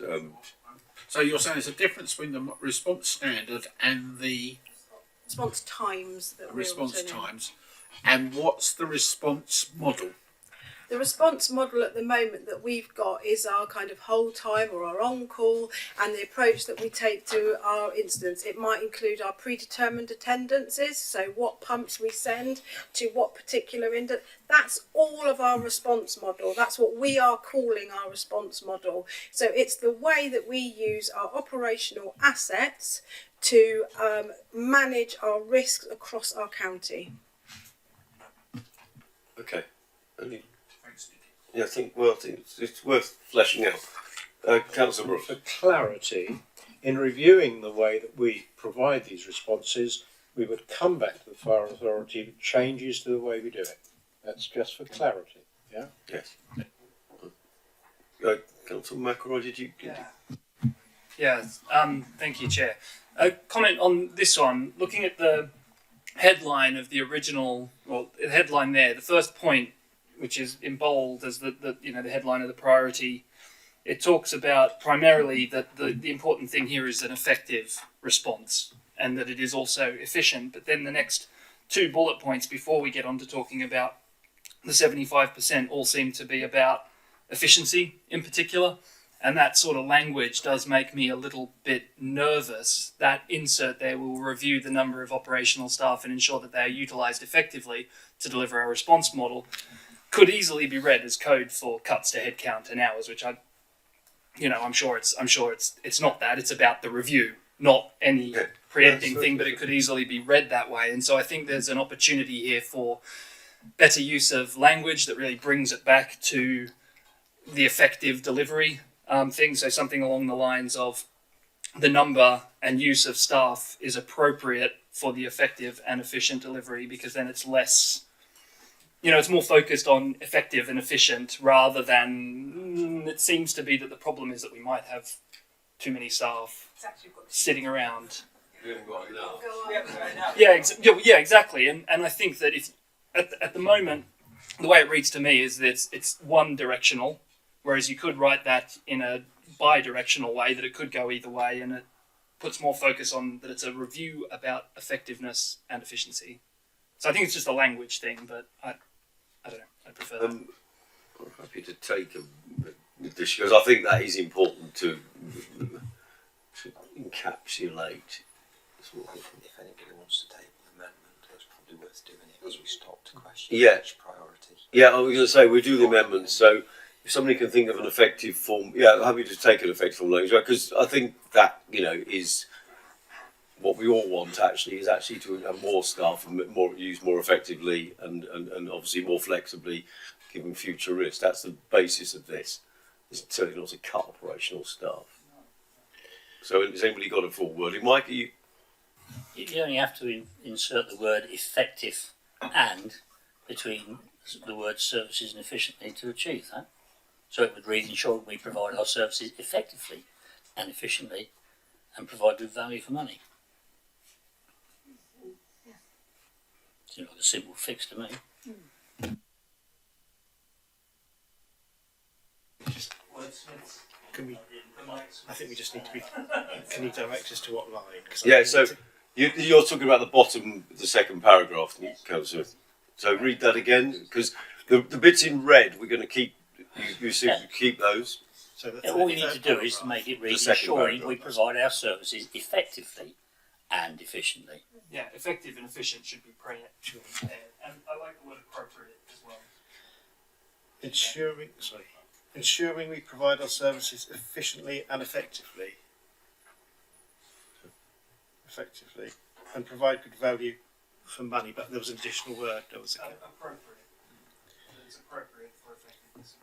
So you're saying there's a difference between the response standard and the response times. And what's the response model? The response model at the moment that we've got is our kind of hold time or our on-call, and the approach that we take to our incidents. It might include our predetermined attendances, so what pumps we send to what particular incident. That's all of our response model. That's what we are calling our response model. So it's the way that we use our operational assets to manage our risks across our county. Okay. Yeah, I think it's worth fleshing out. Councillor Brooks. For clarity, in reviewing the way that we provide these responses, we would come back to the Fire Authority with changes to the way we do it. That's just for clarity. Yeah. Yes. Councillor McElroy, did you? Yeah. Thank you, Chair. A comment on this one. Looking at the headline of the original, well, the headline there, the first point, which is in bold as the headline of the priority, it talks about primarily that the important thing here is an effective response and that it is also efficient. But then the next 2 bullet points before we get on to talking about the 75% all seem to be about efficiency in particular. And that sort of language does make me a little bit nervous. That insert there will review the number of operational staff and ensure that they are utilised effectively to deliver our response model, could easily be read as code for cuts to headcount and hours, which I'm sure it's not that. It's about the review, not any preempting thing, but it could easily be read that way. And so I think there's an opportunity here for better use of language that really brings it back to the effective delivery thing. So something along the lines of the number and use of staff is appropriate for the effective and efficient delivery, because then it's less, it's more focused on effective and efficient rather than, it seems to be that the problem is that we might have too many staff sitting around. Yeah, exactly. And I think that if at the moment, the way it reads to me is that it's one directional, whereas you could write that in a bi-directional way, that it could go either way, and it puts more focus on that it's a review about effectiveness and efficiency. So I think it's just a language thing, but I don't know, I prefer that. I'm happy to take this, because I think that is important to encapsulate. If anybody wants to table an amendment, it's probably worth doing it as we stop to question each priority. Yeah, I was going to say we'll do the amendments. So if somebody can think of an effective form, I'm happy to take an effective form language, because I think that is what we all want. Is actually to have more staff and use more effectively and obviously more flexibly, given future risks. That's the basis of this. It's certainly not to cut operational staff. So has anybody got a full wording? Mike, are you? You only have to insert the word effective and between the words services and efficiently to achieve that. So it would read, ensuring we provide our services effectively and efficiently and provide good value for money. Seems like a simple fix to me. I think we just need to be. Can you direct us to what line? Yeah, so you're talking about the bottom, the second paragraph, Councillor. So read that again, because the bits in red we're going to keep you seem to keep those. So All you need to do is to make it read ensuring we provide our services effectively and efficiently. Yeah, effective and efficient should be pre-actual. And I like the word appropriate as well. Ensuring we provide our services efficiently and effectively. And provide good value for money, but there was an additional word. There was Appropriate. It's appropriate for effectiveness.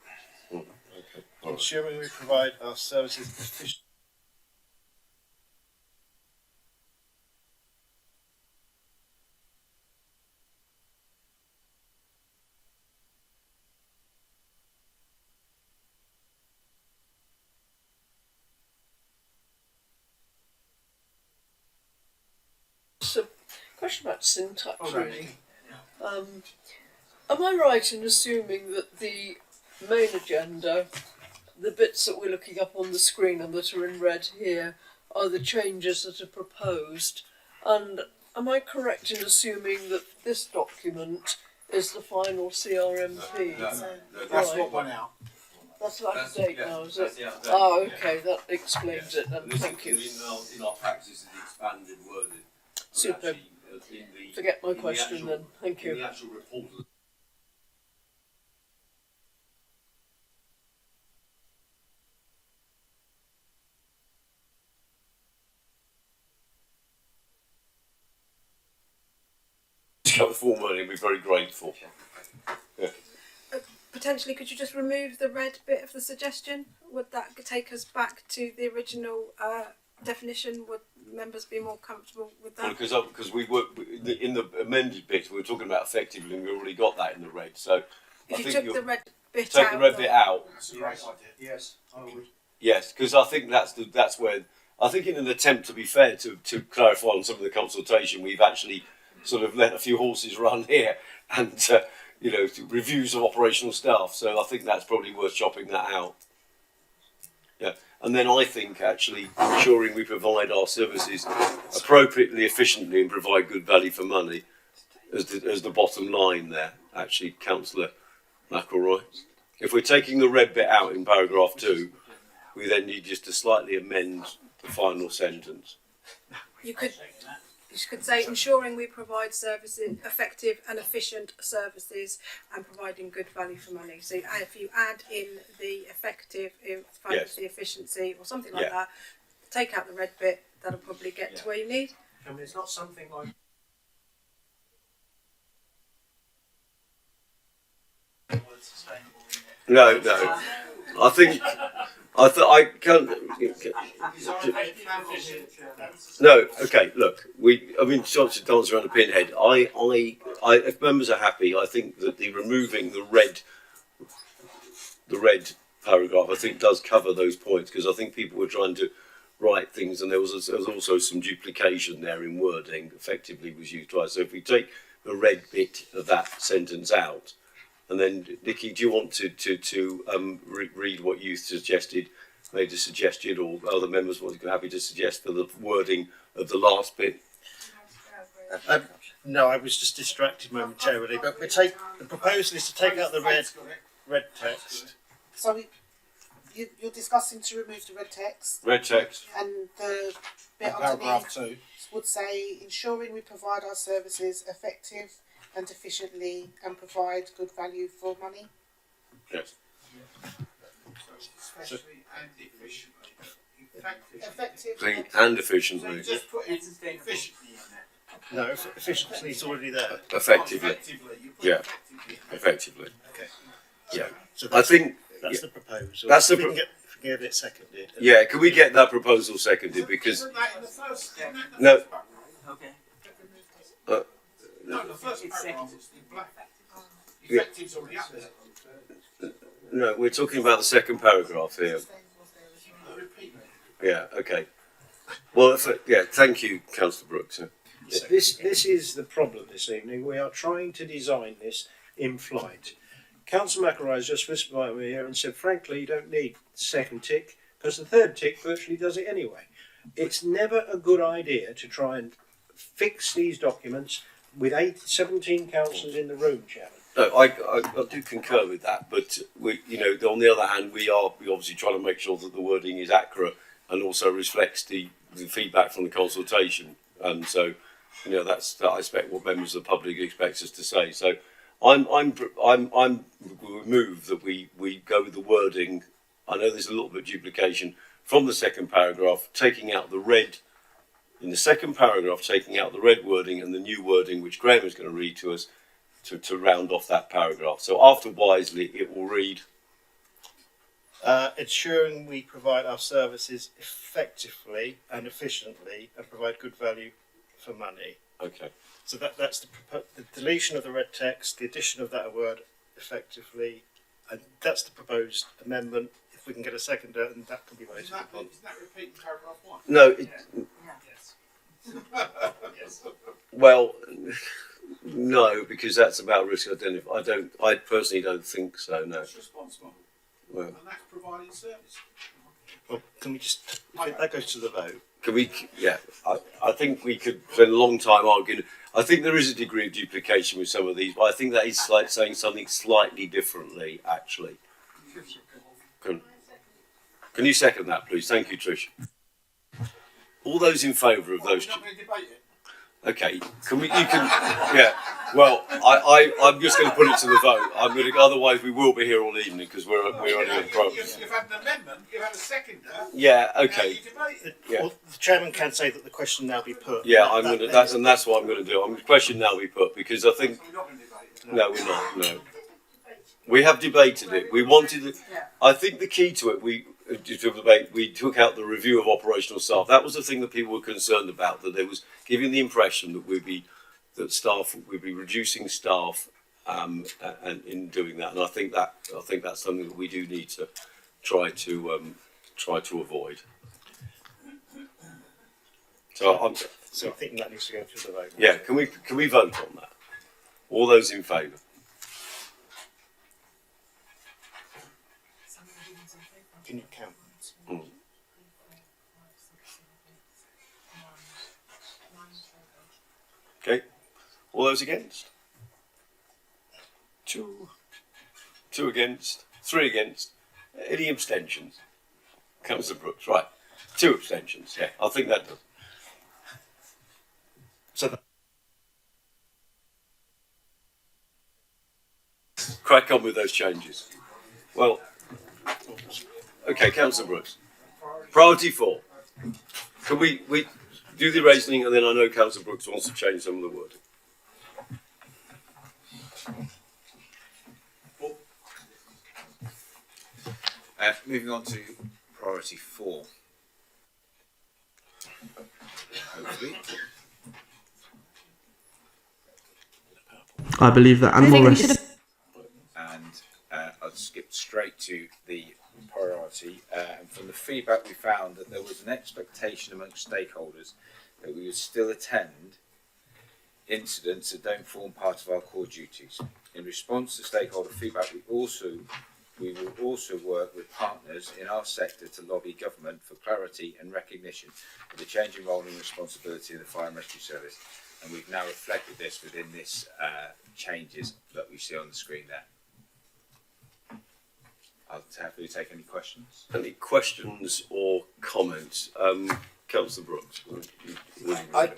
okay. Ensuring we provide our services efficiently. So, question about syntax really. Am I right in assuming that the main agenda, the bits that we're looking up on the screen and that are in red here, are the changes that are proposed? And am I correct in assuming that this document is the final CRMP? That's what went out. That's out of date now, is it? the out-of-date. Oh, okay, that explains it then. Thank you. In our practice, the expanded wording. Super. Forget my question then. Thank you. In the actual report. The form wording, we're very grateful. Yeah. Potentially, could you just remove the red bit of the suggestion? Would that take us back to the original definition? Would members be more comfortable with that? Well, because we were in the amended bit, we were talking about effectively, and we already got that in the red. So If you took the red bit take out, the red bit out. That's a great idea. Yes, I would. Yes, because I think that's where I think in an attempt to be fair to clarify on some of the consultation, we've actually sort of let a few horses run here, and reviews of operational staff. So I think that's probably worth chopping that out. Yeah, and then I think actually ensuring we provide our services appropriately, efficiently, and provide good value for money as the bottom line there. Actually, Councillor McElroy, if we're taking the red bit out in paragraph 2, we then need just to slightly amend the final sentence. you could say ensuring we provide services, effective and efficient services, and providing good value for money. So if you add in the effective, the efficiency, or something like that, take out the red bit. That'll probably get to where you need. I mean, it's not something like. No. I think I can't. No, okay. Look, to dance around a pinhead. If members are happy, I think that removing the red paragraph, I think, does cover those points, because I think people were trying to write things, and there was also some duplication there in wording. Effectively, was used twice. So if we take the red bit of that sentence out. And then, Nikki, do you want to read what you suggested, made a suggestion, or other members were happy to suggest for the wording of the last bit? No, I was just distracted momentarily. But the proposal is to take out the red text. Sorry, you're discussing to remove the red text. Red text. And the bit Paragraph underneath 2 would say ensuring we provide our services effective and efficiently and provide good value for money. Yes. Especially and efficiently. Effectively. And efficiently. So just put efficiently in there. No, efficiency is already there. Effectively. Yeah. Effectively. Okay. Yeah. So I think that's the proposal. That's the If we can get it seconded. Yeah. Can we get that proposal seconded? Because Isn't that in the first? no. Okay. Uh, No, the first paragraph is in black. Yeah. Effective's already up there. No, we're talking about the second paragraph here. Yeah. Okay. Well, thank you, Councillor Brooks. This is the problem this evening. We are trying to design this in flight. Councillor McElroy has just whispered by me here and said, frankly, you don't need the second tick, because the third tick virtually does it anyway. It's never a good idea to try and fix these documents with 17 councillors in the room, Chairman. No, I do concur with that, but we, you know, on the other hand, we obviously trying to make sure that the wording is accurate and also reflects the feedback from the consultation. And so, you know, I expect what members of the public expect us to say. So, I'm moved that we go with the wording. I know there's a little bit of duplication from the second paragraph, taking out the red. In the second paragraph, taking out the red wording and the new wording, which Graham is going to read to us, to round off that paragraph. So after wisely, it will read, ensuring we provide our services effectively and efficiently and provide good value for money. Okay. So that's the deletion of the red text, the addition of that word effectively, and that's the proposed amendment. If we can get a seconder, and that can be voted upon. Isn't that repeating paragraph 1? no, Yes. well, no, because that's about risk identification. I personally don't think so, no. That's responsible. Well, And that's providing service. Well, can we just, that goes to the vote. can we, yeah, I think we could spend a long time arguing. I think there is a degree of duplication with some of these, but I think that is like saying something slightly differently, actually. Can you second that, please? Thank you, Trish. All those in favour of those. We're not going to debate it. Okay, can we? You can. Yeah. Well, I'm just going to put it to the vote. I'm going to. Otherwise, we will be here all evening because we're only on the program. You've had an amendment. You've had a seconder. Yeah. Now Okay. you debate it. Yeah. Well, the chairman can say that the question now be put. Yeah, I'm going to. That's what I'm going to do. I'm going to question now be put because I think. We're not going to debate it. No, we're not. No. We have debated it. We wanted it. I think the key to it, we took out the review of operational staff. That was the thing that people were concerned about. That there was giving the impression that we'd be reducing staff, and in doing that. And I think that's something that we do need to try to avoid. So I think that needs to go through the vote. Yeah. Can we vote on that? All those in favour? Can you count? Okay. All those against? 2 against. 3 against. Any abstentions? Councillor Brooks, right. 2 abstentions. Yeah, I think that does. So crack on with those changes. Well, okay, Councillor Brooks. Priority 4. Can we do the reasoning, and then I know Councillor Brooks wants to change some of the wording. Moving on to priority 4. Hopefully. I believe that animal rescue. And I'll skip straight to the priority. And from the feedback, we found that there was an expectation amongst stakeholders that we would still attend incidents that don't form part of our core duties. In response to stakeholder feedback, we will also work with partners in our sector to lobby government for clarity and recognition of the changing role and responsibility of the Fire and Rescue Service. And we've now reflected this within this changes that we see on the screen there. I'll happily take any questions. Any questions or comments? Councillor Brooks. I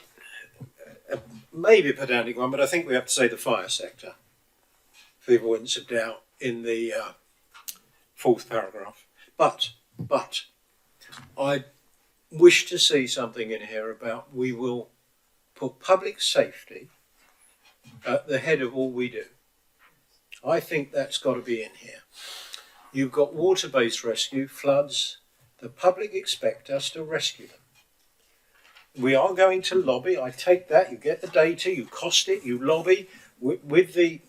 maybe a pedantic one, but I think we have to say the fire sector for the avoidance of doubt in the 4th paragraph. But I wish to see something in here about we will put public safety at the head of all we do. I think that's got to be in here. You've got water-based rescue, floods. The public expect us to rescue them. We are going to lobby. I take that. You get the data, you cost it, you lobby with the,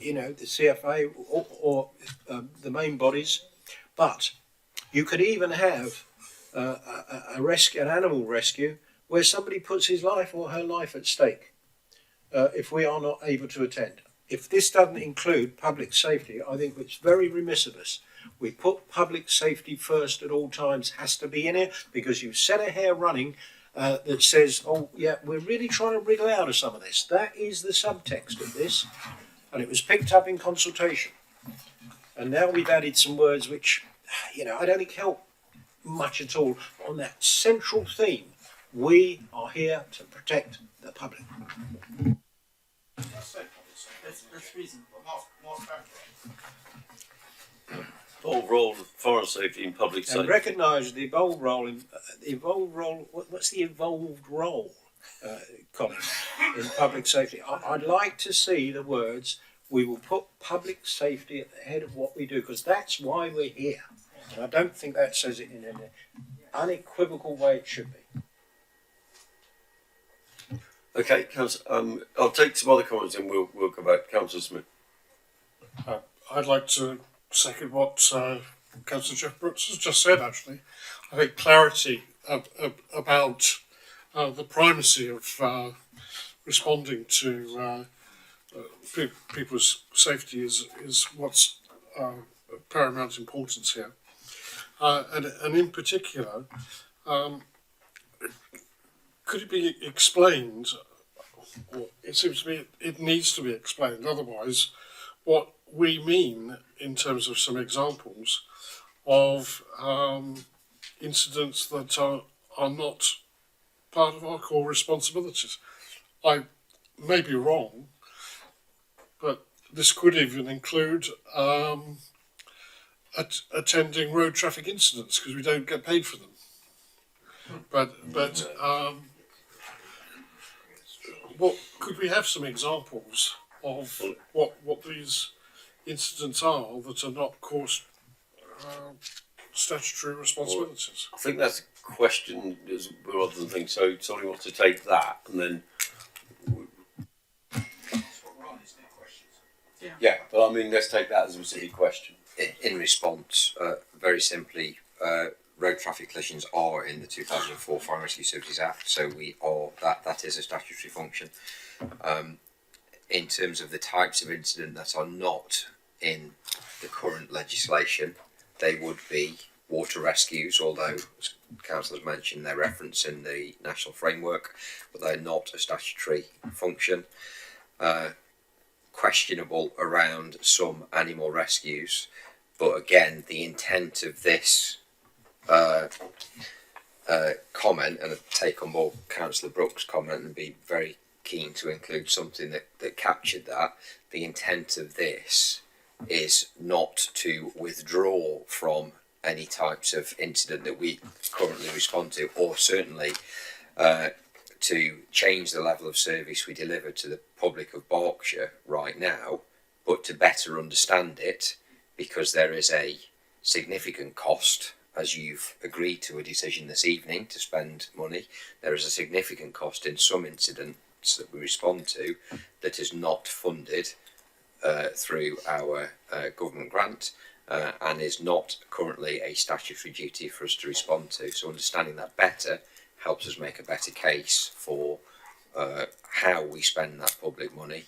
the CFA or the main bodies. But you could even have an animal rescue where somebody puts his life or her life at stake if we are not able to attend. If this doesn't include public safety, I think it's very remiss of us. We put public safety first at all times, has to be in it, because you set a hair running that says, oh yeah, we're really trying to wriggle out of some of this. That is the subtext of this. and it was picked up in consultation. And now we've added some words which, I don't think help much at all on that central theme. We are here to protect the public. That's reasonable. Evolved role of forest safety in public safety. And recognise the evolved role what's the evolved role, Colin, in public safety? I'd like to see the words, we will put public safety at the head of what we do, because that's why we're here. And I don't think that says it in an unequivocal way it should be. Okay, Councillor, I'll take some other comments and we'll go back to Councillor Smith. I'd like to second what Councillor Jeff Brooks has just said, actually. I think clarity about the primacy of responding to people's safety is what's paramount importance here. And in particular, could it be explained, or it seems to me it needs to be explained, otherwise, what we mean in terms of some examples of incidents that are not part of our core responsibilities. I may be wrong, but this could even include attending road traffic incidents because we don't get paid for them. But what could we have some examples of what these incidents are that are not core statutory responsibilities? I think that's a question rather than things. So somebody wants to take that and then. Yeah, but I mean, let's take that as a specific question. In response, very simply, road traffic collisions are in the 2004 Fire and Rescue Services Act, so that is a statutory function. In terms of the types of incident that are not in the current legislation, they would be water rescues, although as councillors mentioned, they're referenced in the national framework, but they're not a statutory function. Questionable around some animal rescues, but again, the intent of this comment, and I take on board Councillor Brooks' comment and be very keen to include something that captured that. The intent of this is not to withdraw from any types of incident that we currently respond to, or certainly to change the level of service we deliver to the public of Berkshire right now, but to better understand it, because there is a significant cost, as you've agreed to a decision this evening to spend money. There is a significant cost in some incidents that we respond to that is not funded through our government grant and is not currently a statutory duty for us to respond to. So understanding that better helps us make a better case for how we spend that public money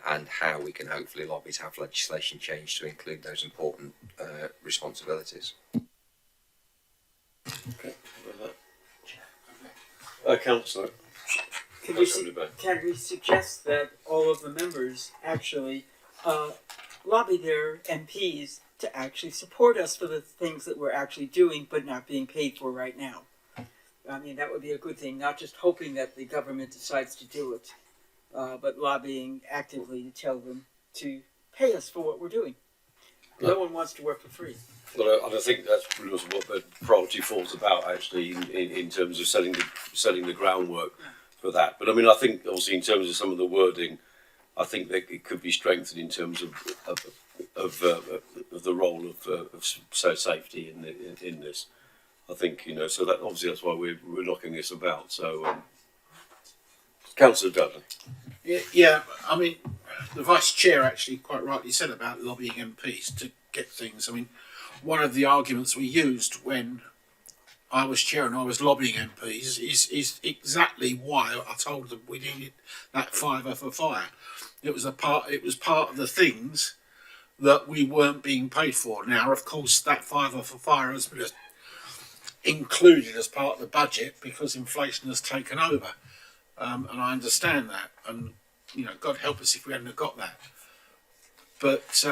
and how we can hopefully lobby to have legislation change to include those important responsibilities. Okay. Councillor. Can we suggest that all of the members actually lobby their MPs to actually support us for the things that we're actually doing but not being paid for right now? I mean, that would be a good thing, not just hoping that the government decides to do it, but lobbying actively to tell them to pay us for what we're doing. No one wants to work for free. Well, I think that's pretty much what the priority falls about, actually, in terms of setting the groundwork for that. But I mean, I think obviously in terms of some of the wording, I think that it could be strengthened in terms of the role of safety in this. I think, so that obviously that's why we're knocking this about. So, Councillor Dudley. Yeah, I mean, the Vice Chair actually quite rightly said about lobbying MPs to get things. I mean, one of the arguments we used when I was chair and I was lobbying MPs is exactly why I told them we needed that fiver for fire. It was part of the things that we weren't being paid for. Now, of course, that fiver for fire has been included as part of the budget because inflation has taken over, and I understand that. And God help us if we hadn't have got that. but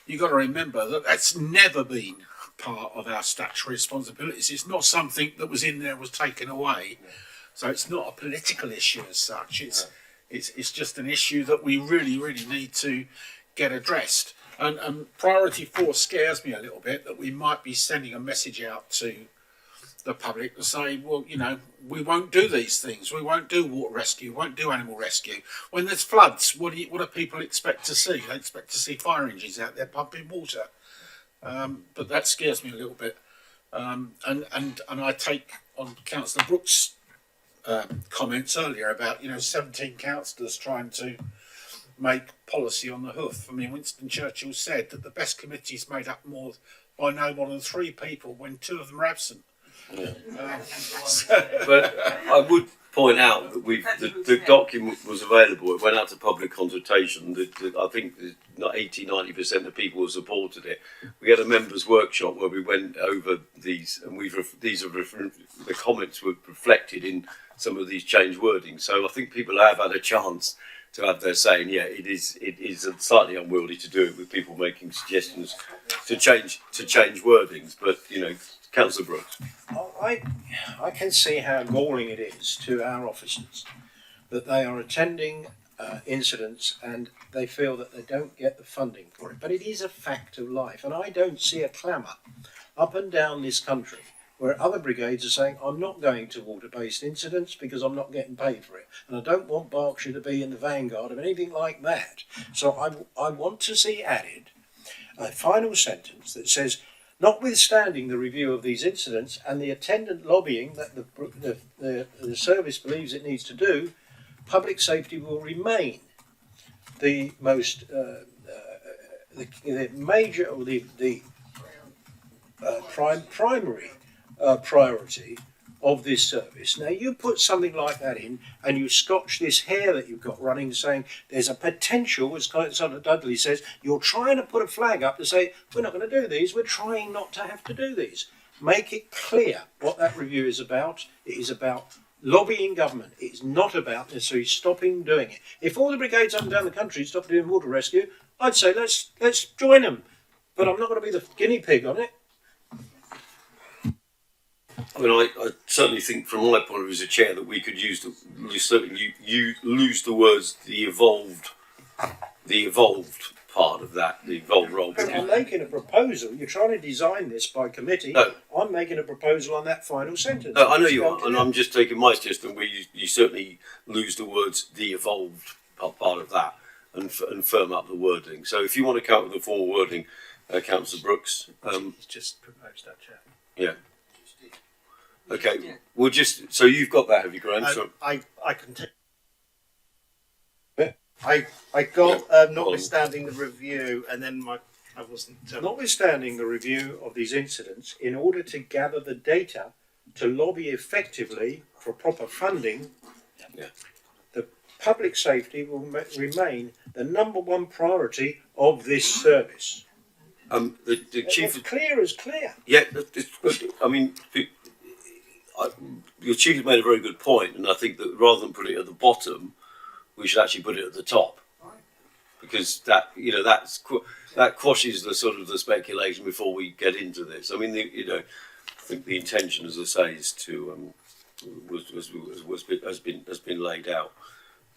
you've got to remember that that's never been part of our statutory responsibilities. It's not something that was in there was taken away. So it's not a political issue as such. It's just an issue that we really need to get addressed. And priority 4 scares me a little bit, that we might be sending a message out to the public to say, well, you know, we won't do these things. We won't do water rescue. Won't do animal rescue. When there's floods, what do people expect to see? They expect to see fire engines out there pumping water. But that scares me a little bit. And I take on Councillor Brooks' comments earlier about, 17 councillors trying to make policy on the hoof. I mean, Winston Churchill said that the best committee is made up by no more than 3 people when 2 of them are absent. Yeah. But I would point out that the document was available. It went out to public consultation. I think 80-90% of people supported it. We had a members' workshop where we went over these, and the comments were reflected in some of these changed wording. So I think people have had a chance to have their say. And yeah, it is slightly unwieldy to do it with people making suggestions to change wordings. But Councillor Brooks. I can see how galling it is to our officers that they are attending incidents and they feel that they don't get the funding for it. But it is a fact of life, and I don't see a clamour up and down this country where other brigades are saying, I'm not going to water-based incidents because I'm not getting paid for it, and I don't want Berkshire to be in the vanguard of anything like that. So I want to see added a final sentence that says, notwithstanding the review of these incidents and the attendant lobbying that the service believes it needs to do, public safety will remain the most the major or the primary priority of this service. Now you put something like that in and you scotch this hair that you've got running saying there's a potential, as Councillor Dudley says, you're trying to put a flag up to say we're not going to do these, we're trying not to have to do these. Make it clear what that review is about. It is about lobbying government. It's not about necessarily stopping doing it. If all the brigades up and down the country stop doing water rescue, I'd say let's join them. But I'm not going to be the guinea pig on it. I mean, I certainly think, from my point of view as a chair, that we could use you lose the words the evolved part of that, the evolved role. But I'm making a proposal. You're trying to design this by committee. No. I'm making a proposal on that final sentence. No, I know you are, and I'm just taking my suggestion where you certainly lose the words the evolved part of that and firm up the wording. So if you want to come up with the formal wording, Councillor Brooks. It's just proposed that, Chair. Yeah. Okay, we'll just, so you've got that, have you, Graham? I can take. I got notwithstanding the review, and then I wasn't. Notwithstanding the review of these incidents, in order to gather the data to lobby effectively for proper funding, the public safety will remain the #1 priority of this service. The chief. It's clear as clear. Yeah, I mean. Your chief has made a very good point, and I think that rather than put it at the bottom, we should actually put it at the top, because that that quashes the sort of the speculation before we get into this. I mean, I think the intention, as I say, is to has been laid out,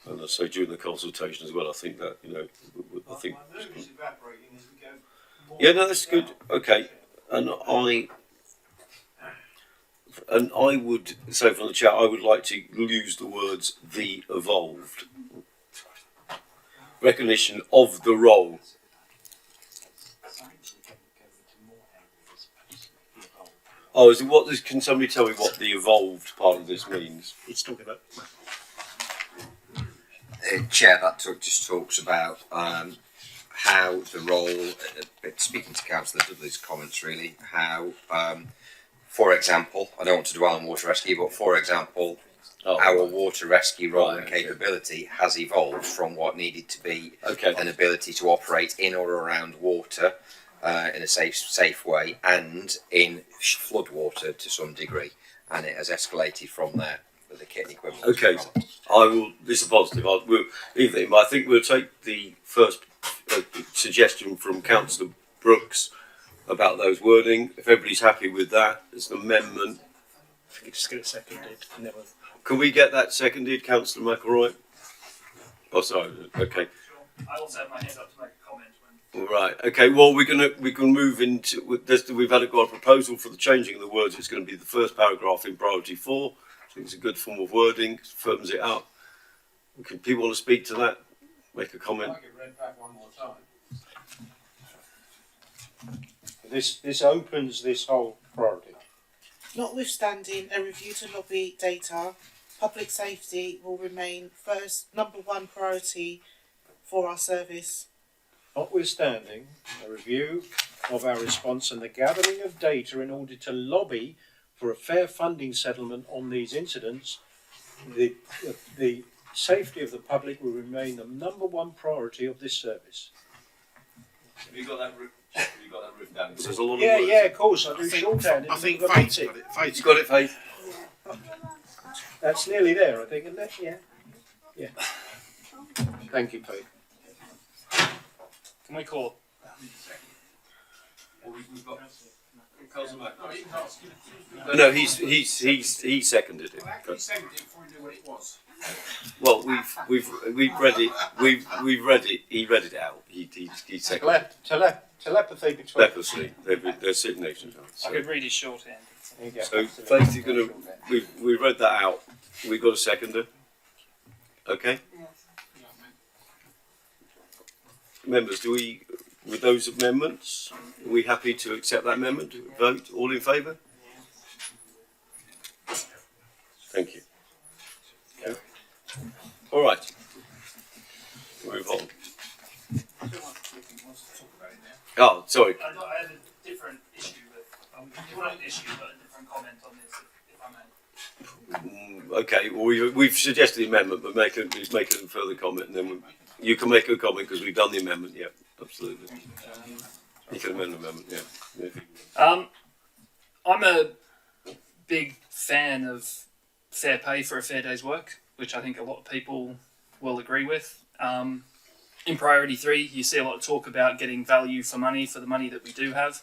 and I say during the consultation as well. I think that I think. Yeah, no, that's good. Okay, and I would say from the chat, I would like to use the words the evolved. Recognition of the role. Oh, can somebody tell me what the evolved part of this means? It's talking about. Chair, that just talks about how the role, speaking to Councillor Dudley's comments really, how for example, I don't want to dwell on water rescue, but for example, our water rescue role and capability has evolved from what needed to be an ability to operate in or around water in a safe way and in flood water to some degree, and it has escalated from there. the kit and equipment. Okay, I will. This is positive. We'll leave it in, but I think we'll take the first suggestion from Councillor Brooks about those wording. If everybody's happy with that, it's an amendment. If you could just get it seconded, and then we'll... Can we get that seconded, Councillor McElroy? Oh, sorry. Okay. I also have my hand up to make a comment. All right. Okay. Well, we can move into. We've got a proposal for the changing of the words. It's going to be the first paragraph in priority 4. I think it's a good form of wording. Firms it up. Can people want to speak to that? Make a comment. I'd like it read back one more time. This opens this whole priority. Notwithstanding a review to lobby data, public safety will remain number one priority for our service. Notwithstanding a review of our response and the gathering of data in order to lobby for a fair funding settlement on these incidents, the safety of the public will remain the number one priority of this service. Have you got that? Have you got that written down? There's a lot of Yeah, words. yeah, of course. I do shorthand. I think You've got Faith's it. got it. Faith's You got it, Faith? That's nearly there, I think, isn't it? Yeah. Yeah. Thank you, Faith. Can we call? No, he seconded it. Actually seconded it before he knew what it was. Well, we've read it. We've read it. He read it out. He seconded. Telepathy between. Telepathy. They're sitting next to each other. I could read his shorthand. There you go. So Faith is going to. We read that out. We've got a seconder. Okay. Members, with those amendments, are we happy to accept that amendment? Vote. All in favour? Thank you. Okay. All right. Move on. Oh, sorry. I had a different issue with, not an issue, but a different comment on this, if I may. Okay. Well, we've suggested the amendment, but make a further comment, and then you can make a comment because we've done the amendment. Yeah, absolutely. You can amend the amendment. Yeah. I'm a big fan of fair pay for a fair day's work, which I think a lot of people will agree with. In priority 3, you see a lot of talk about getting value for money for the money that we do have.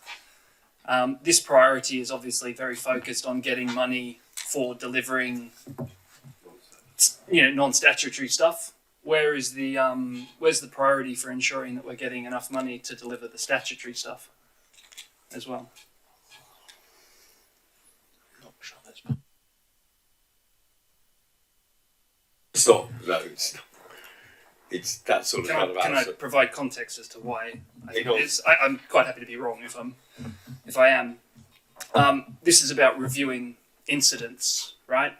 This priority is obviously very focused on getting money for delivering, non-statutory stuff. Where's the priority for ensuring that we're getting enough money to deliver the statutory stuff as well? Stop. No, it's that sort of Can kind of I answer. provide context as to why I think Go on. it is? I'm quite happy to be wrong if I am. This is about reviewing incidents, right?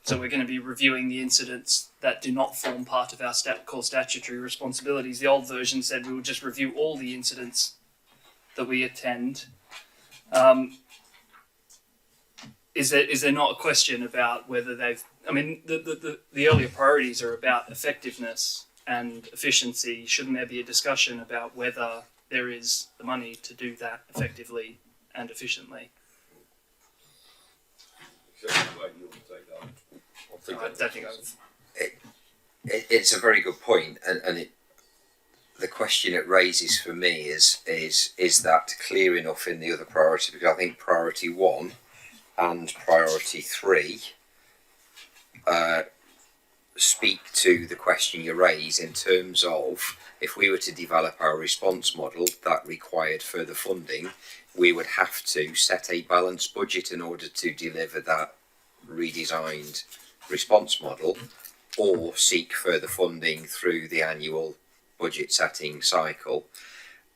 So we're going to be reviewing the incidents that do not form part of our core statutory responsibilities. The old version said we would just review all the incidents that we attend. Is there not a question about whether they've? I mean, the earlier priorities are about effectiveness and efficiency. Shouldn't there be a discussion about whether there is the money to do that effectively and efficiently? It's a very good point, and the question it raises for me is that clear enough in the other priority? Because I think priority 1 and priority 3 speak to the question you raise in terms of if we were to develop our response model that required further funding, we would have to set a balanced budget in order to deliver that redesigned response model, or seek further funding through the annual budget setting cycle.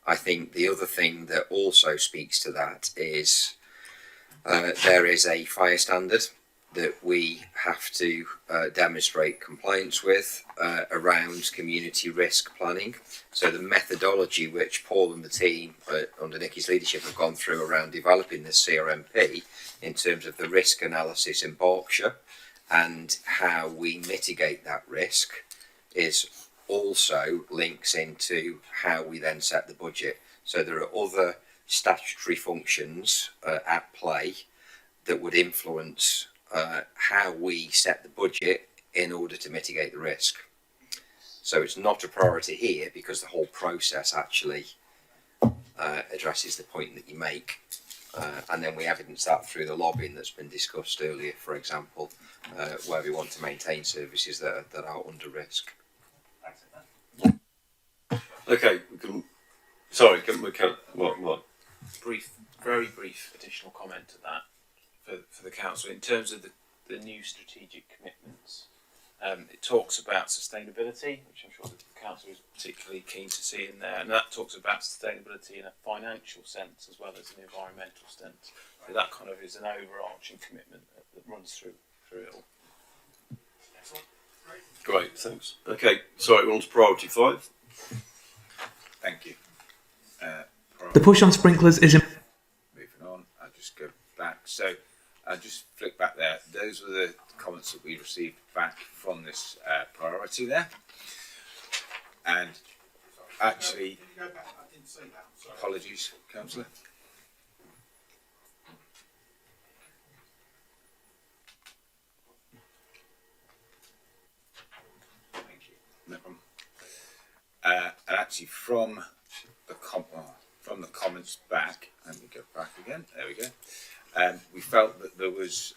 I think the other thing that also speaks to that is there is a fire standard that we have to demonstrate compliance with around community risk planning. So the methodology which Paul and the team under Nicky's leadership have gone through around developing this CRMP in terms of the risk analysis in Berkshire and how we mitigate that risk is also links into how we then set the budget. So there are other statutory functions at play that would influence how we set the budget in order to mitigate the risk. So it's not a priority here because the whole process actually addresses the point that you make. And then we evidence that through the lobbying that's been discussed earlier, for example, where we want to maintain services that are under risk. Okay, we can what? Very brief additional comment to that for the council in terms of the new strategic commitments. It talks about sustainability, which I'm sure the council is particularly keen to see in there, and that talks about sustainability in a financial sense as well as an environmental sense. So that kind of is an overarching commitment that runs through it all. Great, thanks. Okay, sorry, we're on to priority 5. Thank you. The push on sprinklers is... Moving on, I'll just go back. So I'll just flick back there. Those were the comments that we received back from this priority there. And actually, apologies, Councillor. Thank you. No problem. And actually, from the comments back, and we go back again. There we go. We felt that there was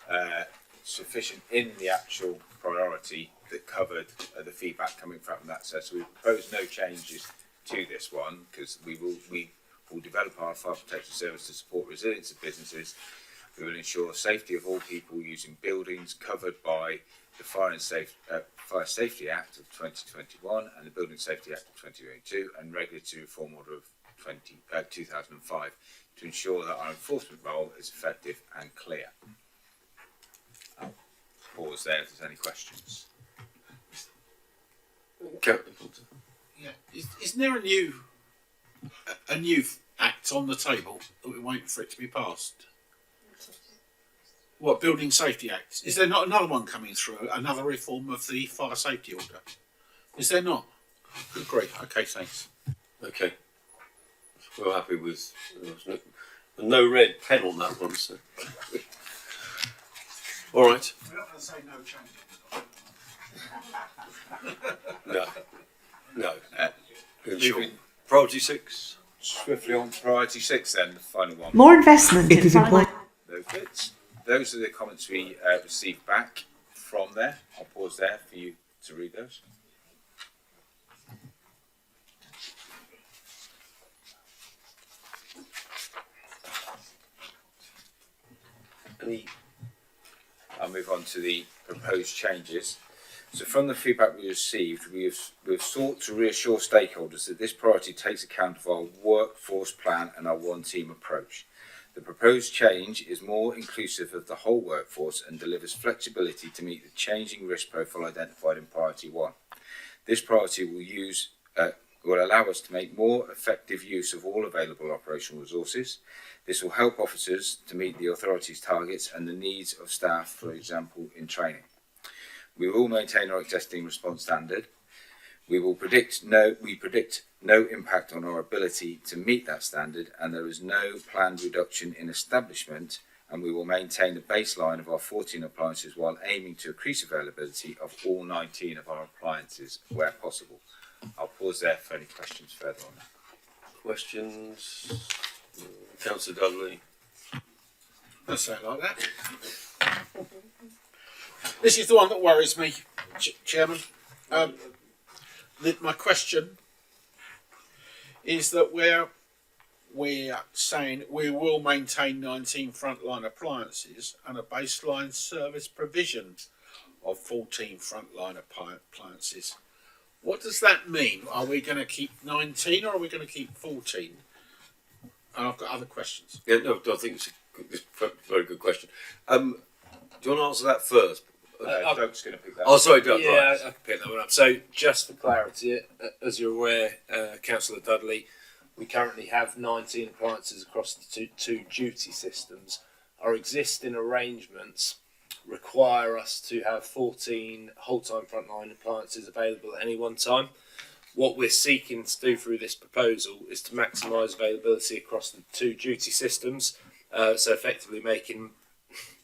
sufficient in the actual priority that covered the feedback coming from that. So we propose no changes to this one because we will develop our fire protection service to support resilience of businesses. We will ensure safety of all people using buildings covered by the Fire Safety Act of 2021 and the Building Safety Act of 2022 and Regulatory Reform Order of 2005 to ensure that our enforcement role is effective and clear. I'll pause there if there's any questions. Yeah, isn't there a new act on the table that we're waiting for it to be passed? What, Building Safety Act? Is there not another one coming through? Another reform of the Fire Safety Order? Is there not? Good grief. Okay, thanks. Okay. We're happy with no red pen on that one, so. All right. We're not going to say no change. No. Sure. Priority 6. Swiftly on priority 6 then, the final one. More investment It is important. Those bits. Those are the comments we received back from there. I'll pause there for you to read those. I'll move on to the proposed changes. So from the feedback we received, we've sought to reassure stakeholders that this priority takes account of our workforce plan and our one team approach. The proposed change is more inclusive of the whole workforce and delivers flexibility to meet the changing risk profile identified in priority 1. This priority will allow us to make more effective use of all available operational resources. This will help officers to meet the authority's targets and the needs of staff, for example, in training. We will maintain our existing response standard. We predict no impact on our ability to meet that standard, and there is no planned reduction in establishment, and we will maintain the baseline of our 14 appliances while aiming to increase availability of all 19 of our appliances where possible. I'll pause there for any questions further on that. Questions? Councillor Dudley. Let's say it like that. This is the one that worries me, Chairman. My question is that we're saying we will maintain 19 frontline appliances and a baseline service provision of 14 frontline appliances. What does that mean? Are we going to keep 19 or are we going to keep 14? And I've got other questions. Yeah, no, I think it's a very good question. Do you want to answer that first? Doug's going to pick that up. Oh, sorry, Doug. Yeah, right. I can pick that one up. So, just for clarity, as you're aware, Councillor Dudley, we currently have 19 appliances across the two duty systems. Our existing arrangements require us to have 14 whole-time frontline appliances available at any one time. What we're seeking to do through this proposal is to maximise availability across the two duty systems, so effectively making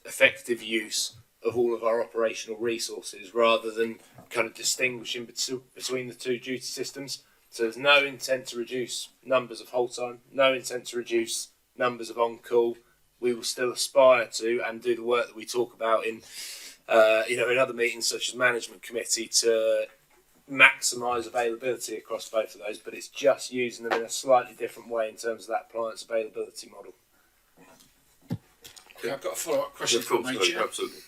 effective use of all of our operational resources, rather than kind of distinguishing between the two duty systems. So there's no intent to reduce numbers of hold time, no intent to reduce numbers of on-call. We will still aspire to and do the work that we talk about in in other meetings such as management committee to maximise availability across both of those, but it's just using them in a slightly different way in terms of that appliance availability model. Okay, I've got a follow-up question for Chair. Absolutely.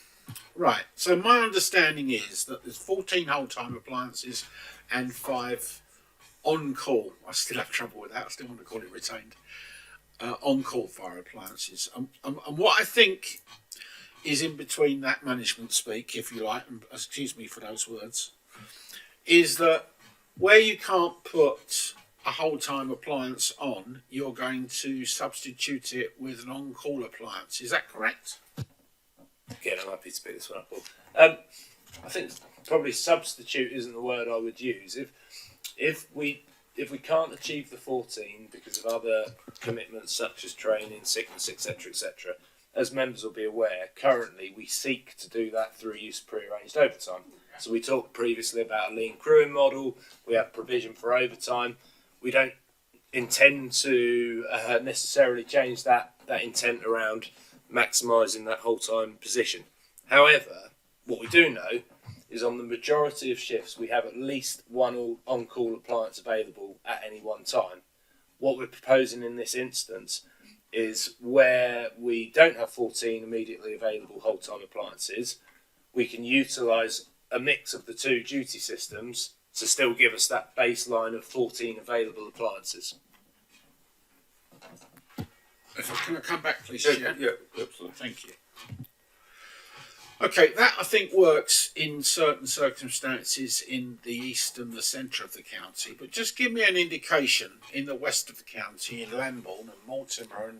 Right, so my understanding is that there's 14 whole-time appliances and 5 on-call. I still have trouble with that, I still want to call it retained. On-call fire appliances. And what I think is in between that management speak, if you like, and excuse me for those words, is that where you can't put a whole-time appliance on, you're going to substitute it with an on-call appliance. Is that correct? Again, I'm happy to pick this one up, Paul. I think probably substitute isn't the word I would use. If we can't achieve the 14 because of other commitments such as training, sickness, etc., etc., as members will be aware, currently we seek to do that through use of pre-arranged overtime. So we talked previously about a lean crewing model. We have provision for overtime. We don't intend to necessarily change that intent around maximising that whole time position. However, what we do know is on the majority of shifts we have at least one on-call appliance available at any one time. What we're proposing in this instance is where we don't have 14 immediately available whole-time appliances, we can utilise a mix of the two duty systems to still give us that baseline of 14 available appliances. Can I come back, please, Yeah, Chair? yeah, absolutely. Thank you. Okay, that I think works in certain circumstances in the east and the centre of the county, but just give me an indication in the west of the county, in Lambourne and Mortimer and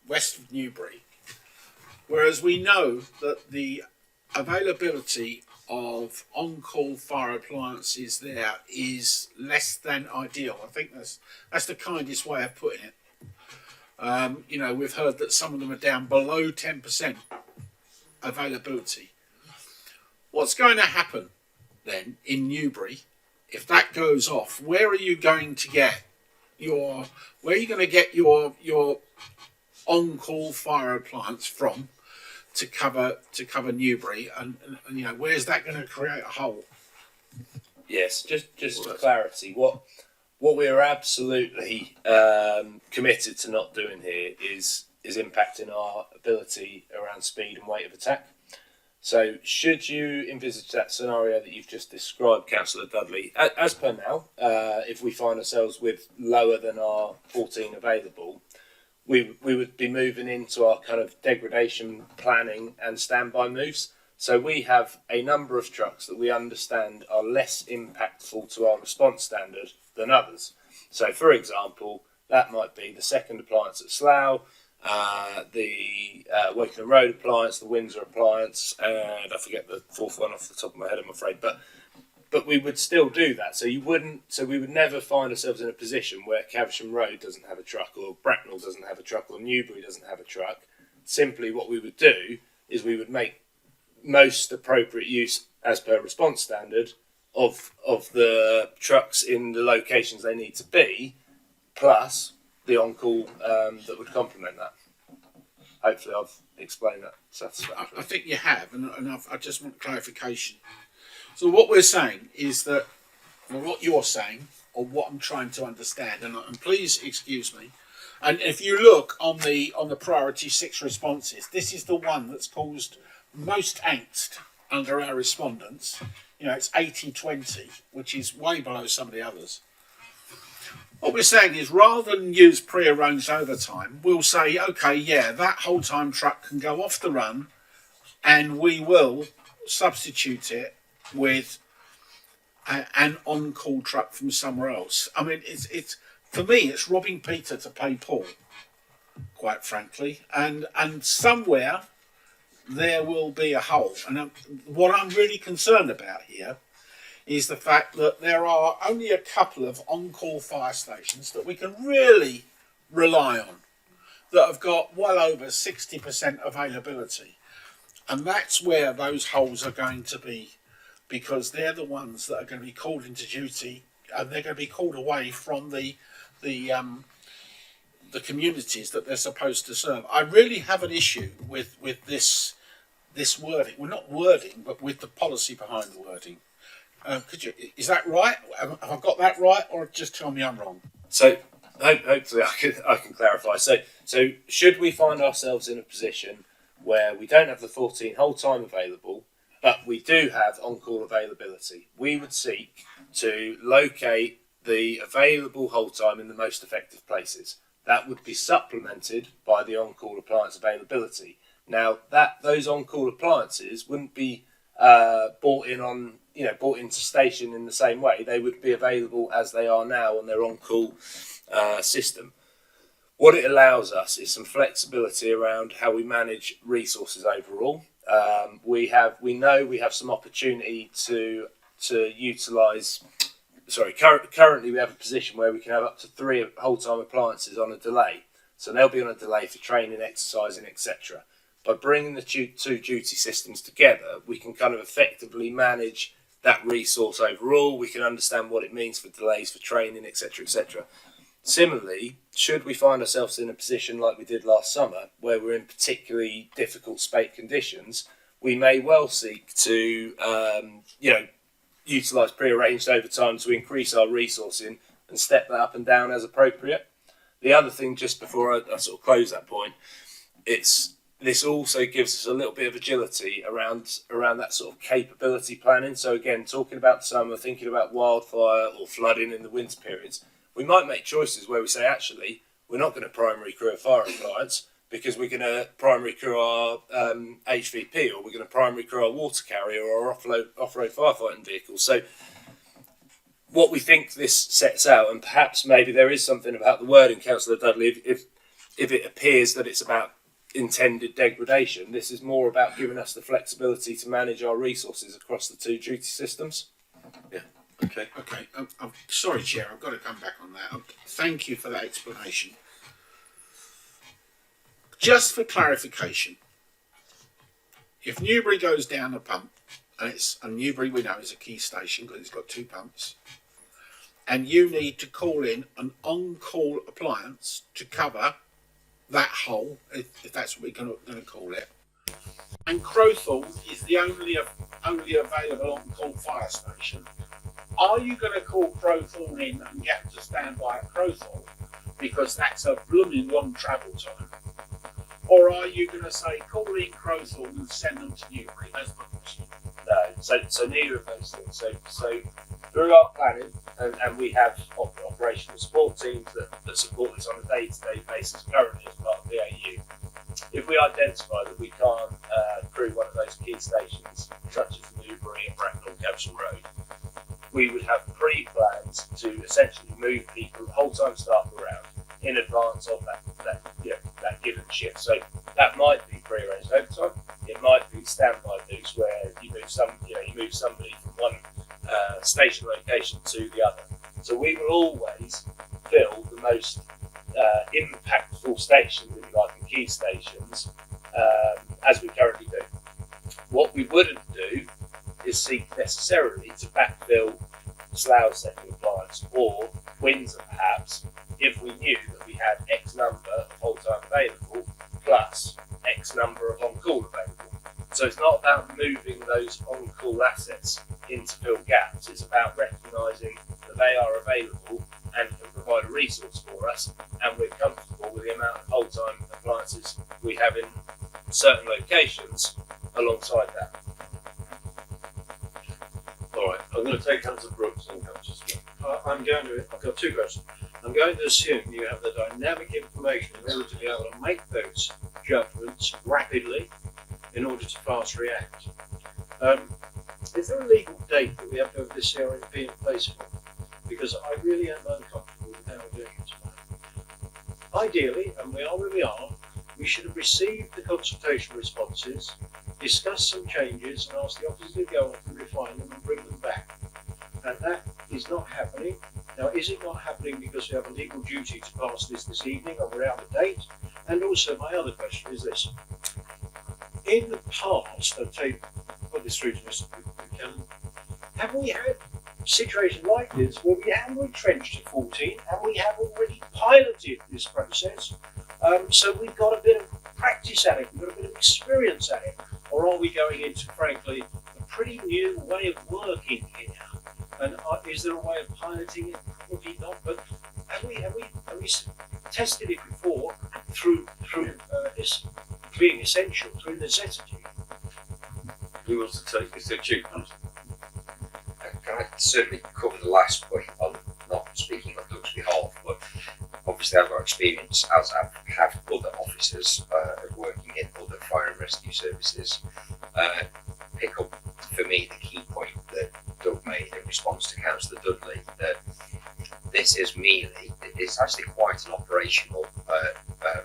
west of Newbury, whereas we know that the availability of on-call fire appliances there is less than ideal. I think that's the kindest way of putting it. We've heard that some of them are down below 10% availability. What's going to happen then in Newbury if that goes off? Where are you going to get your on-call fire appliance from to cover Newbury, and where's that going to create a hole? Yes, just for clarity, what we are absolutely committed to not doing here is impacting our ability around speed and weight of attack. So should you envisage that scenario that you've just described, Councillor Dudley, as per now, if we find ourselves with lower than our 14 available, we would be moving into our kind of degradation planning and standby moves. So we have a number of trucks that we understand are less impactful to our response standard than others. So for example, that might be the second appliance at Slough, the Wokingham Road appliance, the Windsor appliance, and I forget the fourth one off the top of my head, I'm afraid. But we would still do that. So we would never find ourselves in a position where Caversham Road doesn't have a truck, or Bracknell doesn't have a truck, or Newbury doesn't have a truck. Simply what we would do is we would make most appropriate use, as per response standard, of the trucks in the locations they need to be, plus the on-call that would complement that. Hopefully I've explained that satisfactorily. I think you have, and I just want clarification. So what we're saying is that, well, what you're saying, or what I'm trying to understand, and please excuse me, and if you look on the priority 6 responses, this is the one that's caused most angst under our respondents. It's 80-20, which is way below some of the others. What we're saying is, rather than use pre-arranged overtime, we'll say, okay, yeah, that whole time truck can go off the run, and we will substitute it with an on-call truck from somewhere else. I mean, it's for me, it's robbing Peter to pay Paul, quite frankly, and somewhere there will be a hole. And what I'm really concerned about here is the fact that there are only a couple of on-call fire stations that we can really rely on that have got well over 60% availability. And that's where those holes are going to be, because they're the ones that are going to be called into duty, and they're going to be called away from the communities that they're supposed to serve. I really have an issue with this wording. Well, not wording, but with the policy behind the wording. Is that right? Have I got that right, or just tell me I'm wrong? So hopefully I can clarify. So should we find ourselves in a position where we don't have the 14 whole time available, but we do have on-call availability, we would seek to locate the available whole time in the most effective places. That would be supplemented by the on-call appliance availability. Now, those on-call appliances wouldn't be bought into station in the same way. They would be available as they are now on their on-call system. What it allows us is some flexibility around how we manage resources overall. We know we have some opportunity to utilise. Currently we have a position where we can have up to 3 whole-time appliances on a delay. So they'll be on a delay for training, exercising, etc. By bringing the two duty systems together, we can kind of effectively manage that resource overall. We can understand what it means for delays for training, etc., etc. Similarly, should we find ourselves in a position like we did last summer, where we're in particularly difficult spate conditions, we may well seek to, utilise pre-arranged overtime to increase our resourcing and step that up and down as appropriate. The other thing, just before I sort of close that point, this also gives us a little bit of agility around that sort of capability planning. So again, talking about summer, thinking about wildfire or flooding in the winter periods, we might make choices where we say, actually, we're not going to primary crew a fire appliance because we're going to primary crew our HVP, or we're going to primary crew our water carrier or our off-road firefighting vehicles. So what we think this sets out, and perhaps maybe there is something about the wording, Councillor Dudley, if it appears that it's about intended degradation, this is more about giving us the flexibility to manage our resources across the 2 duty systems. Yeah. Okay. I'm sorry, Chair. I've got to come back on that. Thank you for that explanation. Just for clarification, if Newbury goes down a pump, and Newbury we know is a key station because it's got 2 pumps, and you need to call in an on-call appliance to cover that hole, if that's what we're going to call it, and Crowthorne is the only available on-call fire station, are you going to call Crowthorne in and get them to stand by at Crowthorne because that's a blooming long travel time? Or are you going to say, call in Crowthorne and send them to Newbury? That's my question. No, so neither of those things. So through our planning, and we have operational support teams that support this on a day-to-day basis currently as part of the AU. If we identify that we can't crew one of those key stations, such as Newbury and Bracknell Capsule Road, we would have pre-plans to essentially move people, whole-time staff around in advance of that given shift. So that might be pre-arranged overtime. It might be standby moves where you move somebody from one station location to the other. So we will always fill the most impactful stations, if you like, and key stations, as we currently do. What we wouldn't do is seek necessarily to backfill Slough second appliance or Windsor perhaps, if we knew that we had X number of whole-time available plus X number of on-call available. So it's not about moving those on-call assets in to fill gaps, it's about recognising that they are available and can provide a resource for us, and we're comfortable with the amount of whole-time appliances we have in certain locations alongside that. All right, I'm going to take Councillor Brooks and Councillor Smith. I've got 2 questions. I'm going to assume you have the dynamic information in order to be able to make those judgments rapidly in order to fast react. Is there a legal date that we have to have this CRMP in place for? Because I really am uncomfortable with how we're doing it tonight. Ideally, and we are where we are, we should have received the consultation responses, discussed some changes, and asked the officers to go off and refine them and bring them back. And that is not happening. Now, is it not happening because we have a legal duty to pass this evening and we're out of date? And also, my other question is this. in the past, I'll put this through to Mr. Buchanan, have we had situations like this where we have retrenched to 14 and we have already piloted this process? So we've got a bit of practice at it, we've got a bit of experience at it, or are we going into, frankly, a pretty new way of working here? And is there a way of piloting it? Probably not, but have we tested it before through this being essential, through necessity? Who wants to take this? Chief? Can I certainly cover the last point on not speaking on Doug's behalf, but obviously I've got experience, as have other officers of working in other fire and rescue services. Pick up for me the key point that Doug made in response to Councillor Dudley, that this is merely, it's actually quite an operational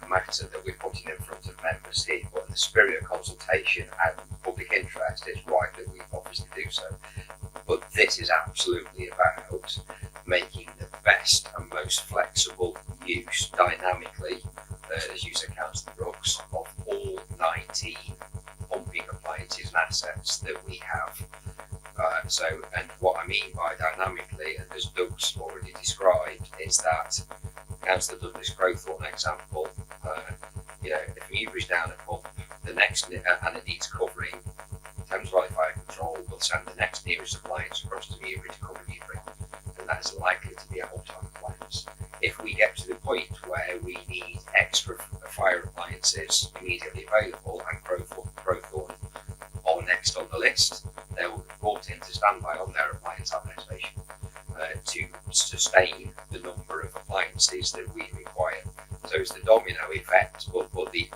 matter that we're putting in front of members here, but in the spirit of consultation and public interest, it's right that we obviously do so. But this is absolutely about making the best and most flexible use dynamically, as you said, Councillor Brooks, of all 19 pumping appliances and assets that we have. And what I mean by dynamically, and as Doug's already described, is that Councillor Dudley's Crowthorne example, if Newbury's down a pump, the next, and it needs covering, Thames Valley Fire Control will send the next nearest appliance across to Newbury to cover Newbury, and that is likely to be a whole-time appliance. If we get to the point where we need extra fire appliances immediately available, and Crowthorne are next on the list, they will be brought in to stand by on their appliance application to sustain the number of appliances that we require. So it's the domino effect, but the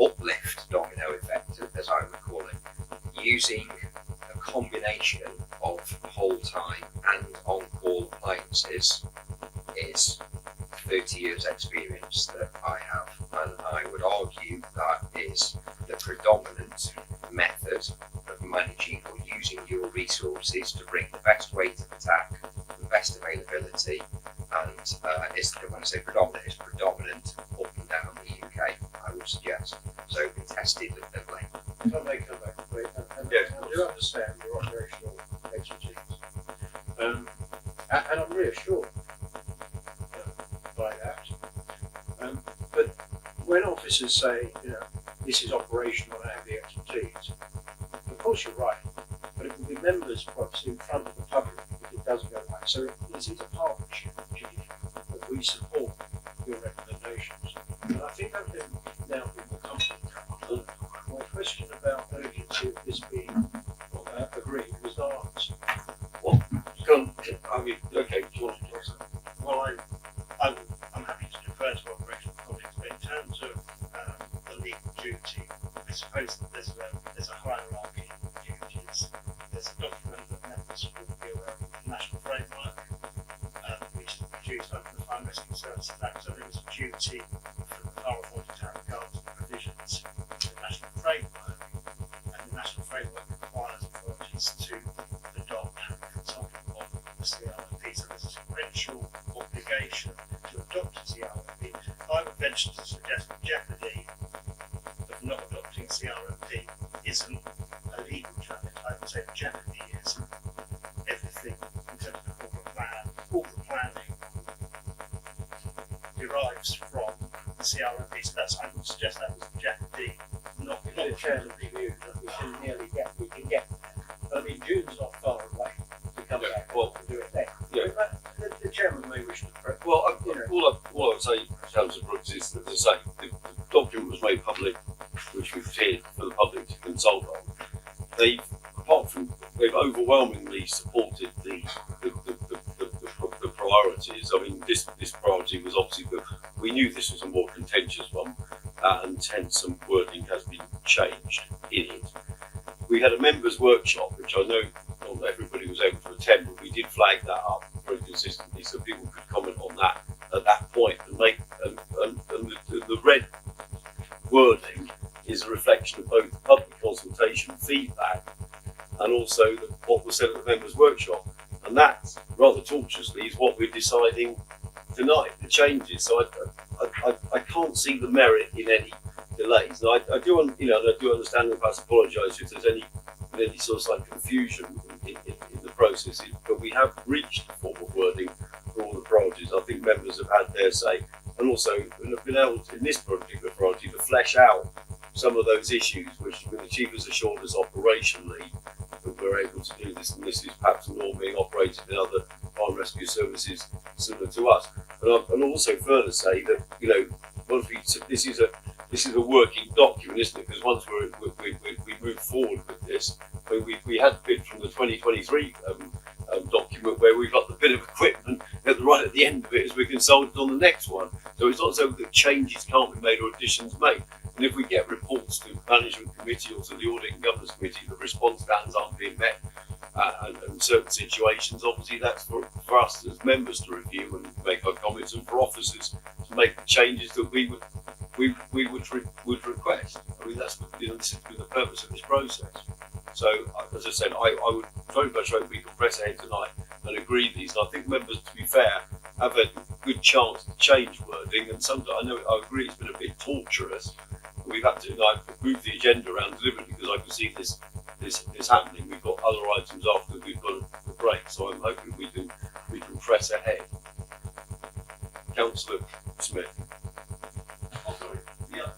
uplift domino effect, as I would call it, using a combination of whole-time and on-call appliances is 30 years experience that I have, and I would argue that is the predominant method of managing or using your resources to bring the best rate of attack, the best availability, and when I say predominant, it's predominant up and down the UK, I would suggest. So we tested at length. If I may come back a bit, and I do understand your operational expertise, and I'm reassured by that. But when officers say, this is operational, I have the expertise, of course you're right, but it will be members' privacy in front of the public if it doesn't go right. So is it a partnership, Chief, that we support your recommendations? And I think I've now been more comfortable. My question about urgency of this being agreed was not answered. Okay, George. Well, I'm happy to defer to operational colleagues, but in terms of the legal duty, I suppose that there's a hierarchy of duties. There's a document that members will be aware of, the National Framework, which is produced under the Fire and Rescue Services Act. So there is a duty for the Fire Authority to have regard to the provisions of the National Framework, and the National Framework requires authorities to adopt and consult on the CRP. So there's a sequential obligation to adopt a CRP. I would venture to suggest that jeopardy of not adopting CRP isn't a legal challenge. I would say the jeopardy is everything in terms of the corporate plan. Corporate planning derives from the CRP. So I would suggest that was jeopardy, not the chair's review, that we can nearly we can get there. But I mean, June's not far away to come back and do it then. Yeah. The chairman may wish to. Well, all I would say, Councillor Brooks, is that the document was made public, which we've tiered for the public to consult on. They've overwhelmingly supported the priorities. I mean, this priority was obviously we knew this was a more contentious one, and hence some wording has been changed in it. We had a members' workshop, which I know not everybody was able to attend, but we did flag that up very consistently so people could comment on that at that point, and the red wording is a reflection of both public consultation feedback and also what was said at the members' workshop, and that rather tortuously is what we're deciding tonight, the changes. So I can't see the merit in any delays. Now, I do, I do understand and perhaps apologise if there's any sort of slight confusion in the process, but we have reached a form of wording for all the priorities. I think members have had their say, and also been able to, in this particular priority, to flesh out some of those issues which the chief has assured us operationally that we're able to do this, and this is perhaps not being operated in other fire and rescue services similar to us. And also further say that, once this is a working document, isn't it? Because once we move forward with this, we had a bit from the 2023 document where we got the bit of equipment right at the end of it as we consulted on the next one. So it's not so that changes can't be made or additions made. And if we get reports to the management committee or to the audit and governance committee that response plans aren't being met and certain situations, obviously that's for us as members to review and make our comments, and for officers to make the changes that we would request. I mean, that's this is the purpose of this process. So, as I said, I would very much hope we can press ahead tonight and agree these. And I think members, to be fair, have a good chance to change wording. And sometimes I agree it's been a bit torturous. We've had to move the agenda around deliberately because I can see this happening. We've got other items after we've got a break, so I'm hoping we can press ahead. Councillor Smith. Oh, sorry. Yeah.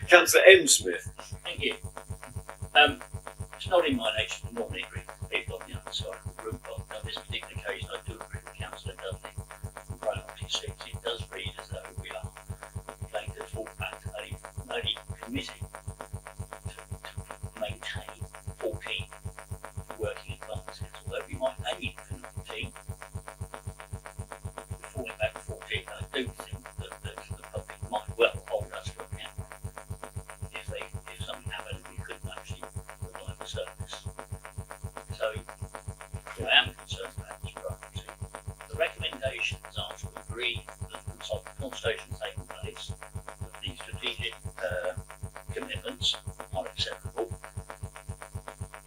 Councillor M. Smith. Thank you. It's not in my nature to normally agree with people on the other side of the room, but on this particular occasion I do agree with Councillor Dudley. From priority 6, it does read as though we are going to fall back to only committing to maintain 14 working advances, although we might aim for 19. We're falling back to 14, and I do think that the public might well hold us to account if something happened we couldn't actually provide the service. So I am concerned about this priority. The recommendations are to agree that the consultation taking place, that the strategic commitments are acceptable,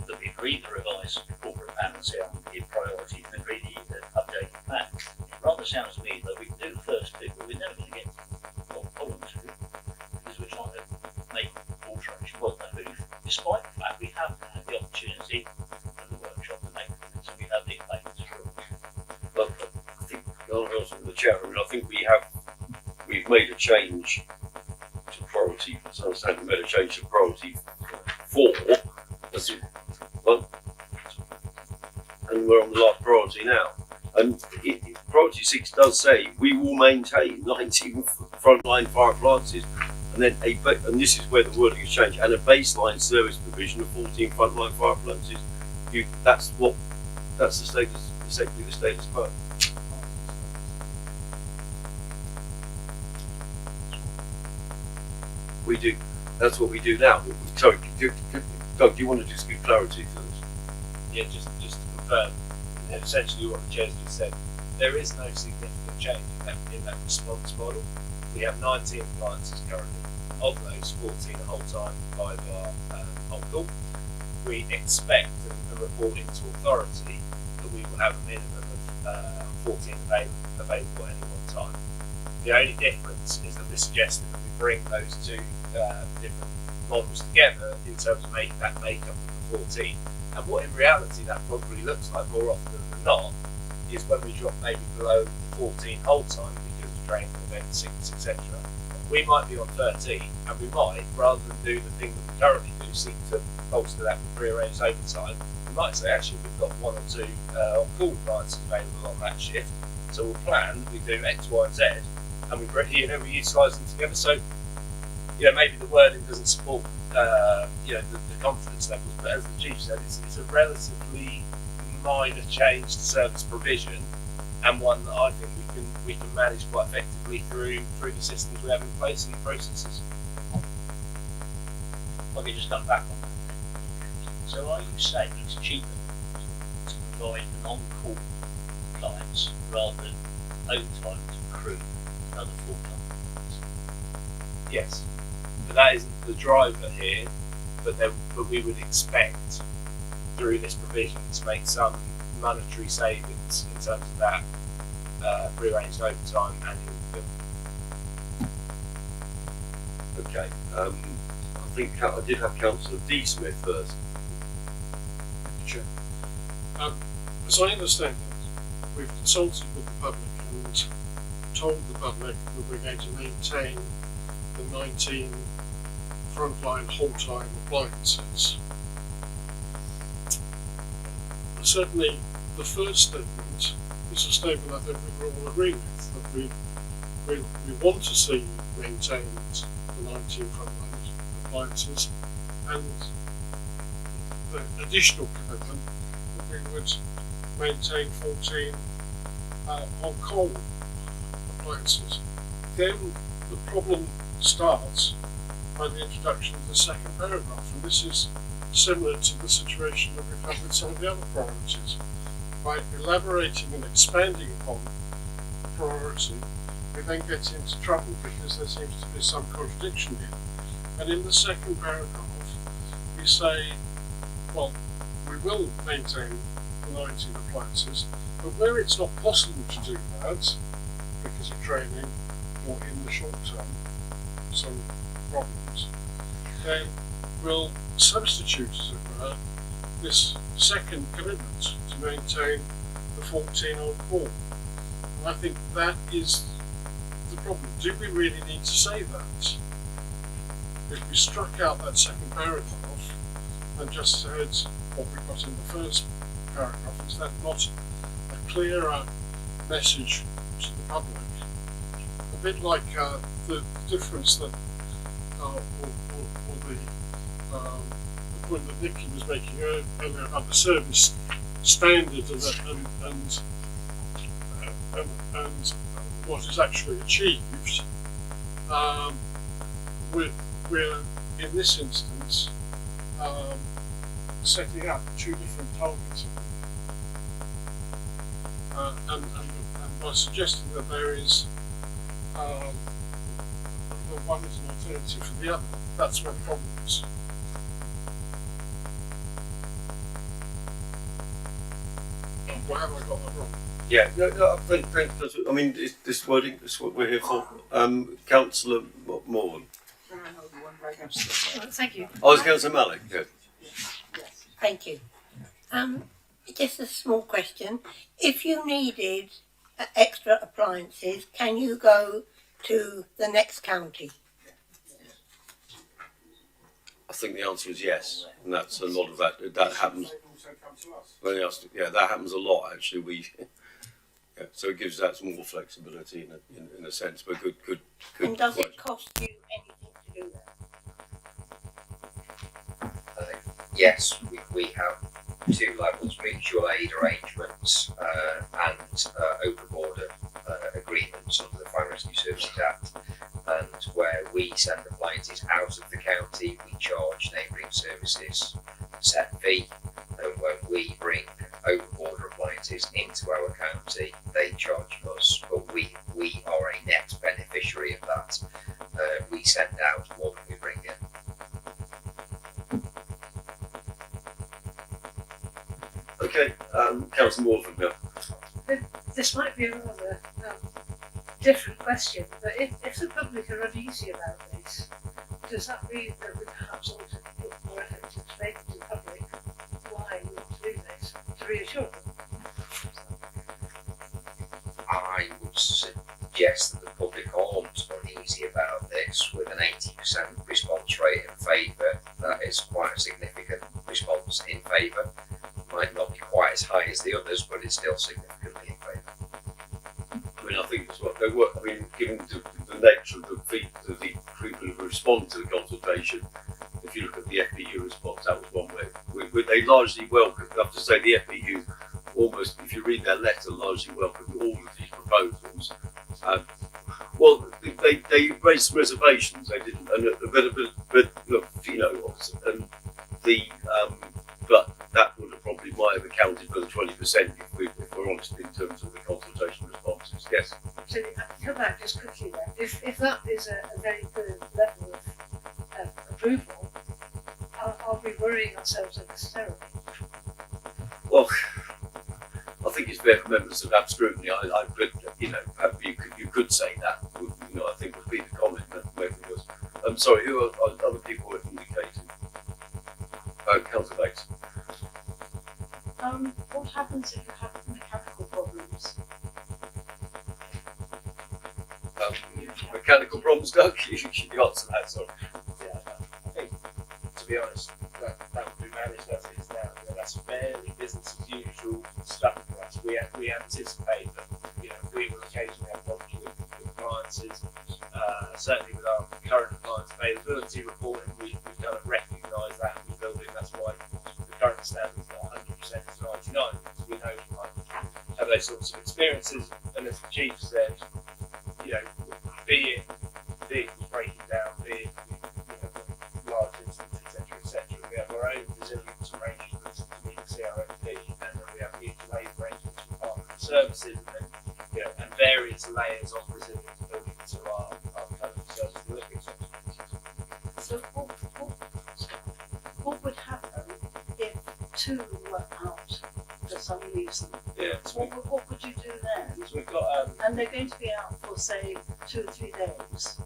that we agree the revised corporate plan and CRMP priorities and agree the updated plan. It rather sounds to me that we can do the first two, but we're never going to get column 2 because we're trying to make alteration. Well, despite the fact we have had the opportunity in the workshop to make comments, and we have the payments for it. But I think the chair, I think we've made a change to priority. So I understand we made a change to priority 4. That's it. Well, and we're on the last priority now. And priority 6 does say we will maintain 19 frontline fire appliances, and then and this is where the wording has changed, and a baseline service provision of 14 frontline fire appliances. That's the status, essentially the status quo. We do. That's what we do now. Sorry, Doug, do you want to just give clarity to this? Yeah, just to confirm, essentially what the chair's just said, there is no significant change in that response model. We have 19 appliances currently. Of those, 14 at whole time, 5 are on call. We expect and reporting to authority that we will have a minimum of 14 available at any one time. The only difference is that we're suggesting that we bring those two different models together in terms of making that makeup of the 14. And what in reality that probably looks like more often than not is when we drop maybe below 14 whole time because of training, events, sickness, etc. We might be on 13, and we might, rather than do the thing that we currently do, seek to bolster that with prearranged overtime, we might say actually we've got 1 or 2 on-call appliances available on that shift, so we'll plan that we do X, Y, and Z, and we utilise them together. So, maybe the wording doesn't support the confidence levels, but as the chief said, it's a relatively minor change to service provision, and one that I think we can manage quite effectively through the systems we have in place and the processes. Let me just come back on that. So are you saying it's cheaper to provide an on-call clients rather than overtime to crew another full-time? Yes, but that isn't the driver here. But we would expect through this provision to make some monetary savings in terms of that prearranged overtime annual bill. Okay. I think I did have Councillor D. Smith first. Chair. As I understand it, we've consulted with the public and told the public that we're going to maintain the 19 frontline whole-time appliances. Certainly, the first statement is a statement I think we all agree with, that we want to see maintained the 19 frontline appliances, and the additional commitment that we would maintain 14 on-call appliances. Then the problem starts by the introduction of the second paragraph, and this is similar to the situation that we've had with some of the other priorities. By elaborating and expanding upon the priority, we then get into trouble because there seems to be some contradiction here. And in the second paragraph, we say, well, we will maintain the 19 appliances, but where it's not possible to do that, because of training or in the short term, some problems, then we'll substitute, as it were, this second commitment to maintain the 14 on call. And I think that is the problem. Do we really need to say that? If we struck out that second paragraph and just said what we got in the first paragraph, is that not a clearer message to the public? A bit like the difference that, or the point that Nicky was making earlier about the service standard and what is actually achieved. We're in this instance setting up two different targets, and by suggesting that there is the one is an alternative for the other, that's where the problem is. Why have I got that wrong? Yeah, no, I think I mean, this wording is what we're here for. Councillor Morgan. Thank you. Oh, it's Councillor Malik. Yeah. Thank you. Just a small question. If you needed extra appliances, can you go to the next county? I think the answer is yes, and that's a lot of that happens. Yeah, that happens a lot actually. So it gives that some more flexibility in a sense, but good. And does it cost you anything to do that? Yes, we have two levels: mutual aid arrangements and open border agreements under the Fire Rescue Services Act. And where we send appliances out of the county, we charge neighbouring services a set fee. And when we bring open border appliances into our county, they charge us, but we are a net beneficiary of that. We send out more than we bring in. Okay, Councillor Morgan now. This might be a rather different question, but if the public are uneasy about this, does that mean that we perhaps ought to put more effort into explaining to the public why we want to do this, to reassure them? I would suggest that the public aren't uneasy about this. With an 80% response rate in favour, that is quite a significant response in favour. Might not be quite as high as the others, but it's still significantly in favour. I mean, I think that's what they were. I mean, given the nature of the people who respond to the consultation, if you look at the FPU response, that was one way. They largely welcomed, I have to say, the FPU almost, if you read their letter, largely welcomed all of these proposals. Well, they raised some reservations. They didn't, but look, you know, and but that would have probably might have accounted for the 20% if we're honest in terms of the consultation responses. Yes. So come back just quickly then. If that is a very good level of approval, are we worrying ourselves unnecessarily? Well, I think it's fair for members to have scrutiny. You know, you could say that. You know, I think would be the comment that maybe was. I'm sorry, who are other people indicating? Councillor Bates. What happens if you have mechanical problems? Mechanical problems, Doug? You should answer that, sorry. Yeah, I think, to be honest, that would be managed as it is now. You know, that's fairly business as usual stuff for us. We anticipate that, you know, we will occasionally have problems with appliances. Certainly with our current appliance availability reporting, we've kind of recognised that and we build in. That's why the current standard is not 100%, it's 99%, because we know we might have those sorts of experiences. And as the Chief said, you know, be it vehicles breaking down, be it, you know, large incidents, etc., we have our own resilience arrangements to meet CRMP, and then we have mutual aid arrangements with partner services, and then, you know, and various layers of resilience built into our kind of service delivery section. So what would happen if two were out for some reason? Yeah, so What would you do then? we've got And they're going to be out for, say, 2 or 3 days,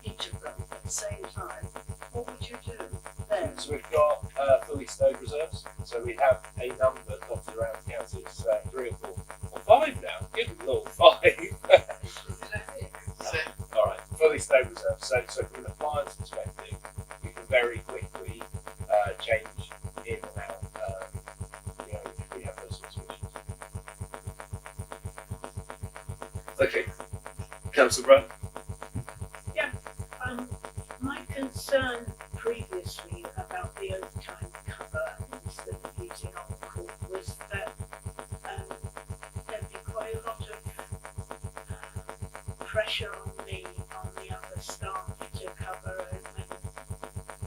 each of them, at the same time. What would you do then? So we've got fully stowed reserves. So we have a number dotted around the county. It's 3 or 4 or 5 now. Good Lord, 5. All right, fully stowed reserves. So from an appliance perspective, we can very quickly change in and out. You know, if we have those sorts of issues. Okay. Councillor Brown? Yeah, my concern previously about the overtime cover instead of using on call was that there'd be quite a lot of pressure on me, on the other staff to cover, and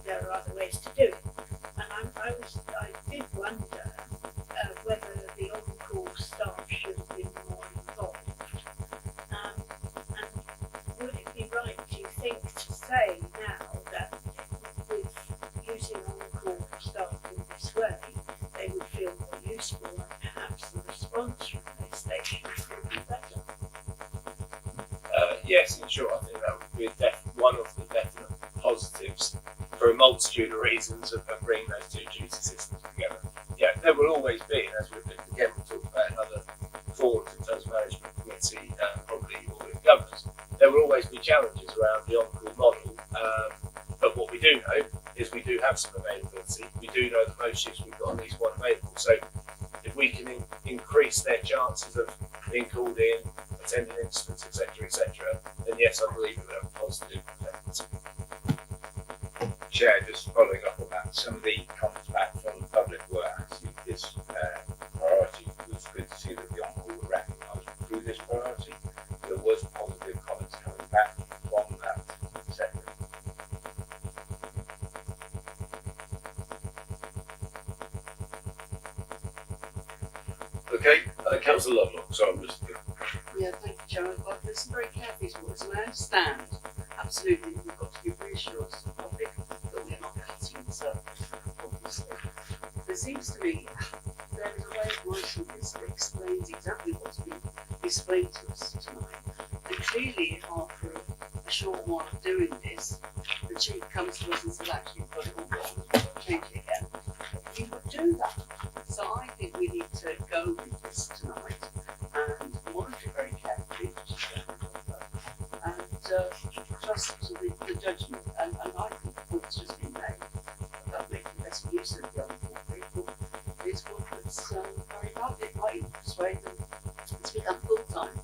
there are other ways to do it. And I did wonder whether the on-call staff should have been more involved. And would it be right, do you think, to say now that with using on-call staff in this way, they would feel more useful and perhaps the response from those stations would be better? Yes, in short, I think that would be one of the definite positives for a multitude of reasons of bringing those two duty systems together. Yeah, there will always be, and as we'll talk about in other forums in terms of management committee and probably audit governance, there will always be challenges around the on-call model. But what we do know is we do have some availability. We do know that most shifts we've got at least one available. So if we can increase their chances of being called in, attending incidents, etc., then yes, I believe it will have a positive effect. Chair, just following up on that, some of the comments back from the public were actually this priority. It was good to see that the on-call were recognised through this priority. There was positive comments coming back from that sector. Okay, Councillor Lovelock. Sorry, I'm just. Yeah, thank you, Chairman. I've listened very carefully to what I understand. Absolutely, we've got to give reassurance to the public that we're not cutting the service, obviously. There seems to me there is a way of writing this that explains exactly what's been explained to us tonight. And clearly, after a short while of doing this, the Chief comes to us and says, actually, you've got it all wrong, we've got to change it again. He would do that. So I think we need to go with this tonight and monitor it very carefully, and trust to the judgment. And I think the point that's just been made about making best use of the on-call people is one that's very valid. It might persuade them to become full-time.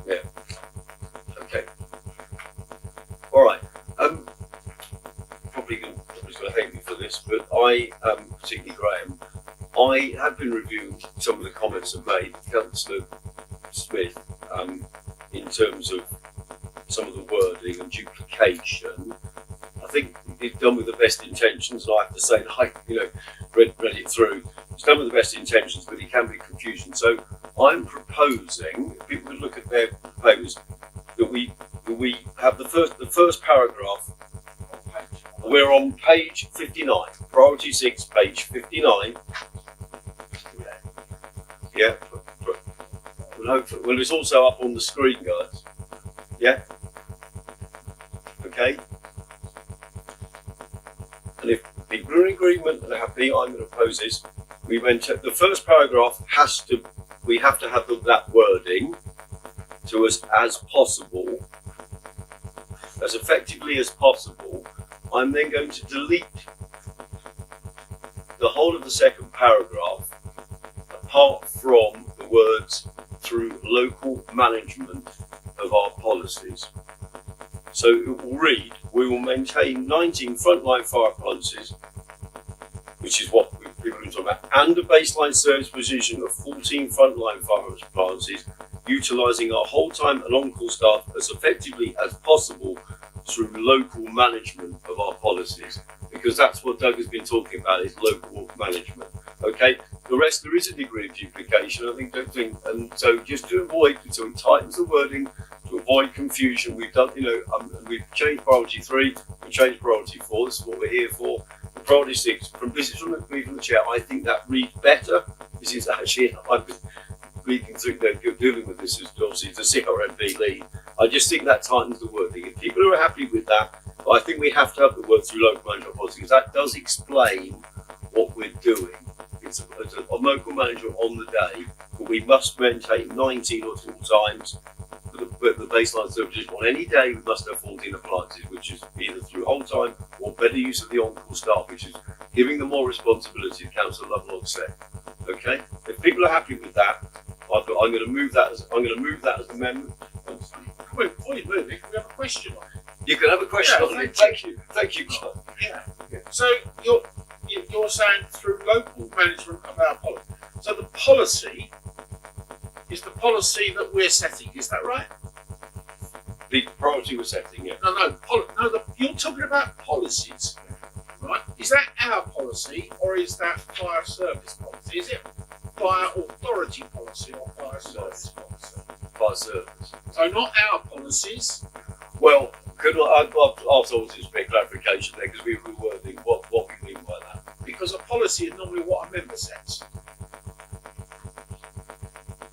Yeah. Okay. All right. Probably going to hate me for this, but I, particularly Graham, I have been reviewing some of the comments that made Councillor Smith in terms of some of the wording and duplication. I think it's done with the best intentions, and I have to say that I, read it through. It's done with the best intentions, but it can be confusing. So I'm proposing, if people could look at their papers, that we have the first paragraph. We're on page 59, priority 6, page 59. Yeah, well, it's also up on the screen, guys. I'm going to propose this. We maintain the first paragraph we have to have that wording to us as possible, as effectively as possible. I'm then going to delete the whole of the second paragraph, apart from the words through local management of our policies. So it will read, we will maintain 19 frontline fire appliances, which is what people have been talking about, and a baseline service position of 14 frontline fire appliances, utilising our whole time and on-call staff as effectively as possible through local management of our policies. Because that's what Doug has been talking about, is local management. Okay, the rest, there is a degree of duplication, I think, and so just to avoid, so it tightens the wording, to avoid confusion. We've done, we've changed priority 3, we've changed priority 4, this is what we're here for. The priority 6, from the chair, I think that reads better. This is actually, I've been reading through, dealing with this as obviously the CRMP lead. I just think that tightens the wording. If people are happy with that, I think we have to have the word through local management policy, because that does explain what we're doing. It's a local management on the day, but we must maintain 19 or 2 times the baseline service. On any day, we must have 14 appliances, which is either through whole time or better use of the on-call staff, which is giving them more responsibility, Councillor Lovelock said. Okay, if people are happy with that, I'm going to move that as an amendment. Before you move it, can we have a question on it? You can have a question on it. Thank you, John. Yeah. So you're saying through local management of our policy. So the policy is the policy that we're setting. Is that right? The priority we're setting, yeah. You're talking about policies, right? Is that our policy or is that fire service policy? Is it fire authority policy or fire service policy? Fire service. So not our policies. Well, I've asked all this bit clarification there, because we were wording what we mean by that. Because a policy is normally what a member sets.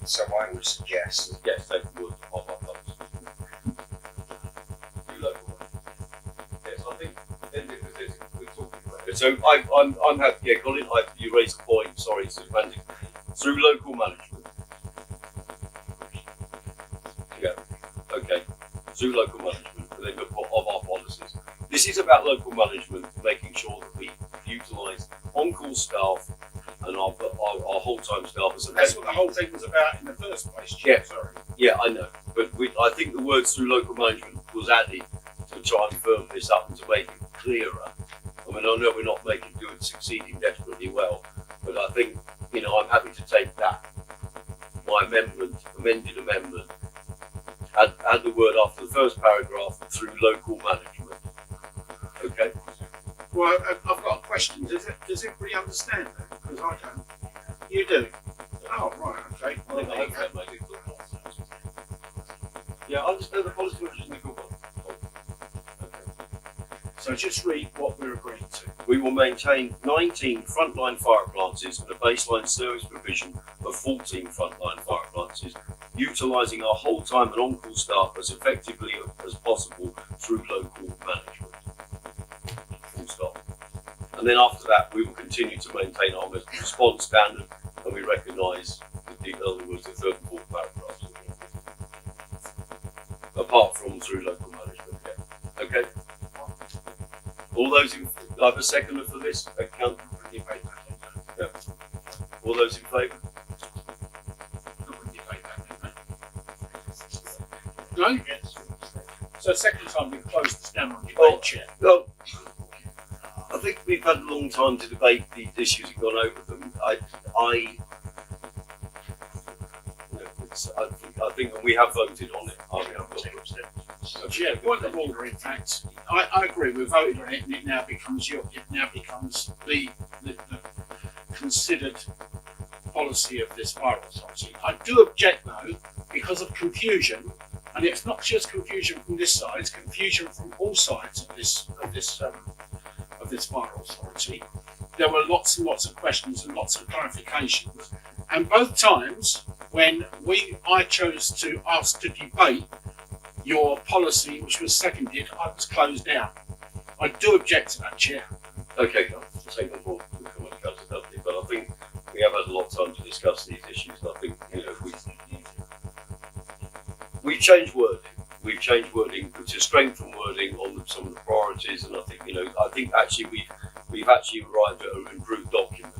So I would suggest, yes, take the word of our policy. You local one. Yes, I think we're talking about it. So I'm happy. Yeah, Colin, you raised a point. Sorry, it's semantic. Through local management. Yeah. Okay. Through local management of our policies. This is about local management, making sure that we utilise on-call staff and our whole-time staff. That's what the whole thing was about in the first place. Yeah, sorry. Yeah, I know, but I think the words through local management was added to try and firm this up and to make it clearer. I mean, I know we're not succeeding desperately well, but I think, I'm happy to take that, my amended amendment, add the word after the first paragraph through local management. Okay. Well, I've got a question. Does everybody understand that? Because I don't. You do? Oh, right, okay. I hope that made it clear. Yeah, I understand the policy, which is a good one. So just read what we're agreeing to. We will maintain 19 frontline fire appliances and a baseline service provision of 14 frontline fire appliances, utilising our whole time and on-call staff as effectively as possible through local management. Full stop. And then after that, we will continue to maintain our response standard, and we recognise the other words, the third and fourth paragraphs. Apart from through local management. Yeah. Okay. All those in, I have a seconder for this account. Yeah. All those in favour? No? Yes. So second time we've closed this down on debate, Chair. Well, I think we've had a long time to debate these issues and gone over them. I think we have voted on it. Chair, point of order, in fact, I agree. We voted on it, and it now becomes the considered policy of this fire authority. I do object though, because of confusion, and it's not just confusion from this side; it's confusion from all sides of this fire authority. There were lots and lots of questions and lots of clarifications, and both times when I chose to ask to debate your policy, which was seconded, I was closed down. I do object to that, Chair. Okay, I'll take on board. we have had a lot of time to discuss these issues, and I think we've changed wording. We've changed wording to strengthen wording on some of the priorities, and I think actually we've actually arrived at an improved document,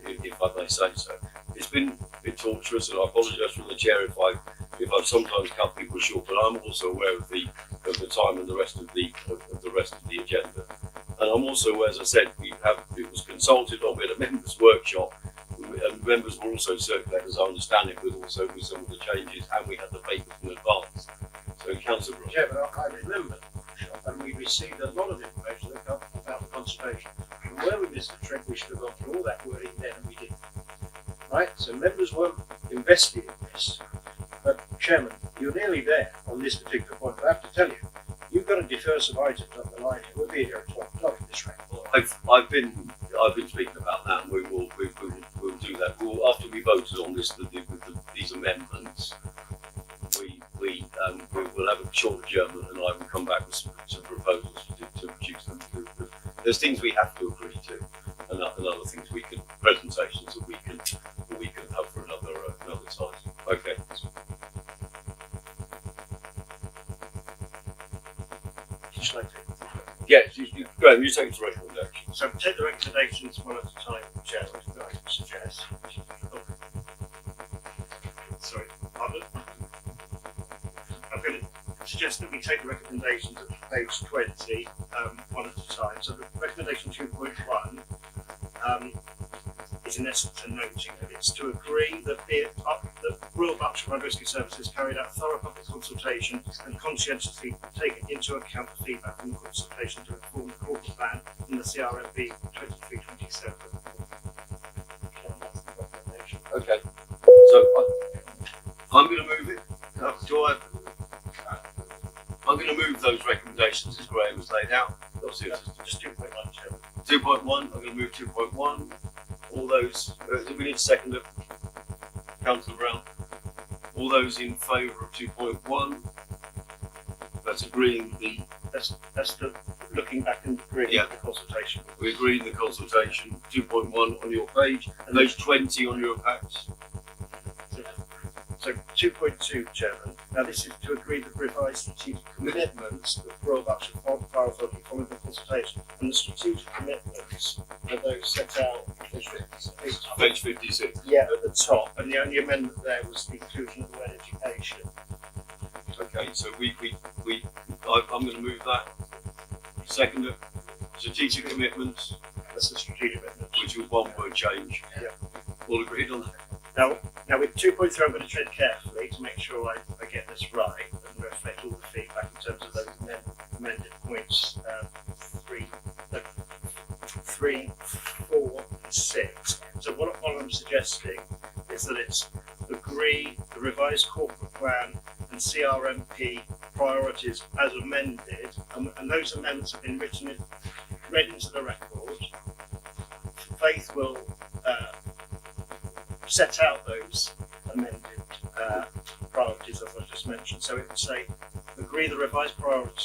if I may say so. It's been a bit torturous, and I apologise from the chair if I've sometimes cut people short, but I'm also aware of the time and the rest of the agenda. And I'm also aware, as I said, it was consulted on. We had a members' workshop, and members were also circulated, as I understand it, with some of the changes, and we had the papers in advance. So, Councillor Brooks. Yeah, but I remember the workshop, and we received a lot of information about the conservation. And where we missed the trick, we should have gone through all that wording then, and we didn't. Right? So members weren't invested in this. But Chairman, you're nearly there on this particular point. But I have to tell you, you've got to defer some items up the line here. We'll be here at 12 o'clock at this rate. I've been speaking about that, and we will do that. After we voted on this with these amendments, we will have a short adjournment, and I will come back with some proposals to reduce them. There's things we have to agree to, and other things presentations that we can have for another time. Okay. Yes, Graham, you take the recommendation. So take the recommendations one at a time, Chair, which I suggest. Sorry, pardon? I'm going to suggest that we take the recommendations at page 20, one at a time. So the recommendation 2.1 is in essence a noting that it's to agree that the Royal Berkshire Flood Rescue Services carried out thorough public consultation and conscientiously taken into account the feedback from the consultation to inform the corporate plan in the CRMP 23-27. Okay. So I'm going to move it. I'm going to move those recommendations as Graham has laid out. Just 2.1, Chairman. 2.1. I'm going to move 2.1. All those. Do we need a second? Councillor Brown. All those in favour of 2.1. That's agreeing the. That's the looking back and agreeing the consultation. We agree the consultation. 2.1 on your page, and those 20 on your packs. So 2.2, Chairman. Now this is to agree the revised strategic commitments of Royal Berkshire Fire Authority following the consultation, and the strategic commitments are those set out page 56. Yeah, at the top, and the only amendment there was the inclusion of the word education. Okay, so I'm going to move that. Second, strategic commitments. That's the strategic commitments. Which was one word change. Yeah. All agreed on that. Now with 2.3, I'm going to tread carefully to make sure I get this right and reflect all the feedback in terms of those amended points 3, 4, and 6. So what I'm suggesting is that it's agree the revised corporate plan and CRMP priorities as amended, and those amendments have been read into the record. Faith will set out those amended priorities as I just mentioned. So it would say, agree the revised corporate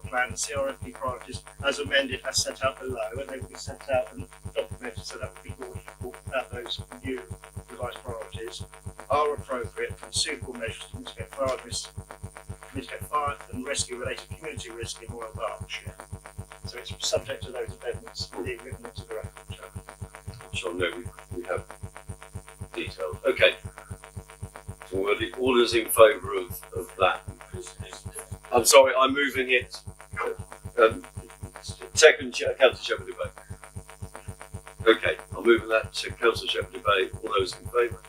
plan and CRMP priorities as amended as set out below, and they will be set out and documented so that would be audited that those new revised priorities are appropriate and suitable measures to mitigate fire and rescue related community risk in Royal Berkshire. So it's subject to those amendments being written into the record. Which I know we have details. Okay. So all those in favour of that. I'm sorry, I'm moving it. Second, Councillor Shepherd-Bay. Okay, I'm moving that to Councillor Shepherd-Bay. All those in favour?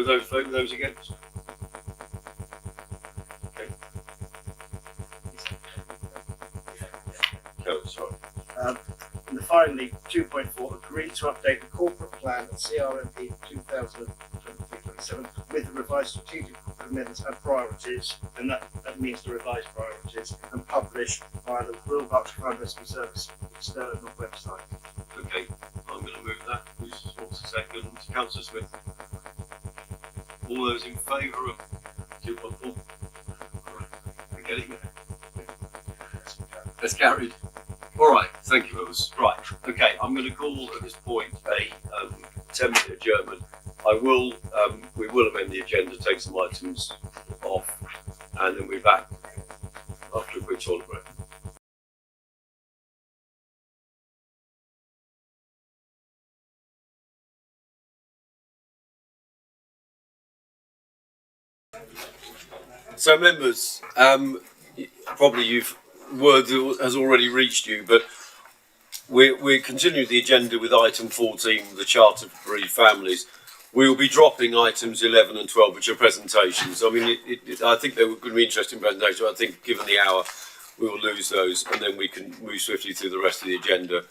Those favour, those against? Okay. Oh, sorry. And finally, 2.4, agree to update the corporate plan and CRMP 2023-27 with the revised strategic commitments and priorities, and that means the revised priorities, and publish via the Royal Berkshire Fire Rescue Service external website. Okay, I'm going to move that. Who's wants a second? Councillor Smith. All those in favour of 2.4? Okay. That's carried. All right, thank you, members. Right, okay, I'm going to call at this point a 10-minute adjournment. We will amend the agenda, take some items off, and then we're back after a quick toilet break. So, members, probably word has already reached you, but we continue the agenda with item 14, the Charter for Bereaved Families. We will be dropping items 11 and 12, which are presentations. I mean, I think they were going to be interesting presentations. But I think, given the hour, we will lose those, and then we can move swiftly through the rest of the agenda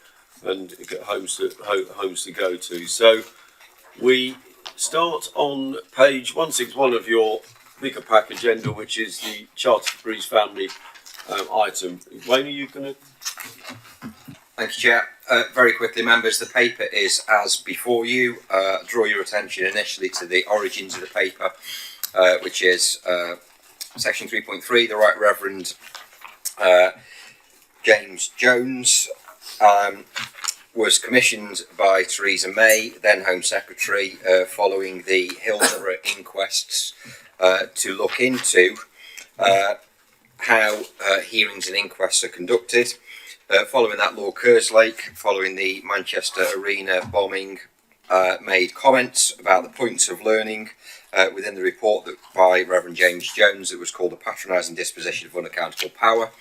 and get homes to go to. So, we start on page 161 of your bigger pack agenda, which is the Charter for Bereaved Family item. Wayne, are you going to? Thanks, Chair. Very quickly, members, the paper is as before you. Draw your attention initially to the origins of the paper, which is section 3.3, the Right Reverend James Jones was commissioned by Theresa May, then Home Secretary, following the Hillsborough inquests, to look into how hearings and inquests are conducted. Following that, Lord Kerslake, following the Manchester Arena bombing, made comments about the points of learning within the report by Reverend James Jones that was called A Patronising Disposition of Unaccountable Power.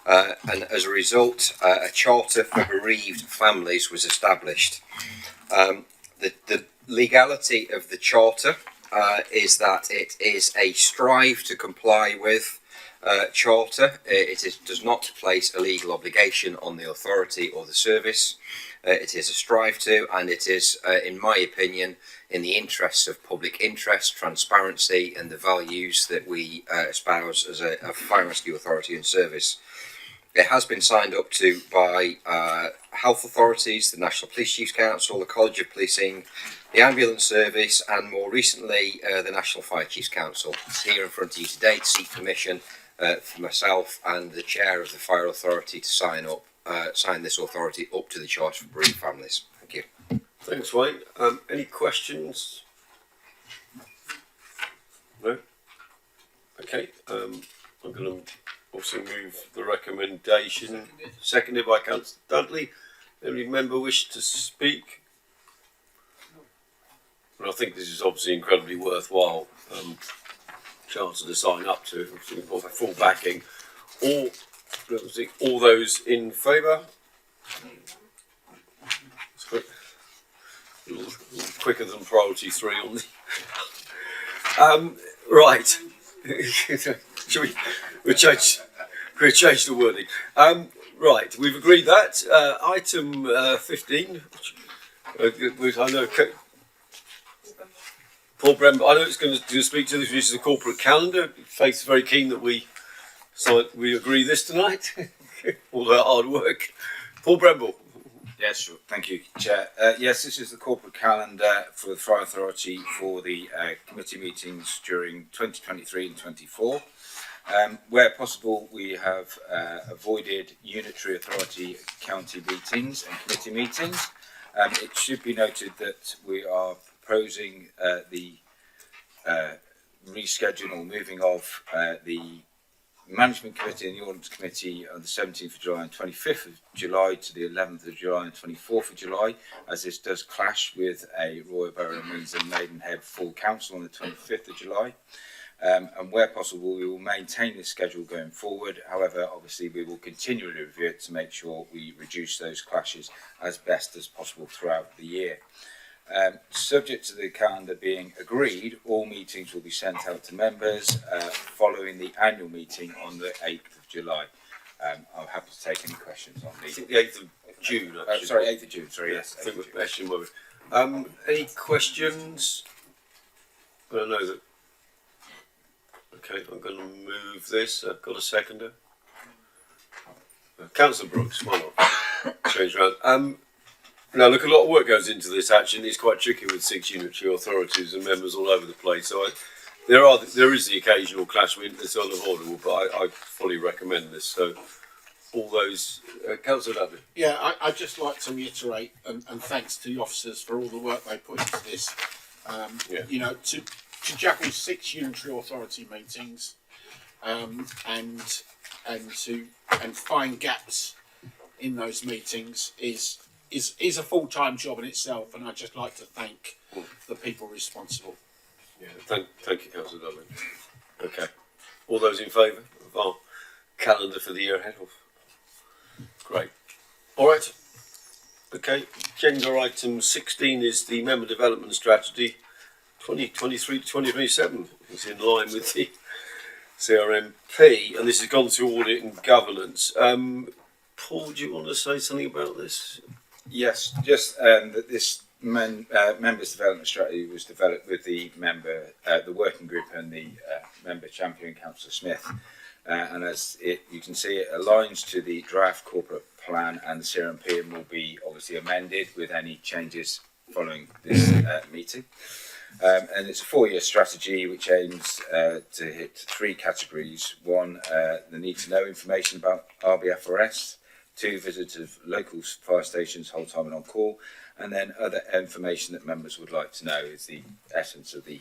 And as a result, a charter for bereaved families was established. The legality of the charter is that it is a strive to comply with charter. Does not place a legal obligation on the authority or the service. It is a strive to, and it is, in my opinion, in the interests of public interest, transparency, and the values that we espouse as a fire and rescue authority and service. It has been signed up to by health authorities, the National Police Chiefs Council, the College of Policing, the Ambulance Service, and more recently the National Fire Chiefs Council. It's here in front of you today to seek permission for myself and the Chair of the Fire Authority to sign this authority up to the Charter for Bereaved Families. Thank you. Thanks, Wayne. Any questions? No? Okay. I'm going to also move the recommendation. Seconded by Councillor Dudley. Any member wish to speak? And I think this is obviously incredibly worthwhile charter to sign up to, full backing. All those in favour? A little quicker than priority 3 on the. Right. Shall we'll change the wording. Right, we've agreed that. Item 15, which I know Paul Brembo, I know it's going to speak to this, which is the corporate calendar. Faith's very keen that we agree this tonight. All that hard work. Paul Brembo. Yes, sure. Thank you, Chair. Yes, this is the corporate calendar for the Fire Authority for the committee meetings during 2023 and 24. Where possible, we have avoided unitary authority county meetings and committee meetings. It should be noted that we are proposing the rescheduling or moving of the Management Committee and the Ordnance Committee on the 17th of July and 25th of July to the 11th of July and 24th of July, as this does clash with a Royal Borough and Windsor Maidenhead full council on the 25th of July. And where possible, we will maintain this schedule going forward. However, obviously, we will continually review it to make sure we reduce those clashes as best as possible throughout the year. Subject to the calendar being agreed, all meetings will be sent out to members following the annual meeting on the 8th of July. I'm happy to take any questions on I think the 8th of June. Actually. Sorry, 8th of June. Sorry, yes. I think we're question. Any questions? I don't know that. Okay, I'm going to move this. I've got a seconder. Councillor Brooks, why not? Change around. Now, look, a lot of work goes into this. Actually, it's quite tricky with 6 unitary authorities and members all over the place. So there is the occasional clash that's unavoidable, but I fully recommend this. So all those, Councillor Dudley. Yeah, I'd just like to reiterate and thanks to the officers for all the work they put into this. You know, to juggle 6 unitary authority meetings, and find gaps in those meetings is a full-time job in itself, and I'd just like to thank the people responsible. Yeah, thank you, Councillor Dudley. Okay, all those in favour of our calendar for the year ahead? Great. All right. Okay, agenda item 16 is the member development strategy 2023 to 2027. It's in line with the CRMP, and this has gone through audit and governance. Paul, do you want to say something about this? Yes, just that this members development strategy was developed with the working group and the member champion, Councillor Smith, and as you can see, it aligns to the draft corporate plan and the CRMP, and will be obviously amended with any changes following this meeting. And it's a 4-year strategy which aims to hit 3 categories. 1, the need to know information about RBFRS. 2, visits of local fire stations, whole time and on call. And then other information that members would like to know is the essence of the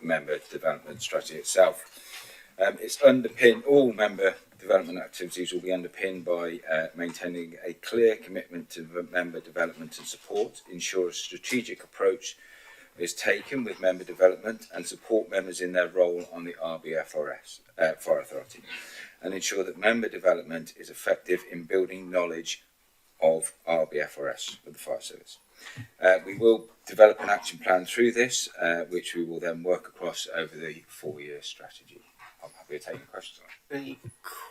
member development strategy itself. It's underpinned, all member development activities will be underpinned by maintaining a clear commitment to member development and support, ensure a strategic approach is taken with member development and support members in their role on the RBFRS Fire Authority, and ensure that member development is effective in building knowledge of RBFRS with the fire service. We will develop an action plan through this, which we will then work across over the 4-year strategy. I'm happy to take questions on it. Any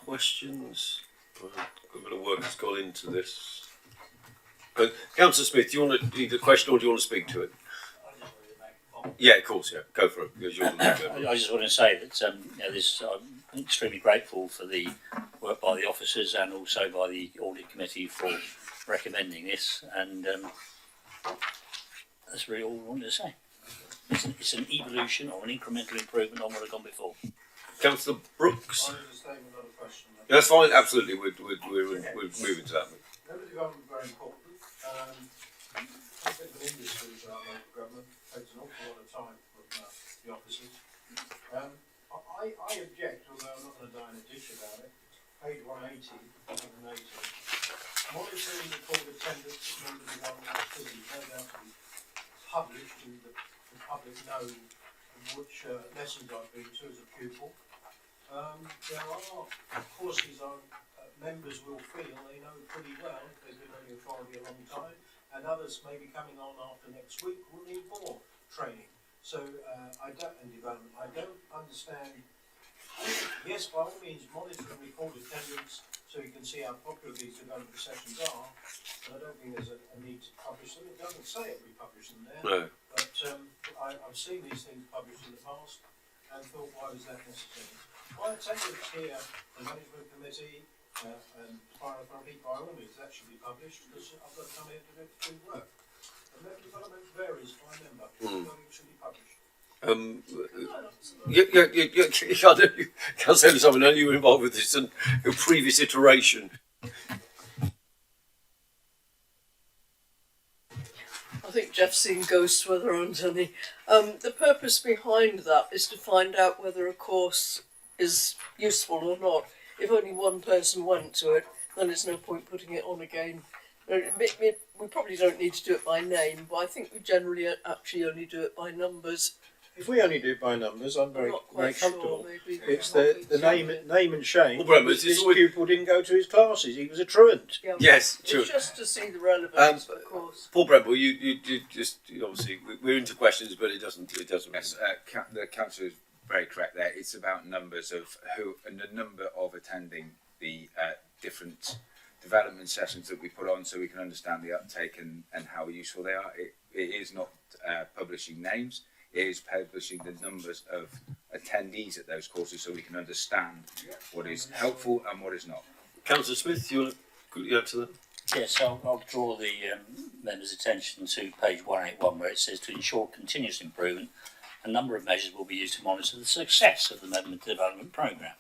questions? A bit of work has gone into this. Councillor Smith, do you want to lead the question or do you want to speak to it? Yeah, of course, yeah. Go for it. Because you're I just want to say that I'm extremely grateful for the work by the officers and also by the audit committee for recommending this, and that's really all I wanted to say. It's an evolution or an incremental improvement on what had gone before. Councillor Brooks. Yeah, that's fine. Absolutely, we're moving to that. Member development is very important. I think an industry for our local government takes an awful lot of time from the officers. I object, although I'm not going to die in a ditch about it. Page 180, 180. Monitoring the call attendance at member development activities, no doubt to be published and the public know which lessons I've been to as a pupil. There are courses our members will feel they know pretty well if they've been on the authority a long time, and others may be coming on after next week will need more training. So I don't understand. Yes, by all means, monitor and record attendance so you can see how popular these development sessions are, but I don't think there's a need to publish them. It doesn't say it'll be published in there, No. but I've seen these things published in the past and thought, why was that necessary? My attendance here, the management committee and fire authority, by all means, that should be published because I've got to come here to do work. And member development varies by member. It should be published. I can't say something. I know you were involved with this in a previous iteration. I think Jeff's seen ghosts where there aren't any. The purpose behind that is to find out whether a course is useful or not. If only one person went to it, then there's no point putting it on again. We probably don't need to do it by name, but I think we generally actually only do it by numbers. If we only do it by numbers, I'm very comfortable. Sure, it's the name and shame. Well, this pupil didn't go to his classes. He was a truant. Yeah, yes, true. It's just to see the relevance, of course. Paul Bremble, you just obviously we're into questions, but it doesn't. Yes, the councillor is very correct there. It's about numbers of who and the number of attending the different development sessions that we put on, so we can understand the uptake and how useful they are. It is not publishing names. It is publishing the numbers of attendees at those courses so we can understand what is helpful and what is not. Councillor Smith, you want to answer that? Yes, I'll draw the members' attention to page 181 where it says to ensure continuous improvement, a number of measures will be used to monitor the success of the member development programme.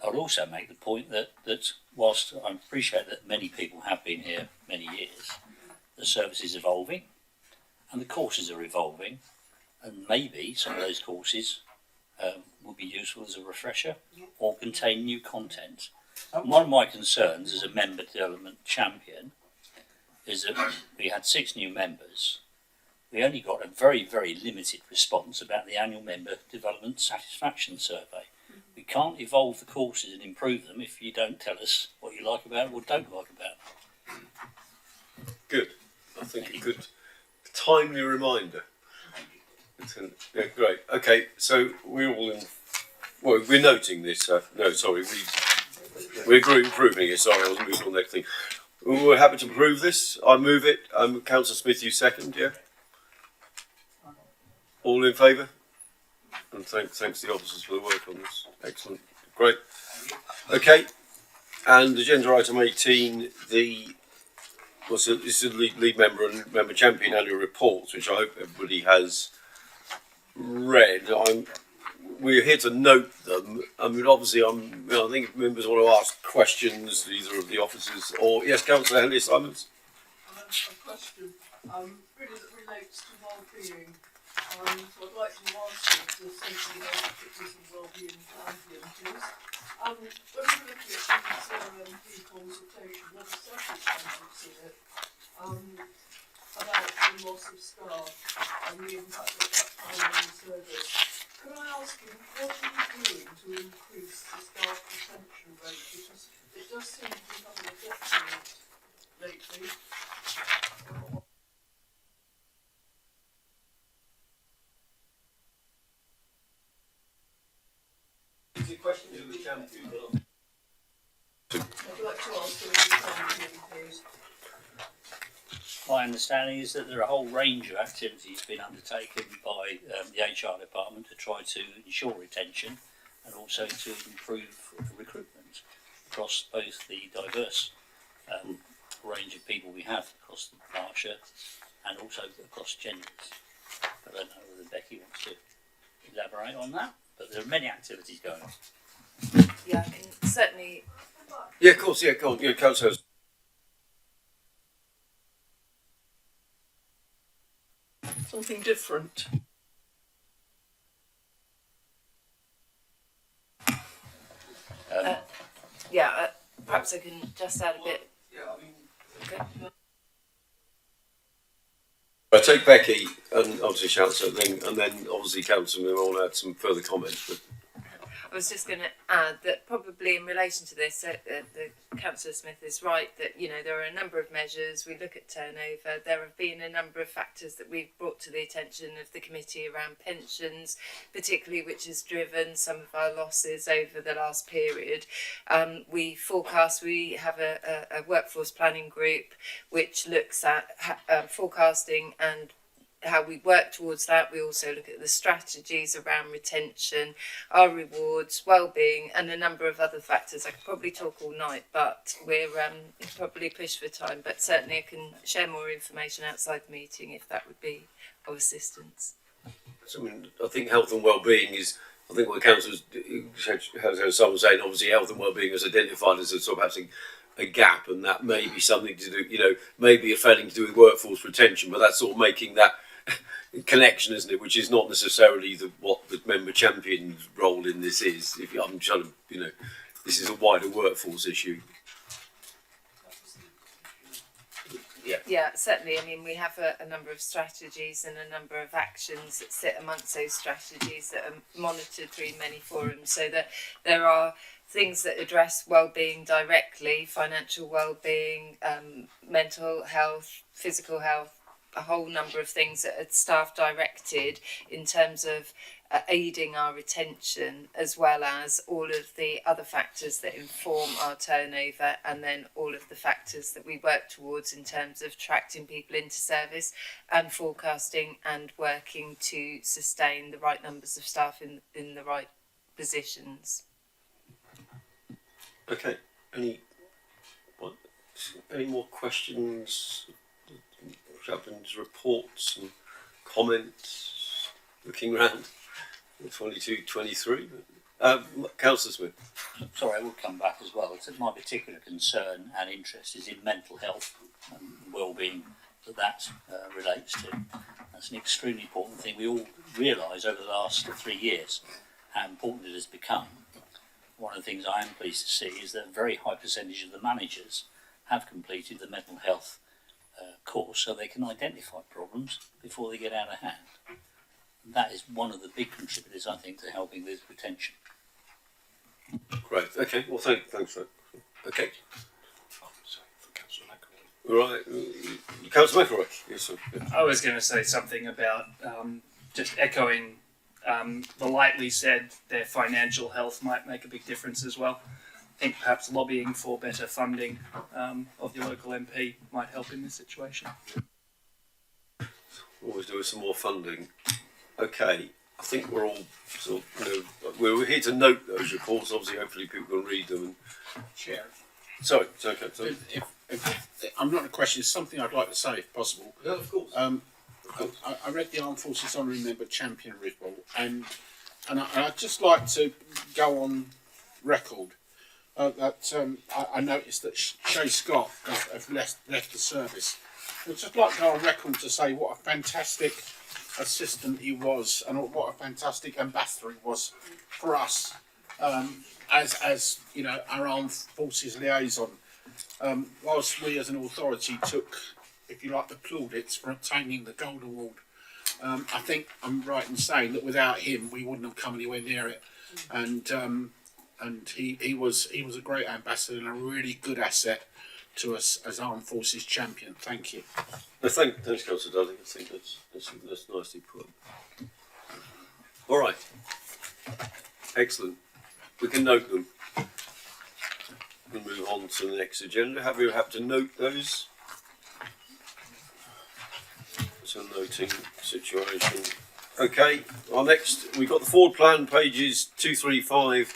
I would also make the point that whilst I appreciate that many people have been here many years, the service is evolving and the courses are evolving, and maybe some of those courses will be useful as a refresher or contain new content. One of my concerns as a member development champion is that we had 6 new members. We only got a very, very limited response about the annual member development satisfaction survey. We can't evolve the courses and improve them if you don't tell us what you like about it or don't like about it. Good. I think a good, timely reminder. Yeah, great. Okay, so we're all in. Well, we're noting this. No, sorry, we're approving it. Sorry, I was moving on to the next thing. We're happy to approve this. I move it. Councillor Smith, you second, yeah? All in favour? And thanks to the officers for the work on this. Excellent. Great. Okay. And agenda item 18, this is the lead member and member champion annual reports, which I hope everybody has read. We're here to note them. I mean, obviously, I think if members want to ask questions, either of the officers or yes, Councillor Henry Simons. A question really that relates to well-being. So I'd like to ask you the Safety Health Activities and Wellbeing Champion, please. When we look at the CRMP consultation, there's a separate sentence in it about the loss of staff and the impact of that time on the service. Could I ask you, what are you doing to increase the staff retention rate? Because it does seem to be having a detriment lately. Is the question to the champion? I'd like to ask the champion, please. My understanding is that there are a whole range of activities being undertaken by the HR department to try to ensure retention and also to improve recruitment across both the diverse range of people we have across Berkshire and also across genders. I don't know whether Becky wants to elaborate on that, but there are many activities going on. Yeah, I can certainly. Yeah, of course, yeah, go on. Yeah, Councillor. Something different. Perhaps I can just add a bit. Okay. I take Becky and obviously Councillor, and then obviously Councillor will want to add some further comments. But I was just going to add that probably in relation to this, the Councillor Smith is right that there are a number of measures. We look at turnover. There have been a number of factors that we've brought to the attention of the committee around pensions, particularly which has driven some of our losses over the last period. We have a workforce planning group which looks at forecasting and how we work towards that. We also look at the strategies around retention, our rewards, well-being, and a number of other factors. I could probably talk all night, but we're probably pushed for time. But certainly I can share more information outside the meeting if that would be of assistance. so, I think health and well-being is. I think what the council has someone saying. Obviously, health and well-being is identified as a sort of having a gap, and that may be something to do. Maybe a failing to do with workforce retention, but that's sort of making that connection, isn't it? Which is not necessarily what the member champion's role in this is. If I'm trying to, this is a wider workforce issue. Yeah, certainly. I mean, we have a number of strategies and a number of actions that sit amongst those strategies that are monitored through many forums. So that there are things that address well-being directly, financial well-being, mental health, physical health, a whole number of things that are staff directed in terms of aiding our retention, as well as all of the other factors that inform our turnover, and then all of the factors that we work towards in terms of attracting people into service and forecasting and working to sustain the right numbers of staff in the right positions. Okay. any more questions? Chaplain's reports and comments? Looking round. 22, 23. Councillor Smith. Sorry, I will come back as well. So my particular concern and interest is in mental health and well-being that relates to. That's an extremely important thing. We all realise over the last 3 years how important it has become. One of the things I am pleased to see is that a very high percentage of the managers have completed the mental health course so they can identify problems before they get out of hand. And that is one of the big contributors, I think, to helping with retention. Great. Okay. Well, thanks for that. Okay. Right. Councillor McElroy. Yes, sir. I was going to say something about just echoing the lightly said their financial health might make a big difference as well. I think perhaps lobbying for better funding of your local MP might help in this situation. Always do with some more funding. Okay. I think we're all sort of, we're here to note those reports. Obviously, hopefully people can read them. Chair. Sorry, it's okay. Sorry. If I'm not a question, it's something I'd like to say if possible. No, of course. I read the Armed Forces Honorary Member Champion report, and I'd just like to go on record that I noticed that Shay Scott have left the service. I'd just like to go on record to say what a fantastic assistant he was, and what a fantastic ambassador he was for us as you know, our Armed Forces liaison. Whilst we as an authority took, if you like, the plaudits for obtaining the Gold Award, I think I'm right in saying that without him we wouldn't have come anywhere near it. And he was a great ambassador and a really good asset to us as Armed Forces champion. Thank you. No, thanks, Councillor Dudley. I think that's nicely put. All right. Excellent. We can note them. We'll move on to the next agenda. Have you had to note those? It's a noting situation. Okay, our next, we've got the forward plan, pages 235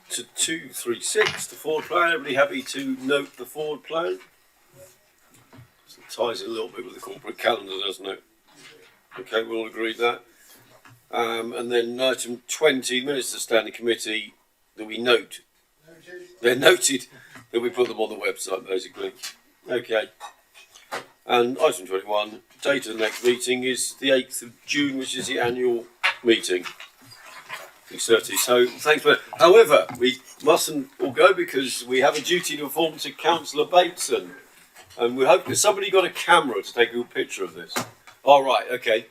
to 236. The forward plan, everybody happy to note the forward plan? So it ties in a little bit with the corporate calendar, doesn't it? Okay, we'll all agree that. And then item 20, minutes of standing committee that we note. They're noted that we put them on the website, basically. Okay. And item 21, date of the next meeting is the 8th of June, which is the annual meeting. 6:30. So thanks for. However, we mustn't all go because we have a duty to inform to Councillor Bateson, and we hope that somebody got a camera to take a good picture of this. All right. Okay.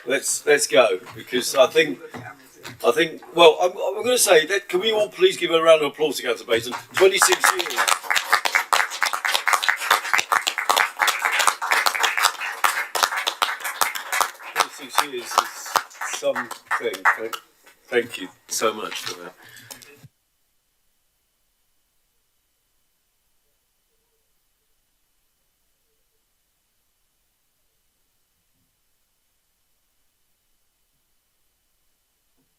Let's go because I think. Well, I'm going to say that. Can we all please give a round of applause to Councillor Bateson? 26 years. 26 years is something. Thank you so much for that.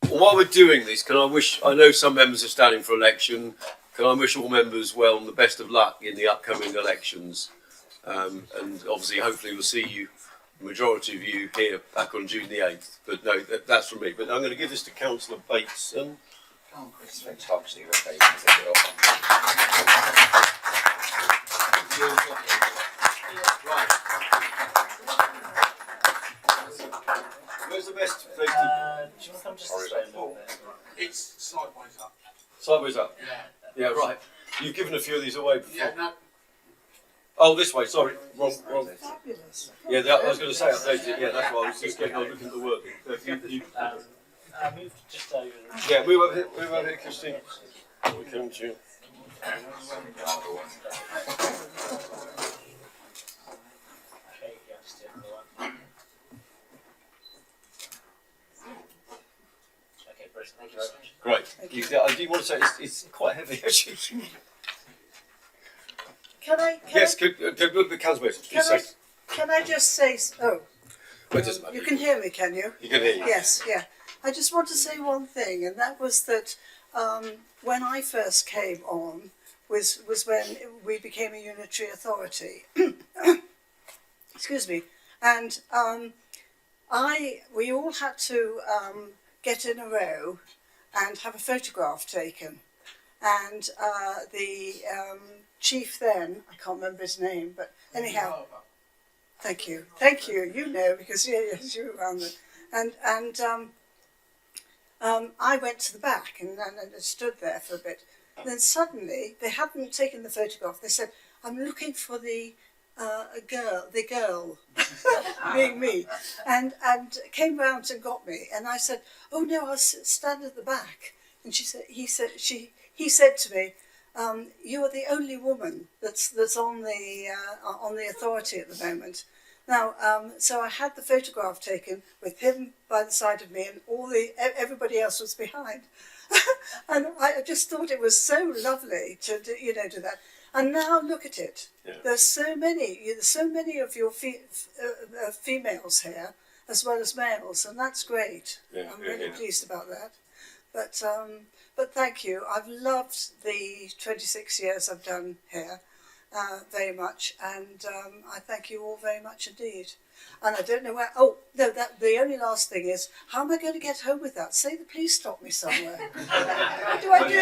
While we're doing this, I know some members are standing for election, can I wish all members well and the best of luck in the upcoming elections? And obviously, hopefully we'll see you, the majority of you, here back on June the 8th. But no, that's from me. But I'm going to give this to Councillor Bateson. Where's the best place to... do you want to come just a little bit? It's sideways up. Sideways up? Yeah. Yeah, right. You've given a few of these away before. Yeah, no. Oh, this way, sorry. Wrong. Fabulous. Yeah, I was going to say updated. Yeah, that's why I was just looking at the work. Move just over. Yeah, move over here, Christine. We come to you. Thank you very much. Great. I do want to say it's quite heavy actually. Can I just say? Oh, you can hear me, can you? You can hear you. Yes, yeah. I just want to say one thing, and that was that when I first came on, was when we became a unitary authority. Excuse me. And we all had to get in a row and have a photograph taken. And the chief then, I can't remember his name, but anyhow, thank you, you know, because yes, you were around there. And I went to the back and stood there for a bit. And then suddenly, they hadn't taken the photograph. They said, "I'm looking for the girl," being me, and came round and got me. And I said, "Oh no, I'll stand at the back." And he said to me, "You are the only woman that's on the authority at the moment." Now, so I had the photograph taken with him by the side of me, and everybody else was behind. And I just thought it was so lovely to do that. And now look at it. Yeah. There's so many of your females here, as well as males, and that's great. Yeah, I'm really pleased about that. But thank you. I've loved the 26 years I've done here very much, and I thank you all very much indeed. And I don't know where. Oh no, the only last thing is, how am I going to get home with that? Say the police stop me somewhere. What do I do?